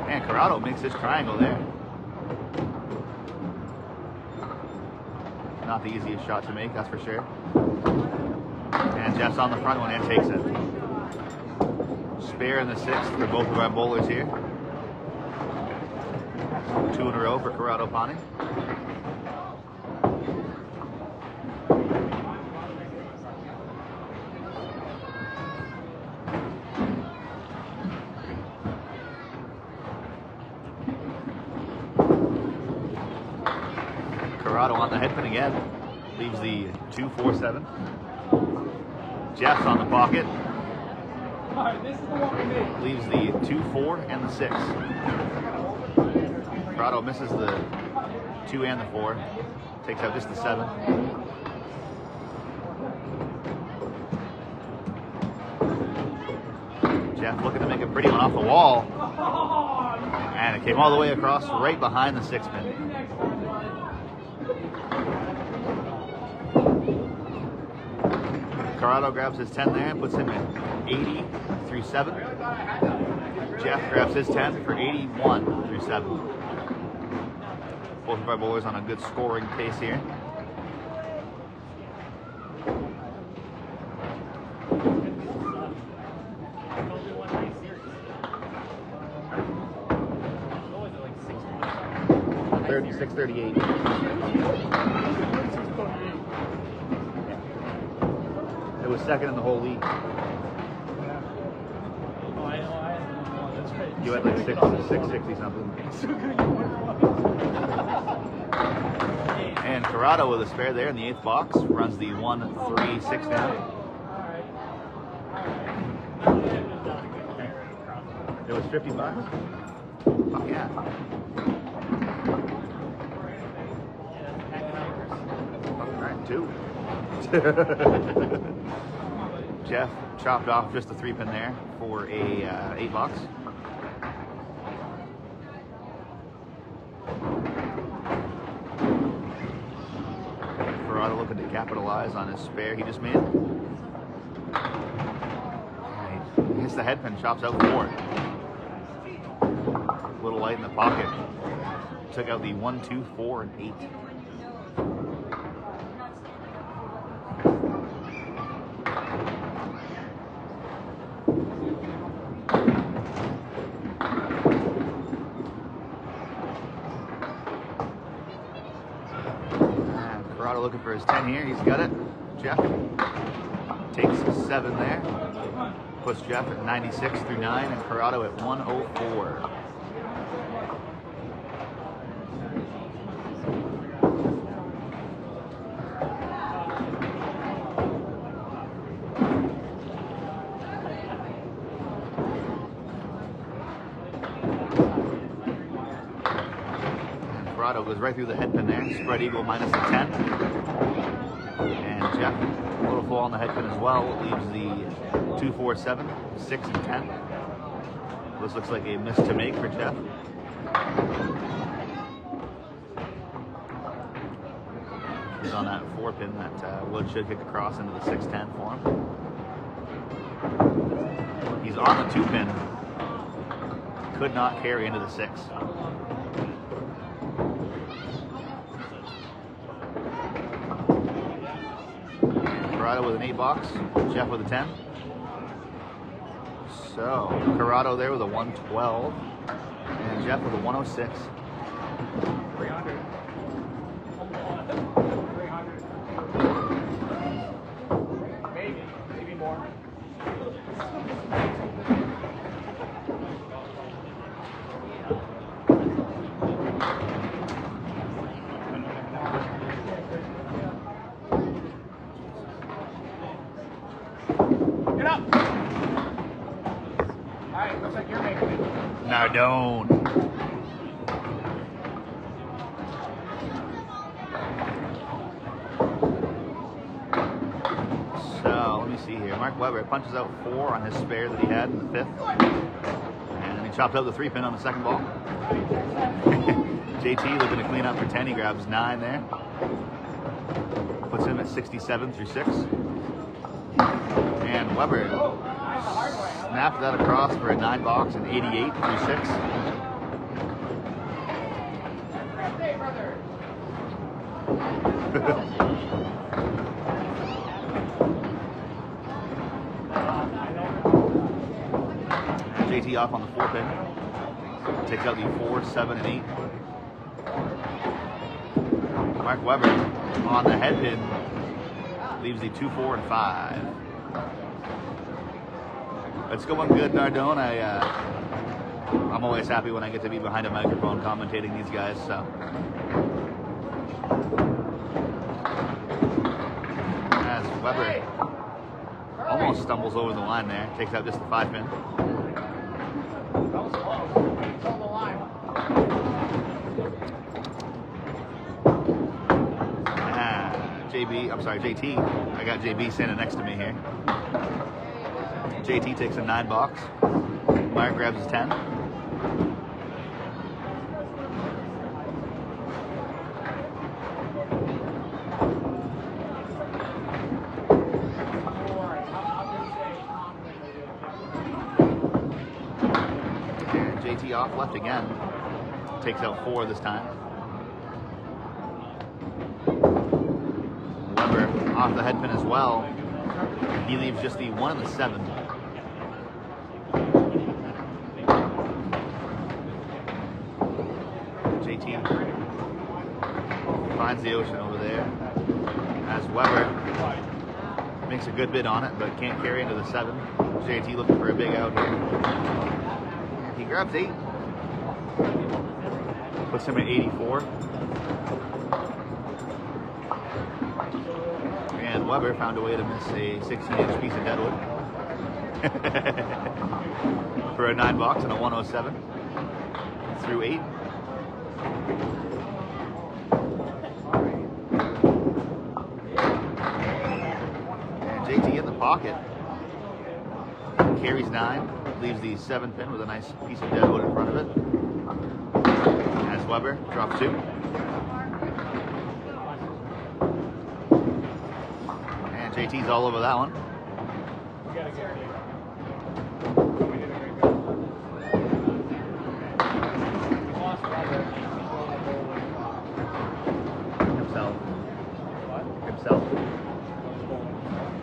And Corrado makes his triangle there. Not the easiest shot to make, that's for sure. And Jeff's on the front one and takes it. Spare in the 6th for both of our bowlers here. 2 in a row for Corrado Pani. Corrado on the headpin again. Leaves the 2, 4, 7. Jeff's on the pocket. Alright, this is the one we made. Leaves the 2, 4, and the 6. Corrado misses the 2 and the 4. Takes out just the 7. Jeff looking to make a pretty one off the wall. And it came all the way across right behind the 6 pin. Corrado grabs his 10 there and puts him in 80 through 7. Jeff grabs his 10 for 81 through 7. Both of our bowlers on a good scoring pace here. $6.38. 6:38. It was second in the whole league. You had like 660 something. And Corrado with a spare there in the 8th box runs the 1, 3, 6 down. It was 50 bucks. Fuck yeah. All right, 2. Jeff chopped off just a 3 pin there for a 8 box. Corrado looking to capitalize on his spare he just made. He hits the head pin, chops out 4. A little light in the pocket. Took out the 1, 2, 4, and 8. Looking for his 10 here. He's got it. Jeff takes 7 there. Puts Jeff at 96 through 9 and Corrado at 104. Corrado goes right through the head pin there. Spread eagle minus a 10. And Jeff, a little full on the head pin as well. Leaves the 2, 4, 7, 6, and 10. This looks like a miss to make for Jeff. He's on that 4-pin. That wood should kick across into the 6-10 for him. He's on the 2-pin. Could not carry into the 6. Corrado with an 8 box, Jeff with a 10. So Corrado there with a 112, and Jeff with a 106. 300. 300. Maybe more. Get up! Alright, looks like you're making it. Nardone. So let me see here. Mark Weber punches out 4 on his spare that he had in the 5th. And he chopped out the 3-pin on the 2nd ball. JT looking to clean up for 10. He grabs 9 there. Puts him at 67 through 6. And Weber snapped that across for a 9 box and 88 through 6. JT off on the 4-pin. Takes out the 4, 7, and 8. Mark Weber on the head pin leaves the 2, 4, and 5. It's going good, Nardone. I'm always happy when I get to be behind a microphone commentating these guys. So, as Weber almost stumbles over the line there, takes out just the 5-pin. JT. I got JB standing next to me here. JT takes a 9 box. Mark grabs his 10. And JT off left again. Takes out 4 this time. Weber off the head pin as well. He leaves just the 1 and the 7. JT finds the ocean over there. As Weber makes a good bid on it, but can't carry into the 7. JT looking for a big out here. He grabs 8. Puts him at 84. And Weber found a way to miss a 16-inch piece of deadwood for a 9 box and a 107 through 8. And JT in the pocket carries 9, leaves the 7-pin with a nice piece of deadwood in front of it. As Weber drops 2. JT's all over that one. Himself.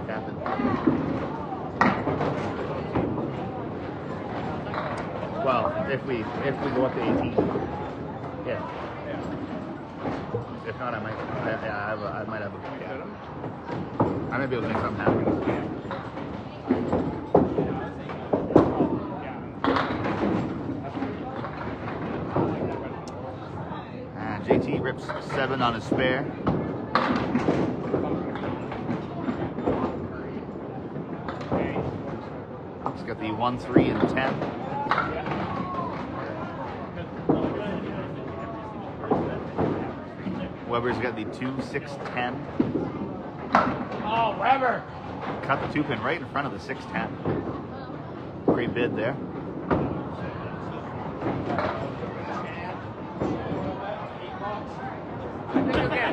Captain. Well, if we go up to 18. Yeah. If not, I might have a cap. I might be able to make something happen. And JT rips 7 on his spare. He's got the 1, 3, and 10. Weber's got the 2, 6, 10. Oh, Weber! Cut the 2-pin right in front of the 610. Great bid there.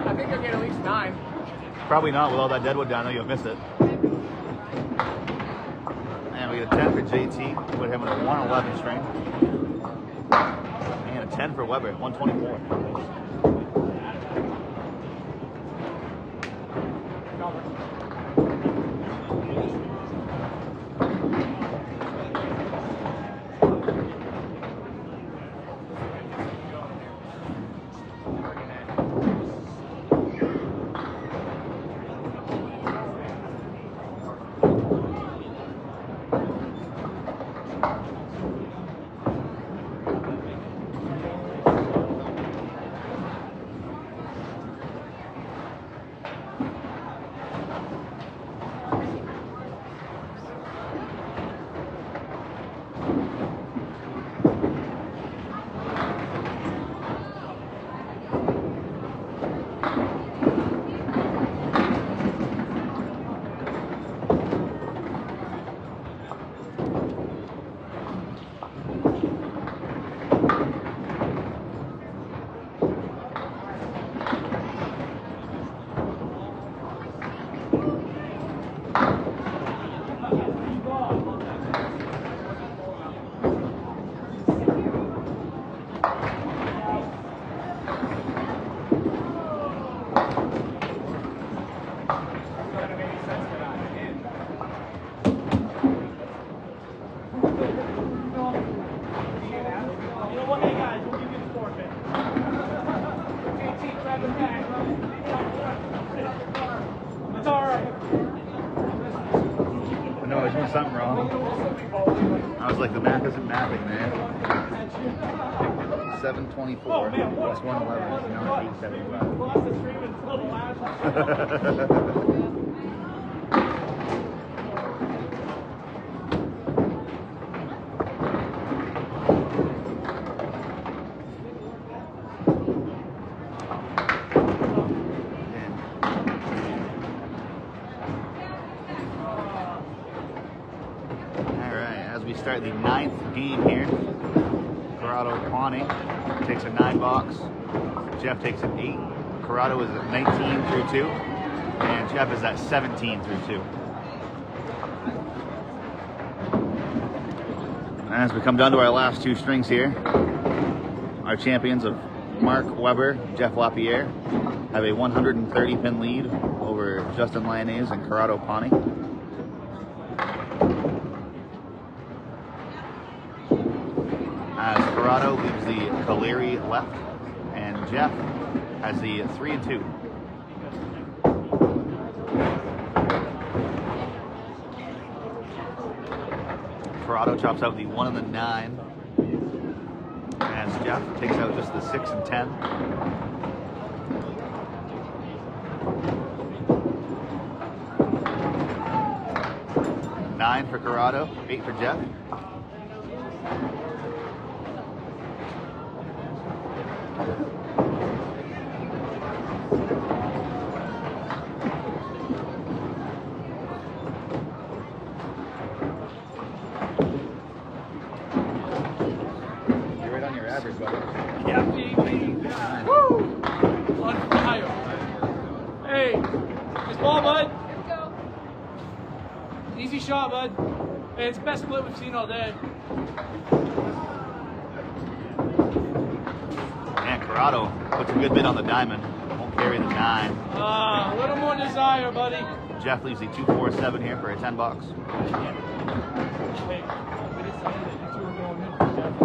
I think you'll get at least 9. Probably not with all that deadwood down there. You'll miss it. And we get a 10 for JT. Put him in a 111 string. And a 10 for Weber, 124. No, I was doing something wrong. I was like, the math isn't mathing, man. 724 plus 111 is now 875. Start the 9th game here. Corrado Pani takes a 9 box. Jeff takes an 8. Corrado is at 19 through 2. And Jeff is at 17 through 2. As we come down to our last 2 strings here, our champions of Mark Weber, Jeff Lapierre, have a 130 pin lead over Justin Lyonnais and Corrado Pani. As Corrado leaves the Caleri left, and Jeff has the 3 and 2. Corrado chops out the 1 and the 9, as Jeff takes out just the 6 and 10. Nine for Corrado, 8 for Jeff. You're right on your average, buddy. Yeah, baby. Woo! On fire. Hey, it's ball, bud. Easy shot, bud. Hey, it's the best split we've seen all day. And Corrado puts a good bid on the diamond. Won't carry the 9. A little more desire, buddy. Jeff leaves the 247 here for a 10 box. Hey, we decided that you two were going in for Jeff. I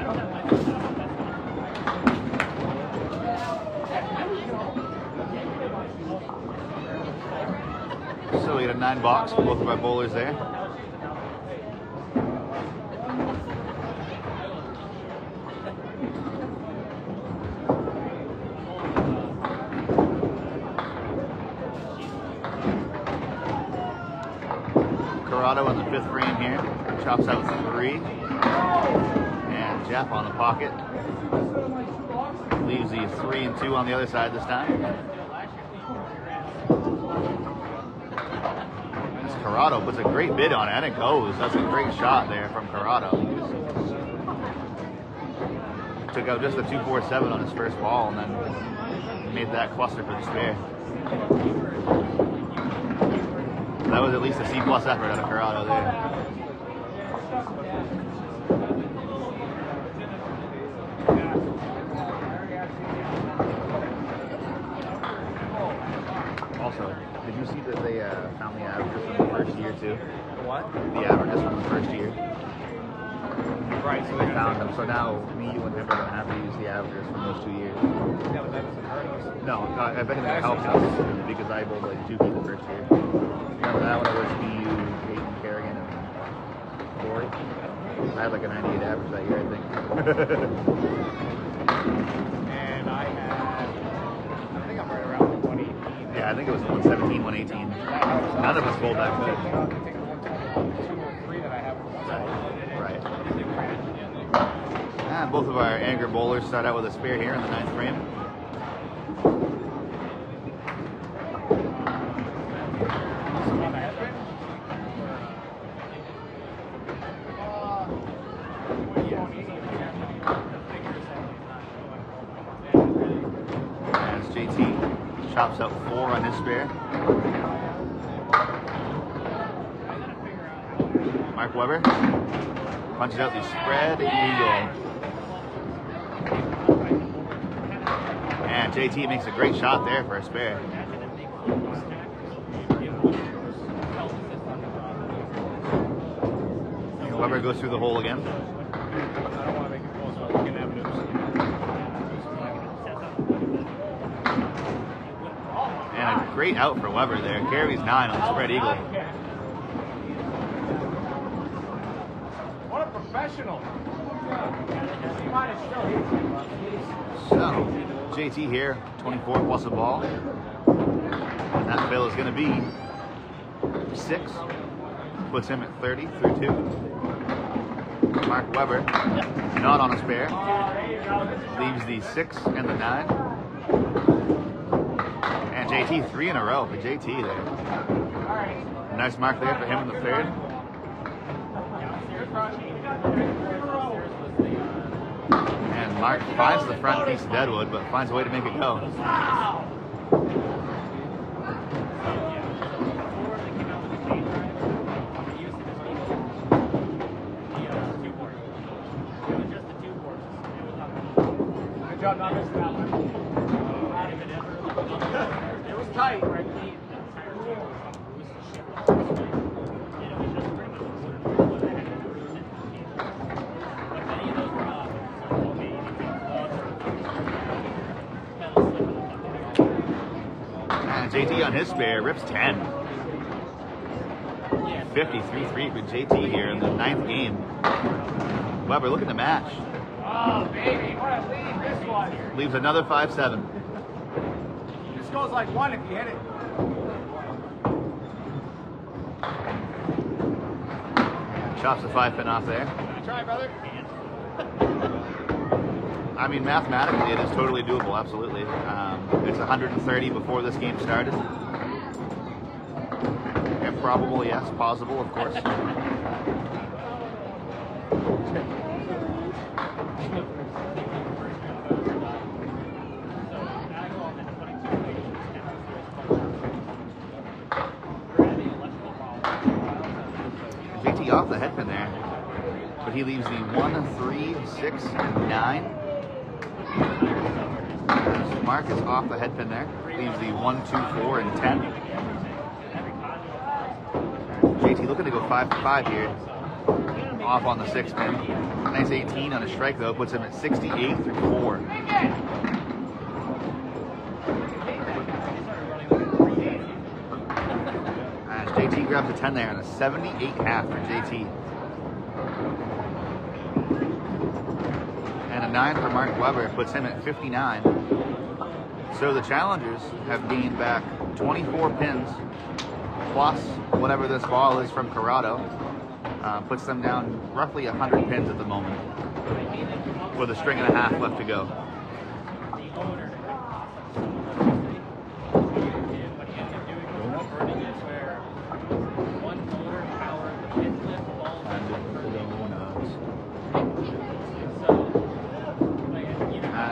don't have So we get a 9 box for both of our bowlers there. Corrado in the 5th frame here, chops out 3, and Jeff on the pocket leaves the 3 and 2 on the other side this time. As Corrado puts a great bid on it, and it goes. That's a great shot there from Corrado. took out just a 247 on his first ball and then made that cluster for the spare. That was at least a C+ effort out of Corrado there. Also, did you see that they found the averages from the first year too? What? The averages from the first year. Right, so They found them. So now me, you, and him are going to have to use the averages from those 2 years. Yeah, but that doesn't hurt us. No, if anything, it helps us because I bowled like 2 people first year. Remember that when it was me, you, Peyton, Kerrigan, and Corey? I had like a 98 average that year, I think. And I think I'm right around 118. Yeah, I think it was 117, 118. None of us bowled that good. Right. And both of our anchor bowlers start out with a spare here in the 9th frame. As JT chops out 4 on his spare. Mark Webber punches out the spread eagle. And JT makes a great shot there for a spare. Webber goes through the hole again. And a great out for Webber there. Carries 9 on the spread eagle. What a professional. So, JT here, 24 plus a ball. And that fill is going to be 6. Puts him at 30 through 2. Mark Webber, not on a spare. Leaves the 6 and the 9. And JT 3 in a row for JT there. Nice mark there for him in the 3rd. And Mark finds the front piece of Deadwood, but finds a way to make it go. Good job not missing that one. It was tight. And JT on his spare rips 10. 53-3 for JT here in the 9th game. Webber looking to match. Oh, baby, what a lead this was. Leaves another 5-7. This goes like 1 if you hit it. Chops the 5-pin off there. Try, brother. I mean, mathematically, it is totally doable, absolutely. It's 130 before this game started. Improbable, yes. Possible, of course. JT off the head pin there, but he leaves the 1, 3, 6, and 9. Mark is off the head pin there, leaves the 1, 2, 4, and 10. JT looking to go 5 for 5 here, off on the 6 pin. Nice 18 on a strike though, puts him at 68 through 4. As JT grabs a 10 there and a 78.5 for JT. And a 9 for Mark Webber puts him at 59. So the challengers have gained back 24 pins plus whatever this ball is from Corrado. Puts them down roughly 100 pins at the moment with a string and a half left to go.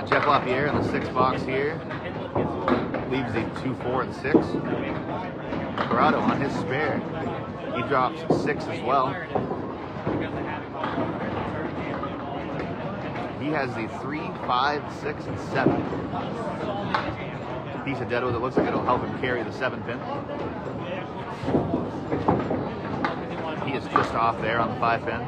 Jeff Lapierre in the 6 box here. Leaves the 2, 4, and 6. Corrado on his spare. He drops 6 as well. He has the 3, 5, 6, and 7. Piece of deadwood that looks like it'll help him carry the 7 pin. He is just off there on the 5 pin.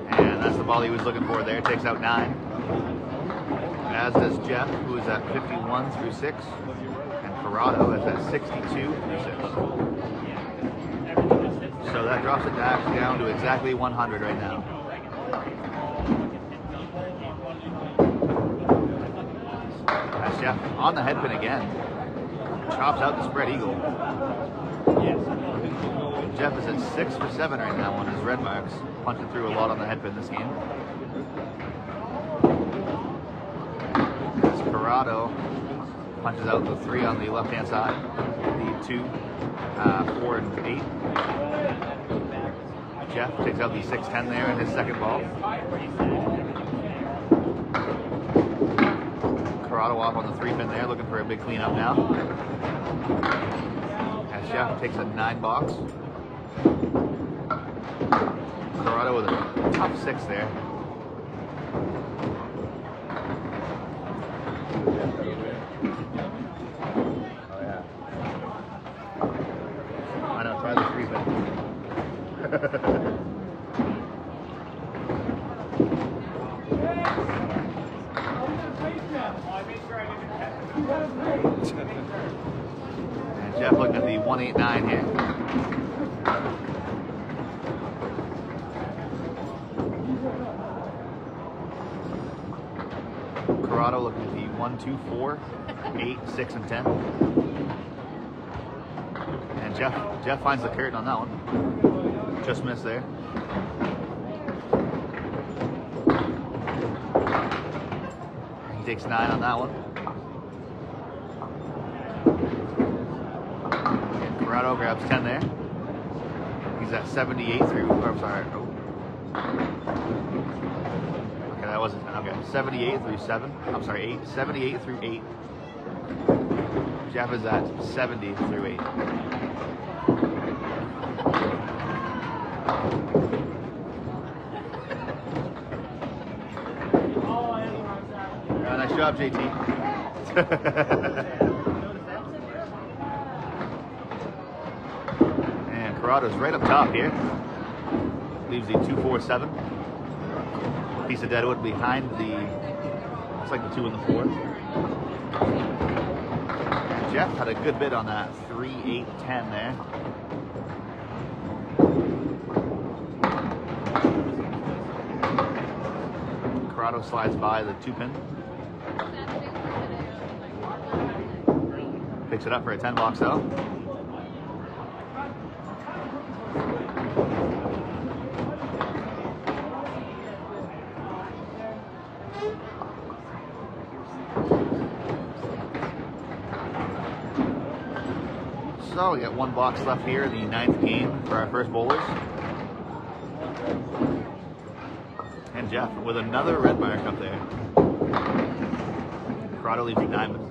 And that's the ball he was looking for there. Takes out 9. As does Jeff, who is at 51 through 6. And Corrado is at 62 through 6. So that drops it back down to exactly 100 right now. That's Jeff on the head pin again. Chops out the spread eagle. Jeff is at 6 for 7 right now on his red marks. Punching through a lot on the head pin this game. As Corrado punches out the 3 on the left hand side. The 2, 4, and 8. Jeff takes out the 6-10 there in his second ball. Corrado off on the 3 pin there, looking for a big cleanup now. As Jeff takes a 9 box. Corrado with a tough 6 there. Oh yeah. I know, try the 3 pin. And Jeff looking at the 189 here. Corrado looking at the 1, 2, 4, 8, 6, and 10. And Jeff finds the curtain on that one. Just missed there. He takes 9 on that one. And Corrado grabs 10 there. He's at 78 through, or I'm sorry. Oh. Okay, that wasn't 10. Okay, 78 through 7. I'm sorry, 8. 78 through 8. Jeff is at 70 through 8. Nice job, JT. And Corrado's right up top here. Leaves the 2, 4, 7. Piece of deadwood behind the, looks like the 2 and the 4. And Jeff had a good bit on that 3, 8, 10 there. Corrado slides by the 2 pin. Picks it up for a 10 box though. So we got 1 box left here, the 9th game for our first bowlers. And Jeff with another red mark up there. Corrado leaves you diamonds.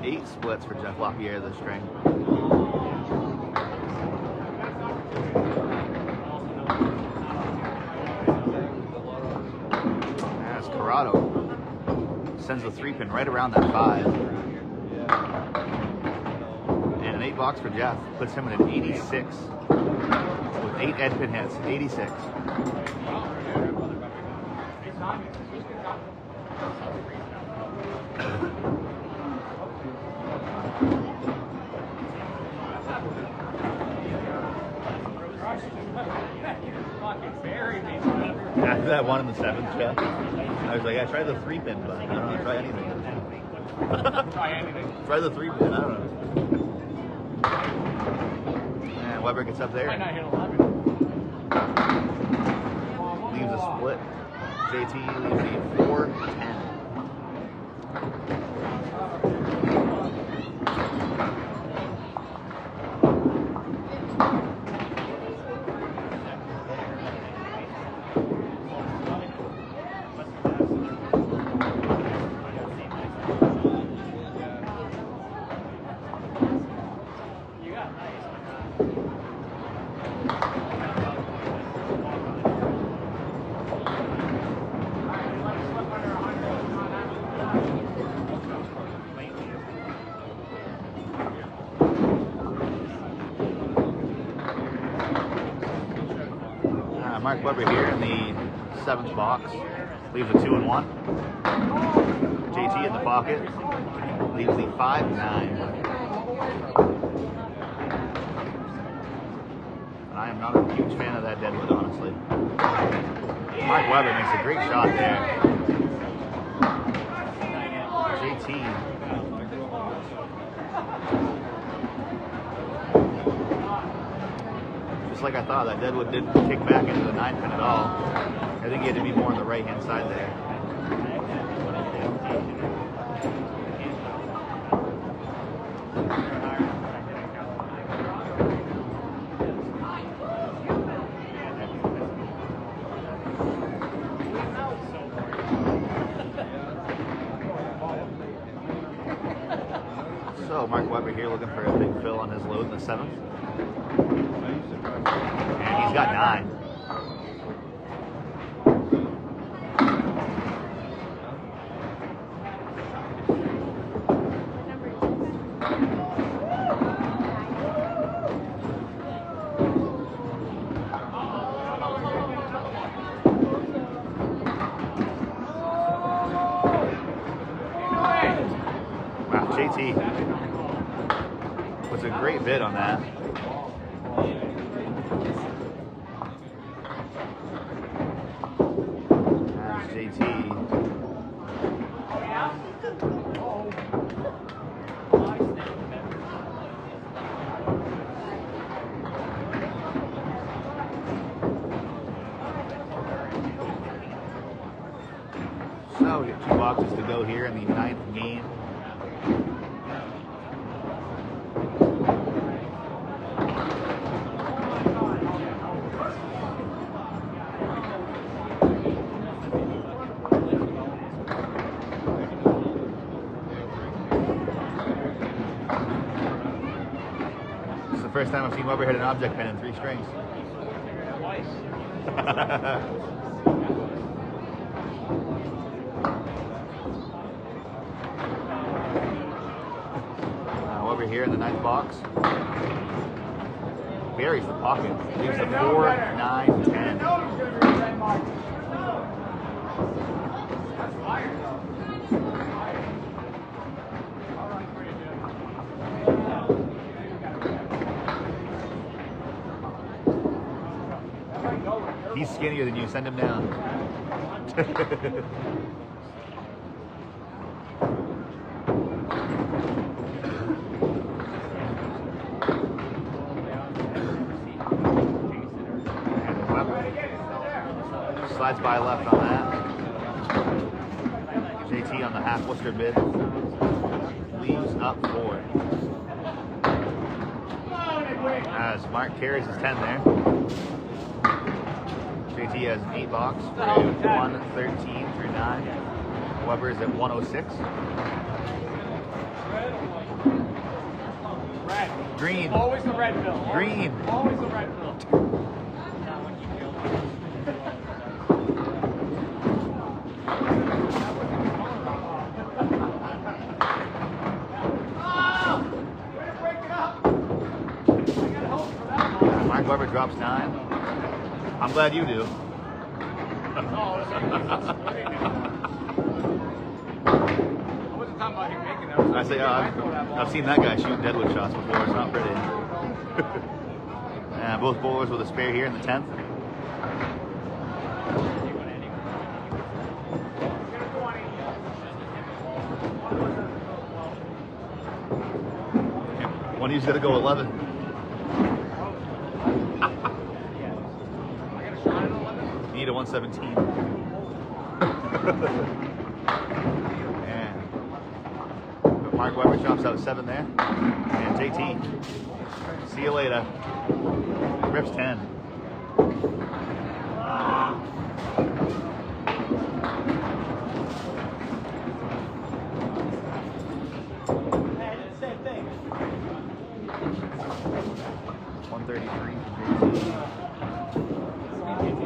8 splits for Jeff Lapierre this string. As Corrado sends the 3 pin right around that 5. And an 8 box for Jeff puts him at an 86 with 8 head pin hits. 86. After that 1 in the 7th, Jeff, I was like, I tried the 3 pin, but I don't know, try anything. Try anything. Try the 3 pin, I don't know. And Weber gets up there. Might not hit 11. Leaves a split. JT leaves the 4, 10. Mark Weber here in the 7th box. Leaves a 2 and 1. JT in the pocket. Leaves the 5-9. And I am not a huge fan of that deadwood, honestly. Mark Weber makes a great shot there. JT. Just like I thought, that deadwood didn't kick back into the 9 pin at all. I think he had to be more on the right-hand side there. So Mark Weber here looking for a big fill on his load in the 7th. And he's got 9. Wow, JT puts a great bid on that. That's JT. So we get 2 boxes to go here in the 9th game. This is the first time I've seen Weber hit an object pen in 3 strings. Weber here in the 9th box. Buries the pocket. Leaves the 4, 9, 10. He's skinnier than you. Send him down. Slides by left on that. JT on the half Worcester bid. Leaves up 4. As Mark carries his 10 there. JT has an 8 box through 113 through 9. Weber is at 106. Red. Green. Always the red bill. Green. Always the red bill. Mark Weber drops 9. I'm glad you do. I wasn't talking about him making that. I say, I've seen that guy shoot deadwood shots before. It's not pretty. And both bowlers with a spare here in the 10th. One of you's gonna go 11. You need a 117. And Mark Weber chops out 7 there. And JT. See you later. Rips 10. Same thing. 133 for JT.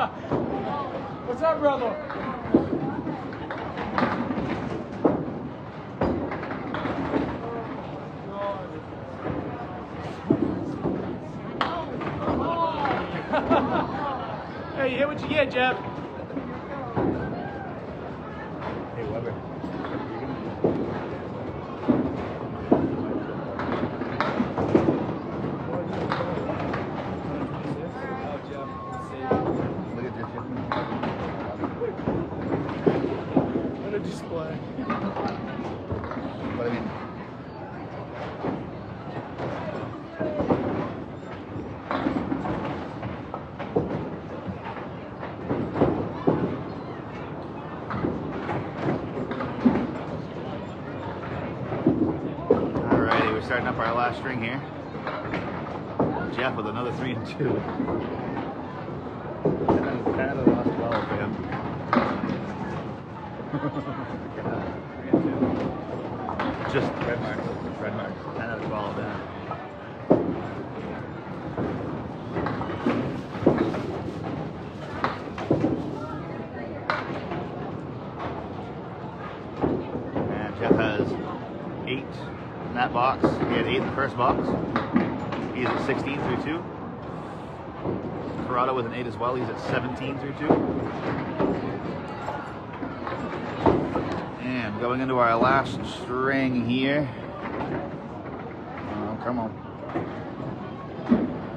What's up, brother? Hey, you hit what you get, Jeff. Hey, Weber. Oh, Jeff, see. Look at this. What a display. But I mean, alrighty, we're starting up our last string here. Jeff with another 3 and 2. Canada lost 12 for him. Just red marks. Red marks. 10 out of 12 down. And Jeff has 8 in that box. He had 8 in the first box. He's at 16 through 2. Corrado with an 8 as well. He's at 17 through 2. And going into our last string here. Oh, come on.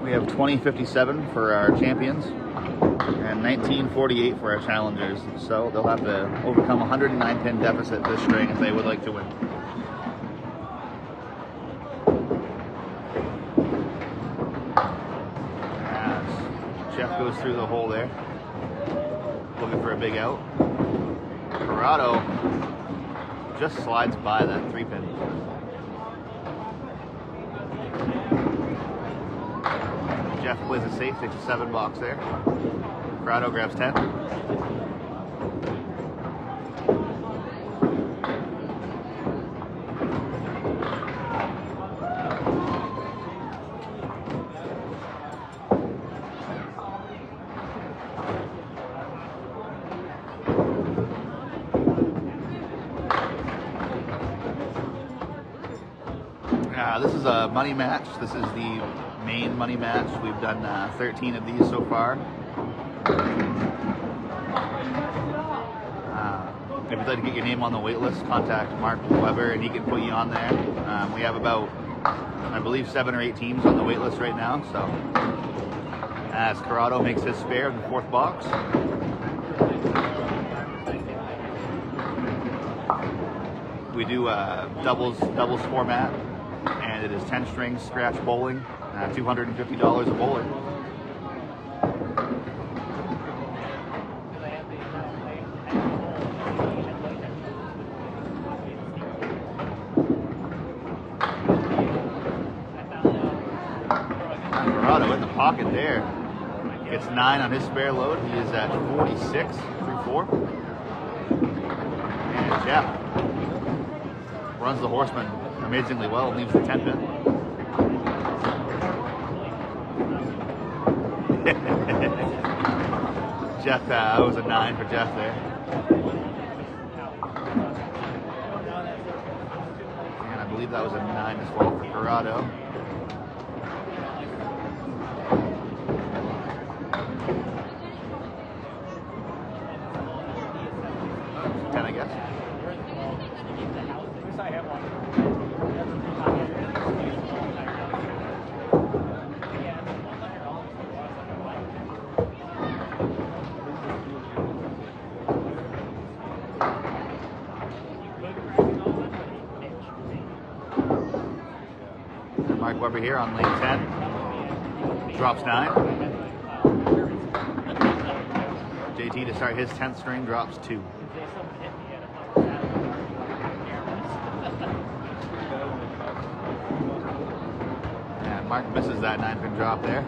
We have 2057 for our champions and 1948 for our challengers. So they'll have to overcome a 109 pin deficit this string if they would like to win. Jeff goes through the hole there, looking for a big out. Corrado just slides by that 3-pin. Jeff plays it safe, takes a 7 box there. Corrado grabs 10. This is a money match. This is the Maine money match. We've done 13 of these so far. If you'd like to get your name on the wait list, contact Mark Weber and he can put you on there. We have about, I believe, 7 or 8 teams on the wait list right now. So as Corrado makes his spare in the 4th box. We do doubles format. And it is 10 strings, scratch bowling, $250 a bowler. Corrado in the pocket there. Gets 9 on his spare load. He is at 46 through 4. And Jeff runs the horseman amazingly well, leaves the 10 pin. Jeff, that was a 9 for Jeff there. And I believe that was a 9 as well for Corrado. I guess. Mark Weber here on lane 10. Drops 9. JT to start his 10th string, drops 2. And Mark misses that 9-pin drop there.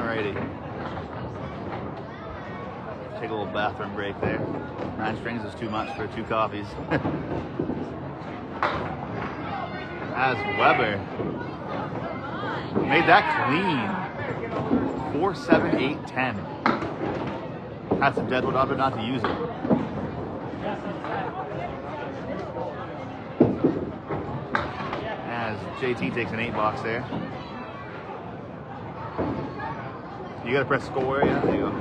Alrighty. Take a little bathroom break there. 9 strings is too much for 2 coffees. As Weber made that clean. 4, 7, 8, 10. Had some deadwood up, but not to use it. As JT takes an 8 box there. You gotta press score, yeah, there you go.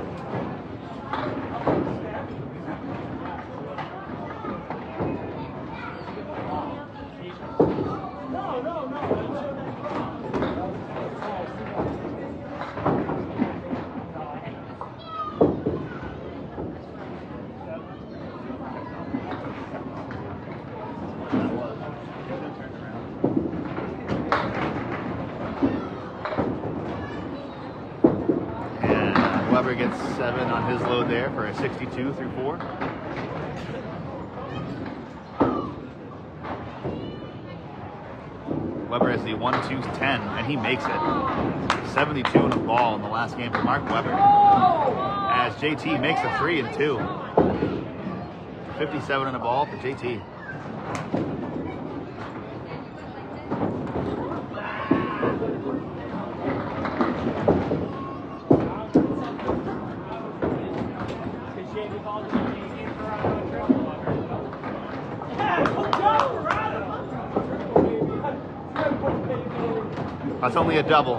Weber gets 7 on his load there for a 62 through 4. Weber has the 1, 2, 10, and he makes it. 72 in a ball in the last game for Mark Weber. As JT makes a 3 and 2. 57 in a ball for JT. That's only a double.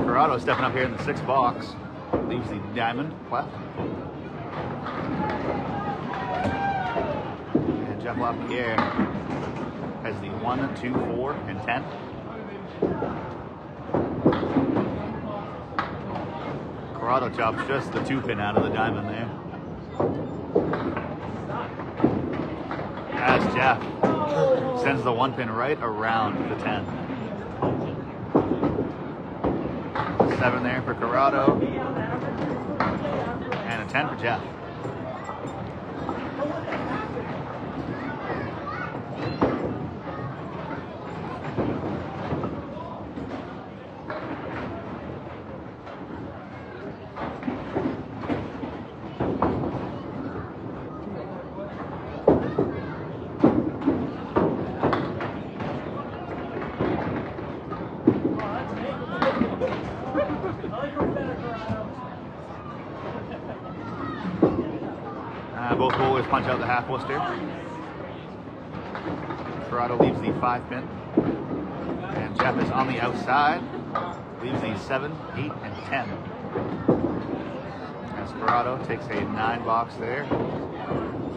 Corrado stepping up here in the 6th box. Leaves the diamond left. And Jeff Lapierre has the 1, 2, 4, and 10. Corrado chops just the 2 pin out of the diamond there. As Jeff sends the 1 pin right around the 10. 7 there for Corrado. And a 10 for Jeff. Both bowlers punch out the half blister. Corrado leaves the 5 pin. And Jeff is on the outside. Leaves the 7, 8, and 10. As Corrado takes a 9 box there.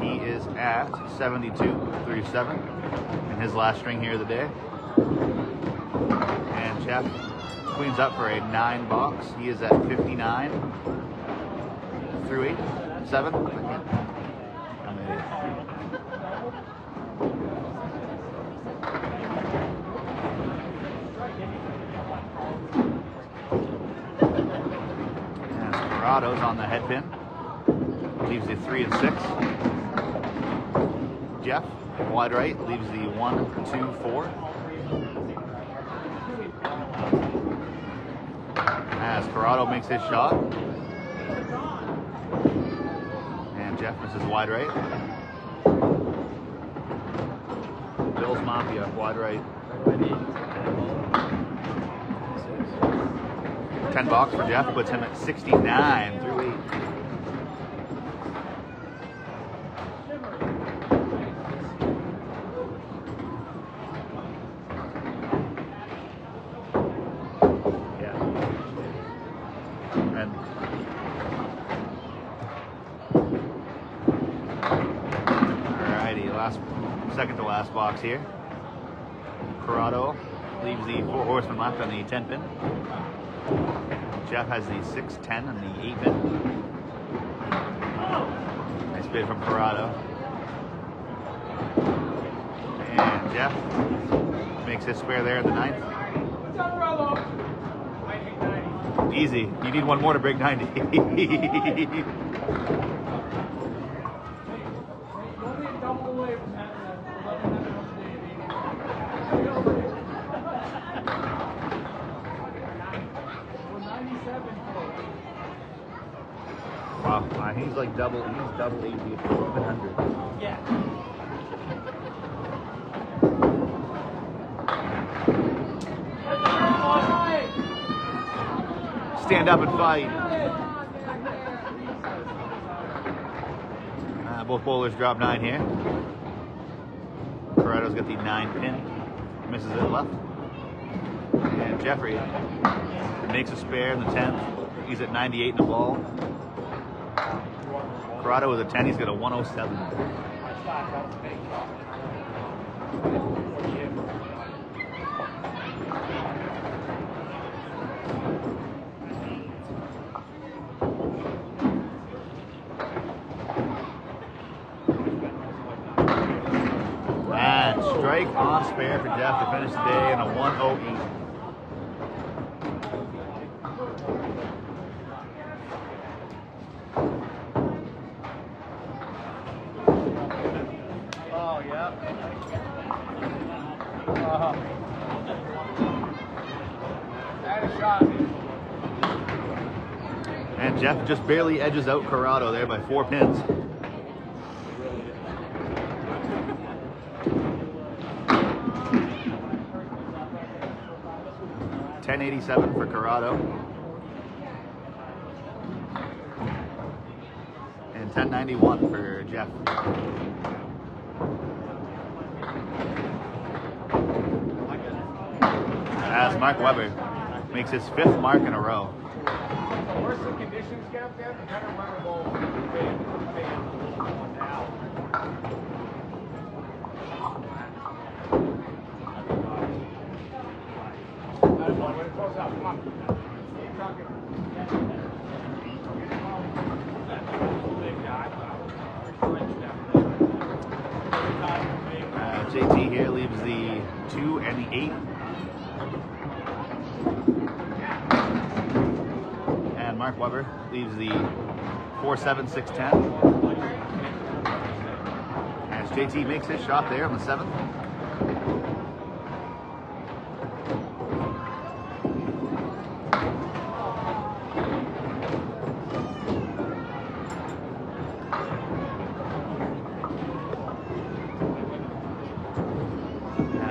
He is at 72 through 7 in his last string here of the day. And Jeff cleans up for a 9 box. He is at 59 through 8, 7. Corrado's on the head pin. Leaves the 3 and 6. Jeff, wide right, leaves the 1, 2, 4. As Corrado makes his shot. And Jeff misses wide right. Bill's Mafia, wide right. 10 bucks for Jeff, puts him at 69 through 8. Second to last box here. Corrado leaves the 4 horsemen left on the 10 pin. Jeff has the 6, 10, and the 8 pin. Nice bid from Corrado. And Jeff makes his square there in the 9th. Easy. You need one more to break 90. Wow, he's like double 80 at 100. Yeah. Stand up and fight. Both bowlers drop 9 here. Corrado's got the 9 pin, misses it left. And Jeffrey makes a spare in the 10th. He's at 98 in the ball. Corrado with a 10, he's got a 107. And strike on spare for Jeff to finish the day in a 108. And Jeff just barely edges out Corrado there by 4 pins. $10.87 for Corrado. And $10.91 for Jeff. As Mark Weber makes his 5th mark in a row. The worse the conditions get up there, the better weather will be. JT here leaves the 2 and the 8. And Mark Weber leaves the 4, 7, 6, 10. As JT makes his shot there on the 7th.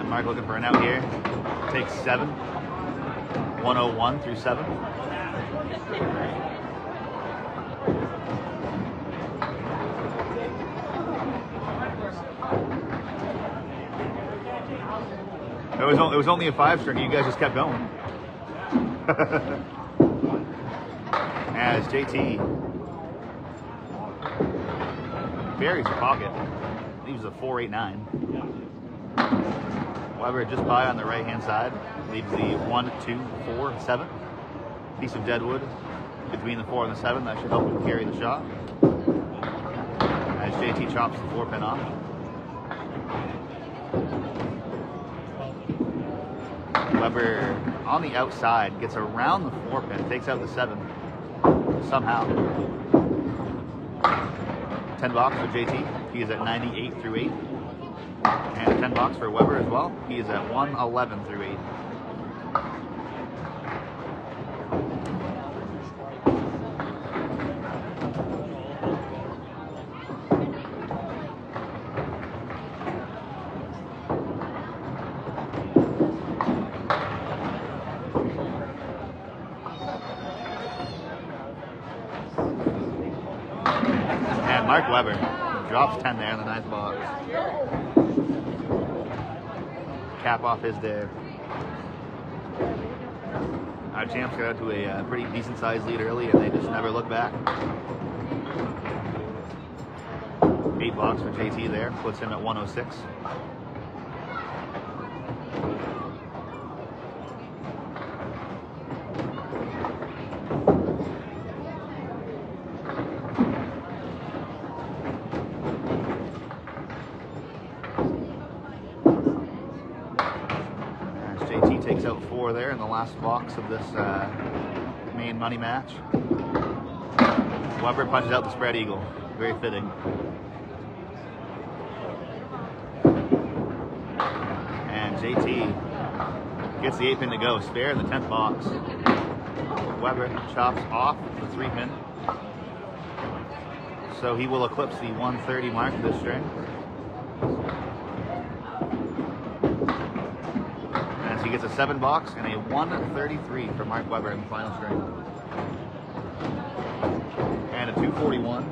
Mark looking for an out here. Takes 7. 101 through 7. It was only a 5-stringer. You guys just kept going. As JT buries the pocket. Leaves a 4, 8, 9. Weber just by on the right hand side. Leaves the 1, 2, 4, 7. Piece of deadwood between the 4 and the 7. That should help him carry the shot. As JT chops the 4 pin off. Weber on the outside gets around the 4 pin, takes out the 7. somehow. $10 for JT. He is at 98 through 8. And $10 for Weber as well. He is at 111 through 8. And Mark Weber drops 10 there in the ninth box. Cap off his day. Our champs got out to a pretty decent sized lead early and they just never look back. $8 for JT there, puts him at 106. JT takes out 4 there in the last box of this Maine money match. Weber punches out the spread eagle. Very fitting. And JT gets the 8-pin to go. Spare in the 10th box. Weber chops off the 3-pin. So he will eclipse the 130 mark of this string. He gets a 7 box and a 133 for Mark Weber in the final string. And a 241.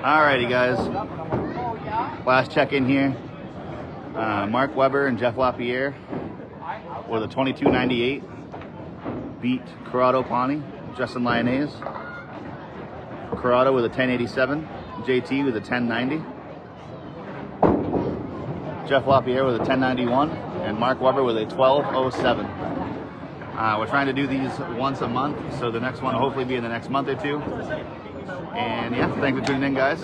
Alrighty, guys. Last check in here. Mark Weber and Jeff Lapierre with a 22.98 beat Corrado Pani, Justin Lyonnais. Corrado with a 10.87. JT with a 10.90. Jeff Lapierre with a 10.91. And Mark Weber with a 12.07. We're trying to do these once a month, so the next one will hopefully be in the next month or two. And yeah, thanks for tuning in, guys.